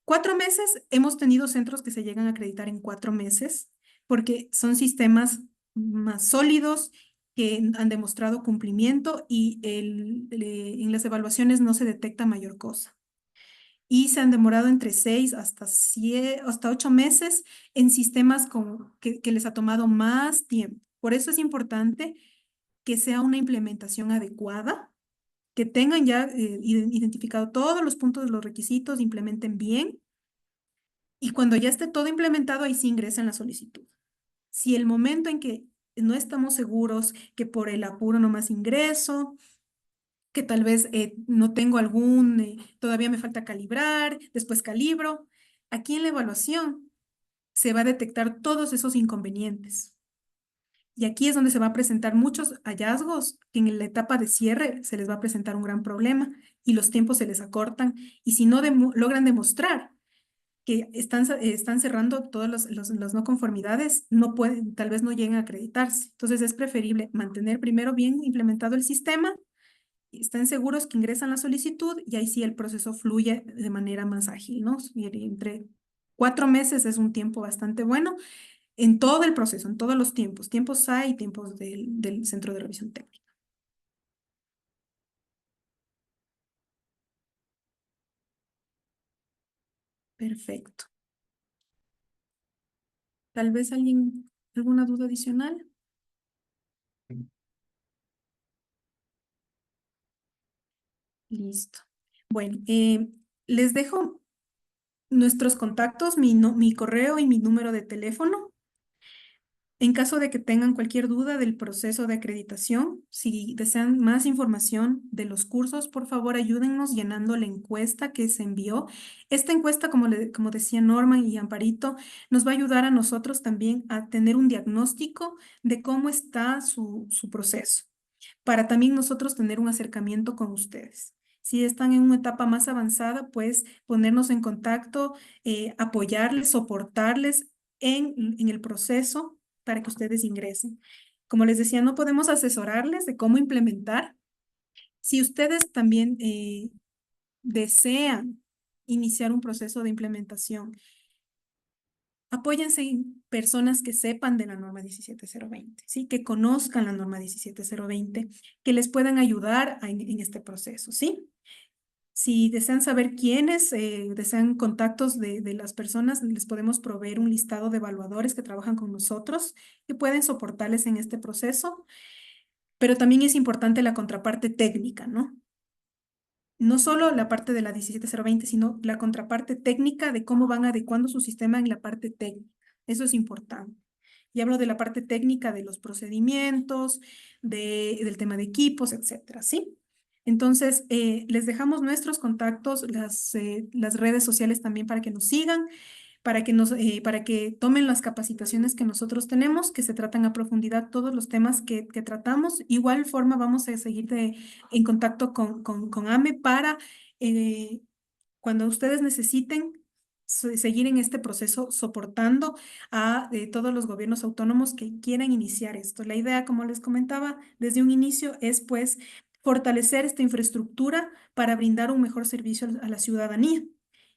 4 meses, hemos tenido centros que se llegan a acreditar en 4 meses porque son sistemas más sólidos que han demostrado cumplimiento y en las evaluaciones no se detecta mayor cosa. Y se han demorado entre 6 hasta 8 meses en sistemas que les ha tomado más tiempo. Por eso es importante que sea una implementación adecuada, que tengan ya identificado todos los puntos de los requisitos, implementen bien. Y cuando ya esté todo implementado, ahí sí ingresen la solicitud. Si el momento en que no estamos seguros que por el apuro nomás ingreso, que tal vez no tengo todavía me falta calibrar, después calibro, aquí en la evaluación se va a detectar todos esos inconvenientes. Y aquí es donde se va a presentar muchos hallazgos que en la etapa de cierre se les va a presentar un gran problema y los tiempos se les acortan. Y si no logran demostrar que están cerrando todas las no conformidades, no pueden, tal vez no lleguen a acreditarse. Entonces es preferible mantener primero bien implementado el sistema estén seguros que ingresan la solicitud y ahí sí el proceso fluye de manera más ágil, ¿no? Y entre 4 meses es un tiempo bastante bueno en todo el proceso, en todos los tiempos, tiempos SAE y tiempos del Centro de Revisión Técnica. Perfecto. Tal vez alguna duda adicional. Listo. Bueno, les dejo nuestros contactos, mi correo y mi número de teléfono. En caso de que tengan cualquier duda del proceso de acreditación, si desean más información de los cursos, por favor ayúdennos llenando la encuesta que se envió. Esta encuesta, como decía Norman y Amparito, nos va a ayudar a nosotros también a tener un diagnóstico de cómo está su proceso, para también nosotros tener un acercamiento con ustedes. Si están en una etapa más avanzada, pues ponernos en contacto, apoyarles, soportarles en el proceso para que ustedes ingresen. Como les decía, no podemos asesorarles de cómo implementar. Si ustedes también desean iniciar un proceso de implementación, apóyense en personas que sepan de la norma 17020, ¿sí? Que conozcan la norma 17020, que les puedan ayudar en este proceso, ¿sí? Si desean saber quiénes, desean contactos de las personas, les podemos proveer un listado de evaluadores que trabajan con nosotros que pueden soportarles en este proceso, pero también es importante la contraparte técnica, ¿no? No solo la parte de la 17020, sino la contraparte técnica de cómo van adecuando su sistema en la parte técnica. Eso es importante. Y hablo de la parte técnica de los procedimientos, del tema de equipos, etcétera, ¿sí? Entonces, les dejamos nuestros contactos, las redes sociales también para que nos sigan, para que tomen las capacitaciones que nosotros tenemos, que se tratan a profundidad todos los temas que tratamos. Igual forma vamos a seguir en contacto con AME para cuando ustedes necesiten seguir en este proceso soportando a todos los gobiernos autónomos que quieran iniciar esto. La idea, como les comentaba desde un inicio, es pues fortalecer esta infraestructura para brindar un mejor servicio a la ciudadanía.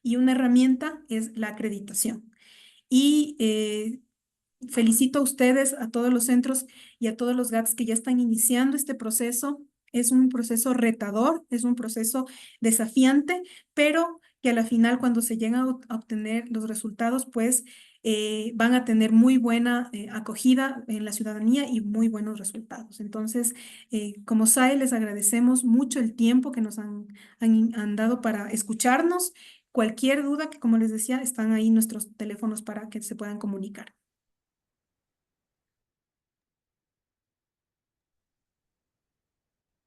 Y una herramienta es la acreditación. Y felicito a ustedes, a todos los centros y a todos los GATS que ya están iniciando este proceso. Es un proceso retador, es un proceso desafiante, pero que a la final cuando se llegan a obtener los resultados, pues van a tener muy buena acogida en la ciudadanía y muy buenos resultados. Entonces, como SAE, les agradecemos mucho el tiempo que nos han dado para escucharnos. Cualquier duda, que como les decía, están ahí nuestros teléfonos para que se puedan comunicar.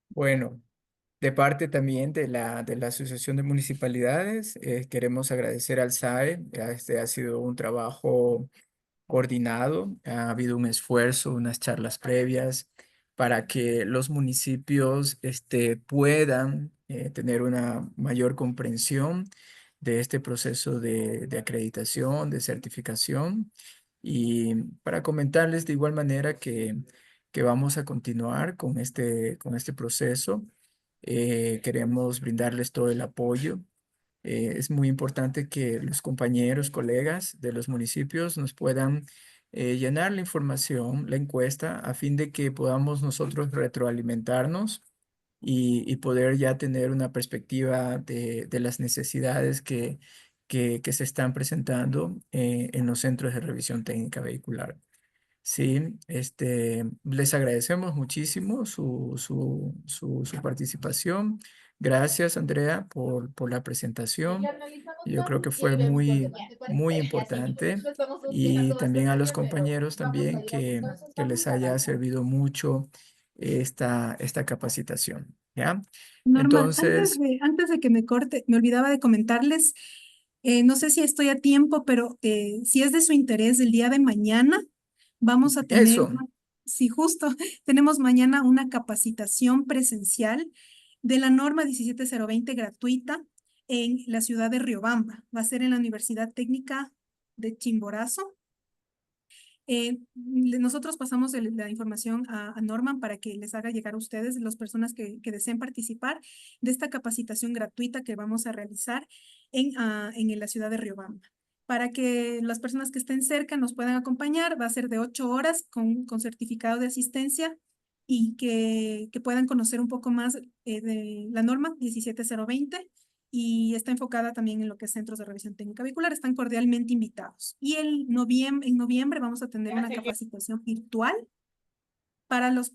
Bueno, de parte también de la Asociación de Municipalidades, queremos agradecer al SAE. Este ha sido un trabajo coordinado, ha habido un esfuerzo, unas charlas previas para que los municipios puedan tener una mayor comprensión de este proceso de acreditación, de certificación. Y para comentarles de igual manera que vamos a continuar con este proceso. Queremos brindarles todo el apoyo. Es muy importante que los compañeros, colegas de los municipios nos puedan llenar la información, la encuesta, a fin de que podamos nosotros retroalimentarnos y poder ya tener una perspectiva de las necesidades que se están presentando en los centros de revisión técnica vehicular. Sí, les agradecemos muchísimo su participación. Gracias, Andrea, por la presentación. Yo creo que fue muy importante. Y también a los compañeros también que les haya servido mucho esta capacitación. ¿Ya? Norman, Entonces, antes de que me corte, me olvidaba de comentarles, no sé si estoy a tiempo, pero si es de su interés, el día de mañana vamos a tener, eso. si justo, tenemos mañana una capacitación presencial de la norma 17020 gratuita en la ciudad de Riobamba. Va a ser en la Universidad Técnica de Chimborazo. Nosotros pasamos la información a Norman para que les haga llegar a ustedes, las personas que deseen participar de esta capacitación gratuita que vamos a realizar en la ciudad de Riobamba. Para que las personas que estén cerca nos puedan acompañar, va a ser de 8 horas con certificado de asistencia y que puedan conocer un poco más de la norma 17020 y está enfocada también en lo que es centros de revisión técnica vehicular. Están cordialmente invitados. Y en noviembre vamos a tener una capacitación virtual para las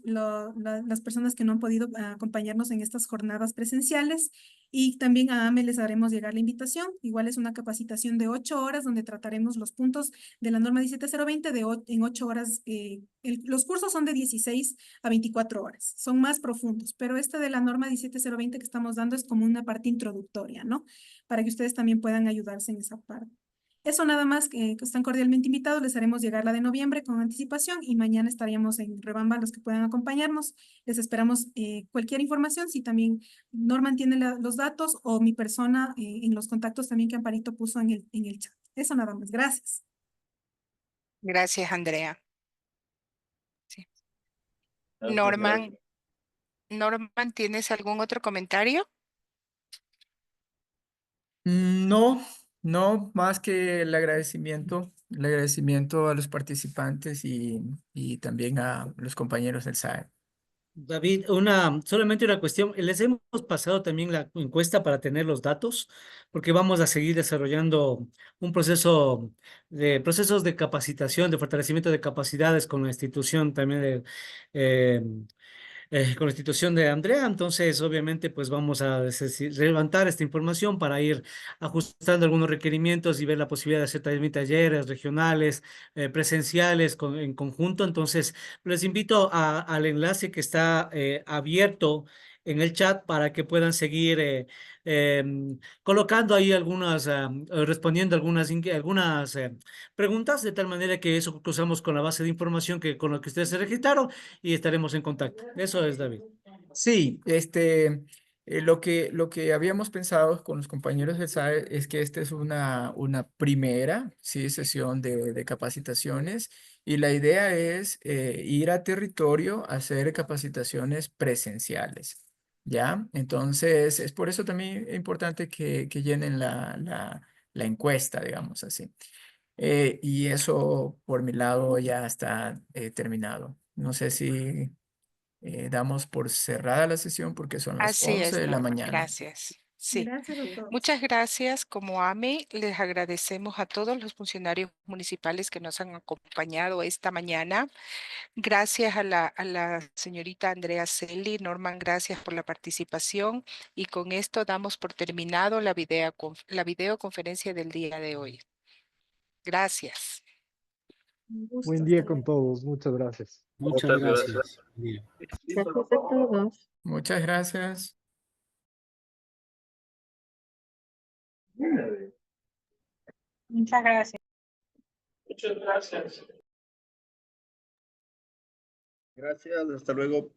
personas que no han podido acompañarnos en estas jornadas presenciales. Y también a AME les haremos llegar la invitación. Igual es una capacitación de 8 horas donde trataremos los puntos de la norma 17020 en 8 horas. Los cursos son de 16 a 24 horas. Son más profundos, pero este de la norma 17020 que estamos dando es como una parte introductoria, ¿no? Para que ustedes también puedan ayudarse en esa parte. Eso nada más, que están cordialmente invitados, les haremos llegar la de noviembre con anticipación y mañana estaríamos en Riobamba los que puedan acompañarnos. Les esperamos cualquier información, si también Norman tiene los datos o mi persona en los contactos también que Amparito puso en el chat. Eso nada más, gracias. Gracias, Andrea. Sí. Gracias. Norman, ¿tienes algún otro comentario? No, no, más que el agradecimiento a los participantes y también a los compañeros del SAE. David, solamente una cuestión. Les hemos pasado también la encuesta para tener los datos, porque vamos a seguir desarrollando un procesos de capacitación, de fortalecimiento de capacidades con la institución también con la institución de Andrea. Entonces, obviamente, pues vamos a levantar esta información para ir ajustando algunos requerimientos y ver la posibilidad de hacer también talleres regionales, presenciales en conjunto. Entonces, les invito al enlace que está abierto en el chat para que puedan seguir colocando ahí respondiendo algunas preguntas, de tal manera que eso cruzamos con la base de información con la que ustedes se registraron y estaremos en contacto. Eso es, David. Sí, lo que habíamos pensado con los compañeros del SAE es que esta es una primera, sí, sesión de capacitaciones y la idea es ir a territorio a hacer capacitaciones presenciales, ¿ya? Entonces, es por eso también importante que llenen la encuesta, digamos así. Y eso, por mi lado, ya está terminado. No sé si damos por cerrada la sesión porque son las Así 11 es, de la Norman. mañana. Gracias. Sí. Gracias a todos. Muchas gracias. Como AME, les agradecemos a todos los funcionarios municipales que nos han acompañado esta mañana. Gracias a la señorita Andrea Celi. Norman, gracias por la participación. Y con esto damos por terminado la videoconferencia del día de hoy. Gracias. Un gusto, Buen día hasta con luego. todos. Muchas gracias. Muchas gracias. Gracias a todos. Muchas gracias. Muchas gracias. Muchas gracias. Gracias, hasta luego.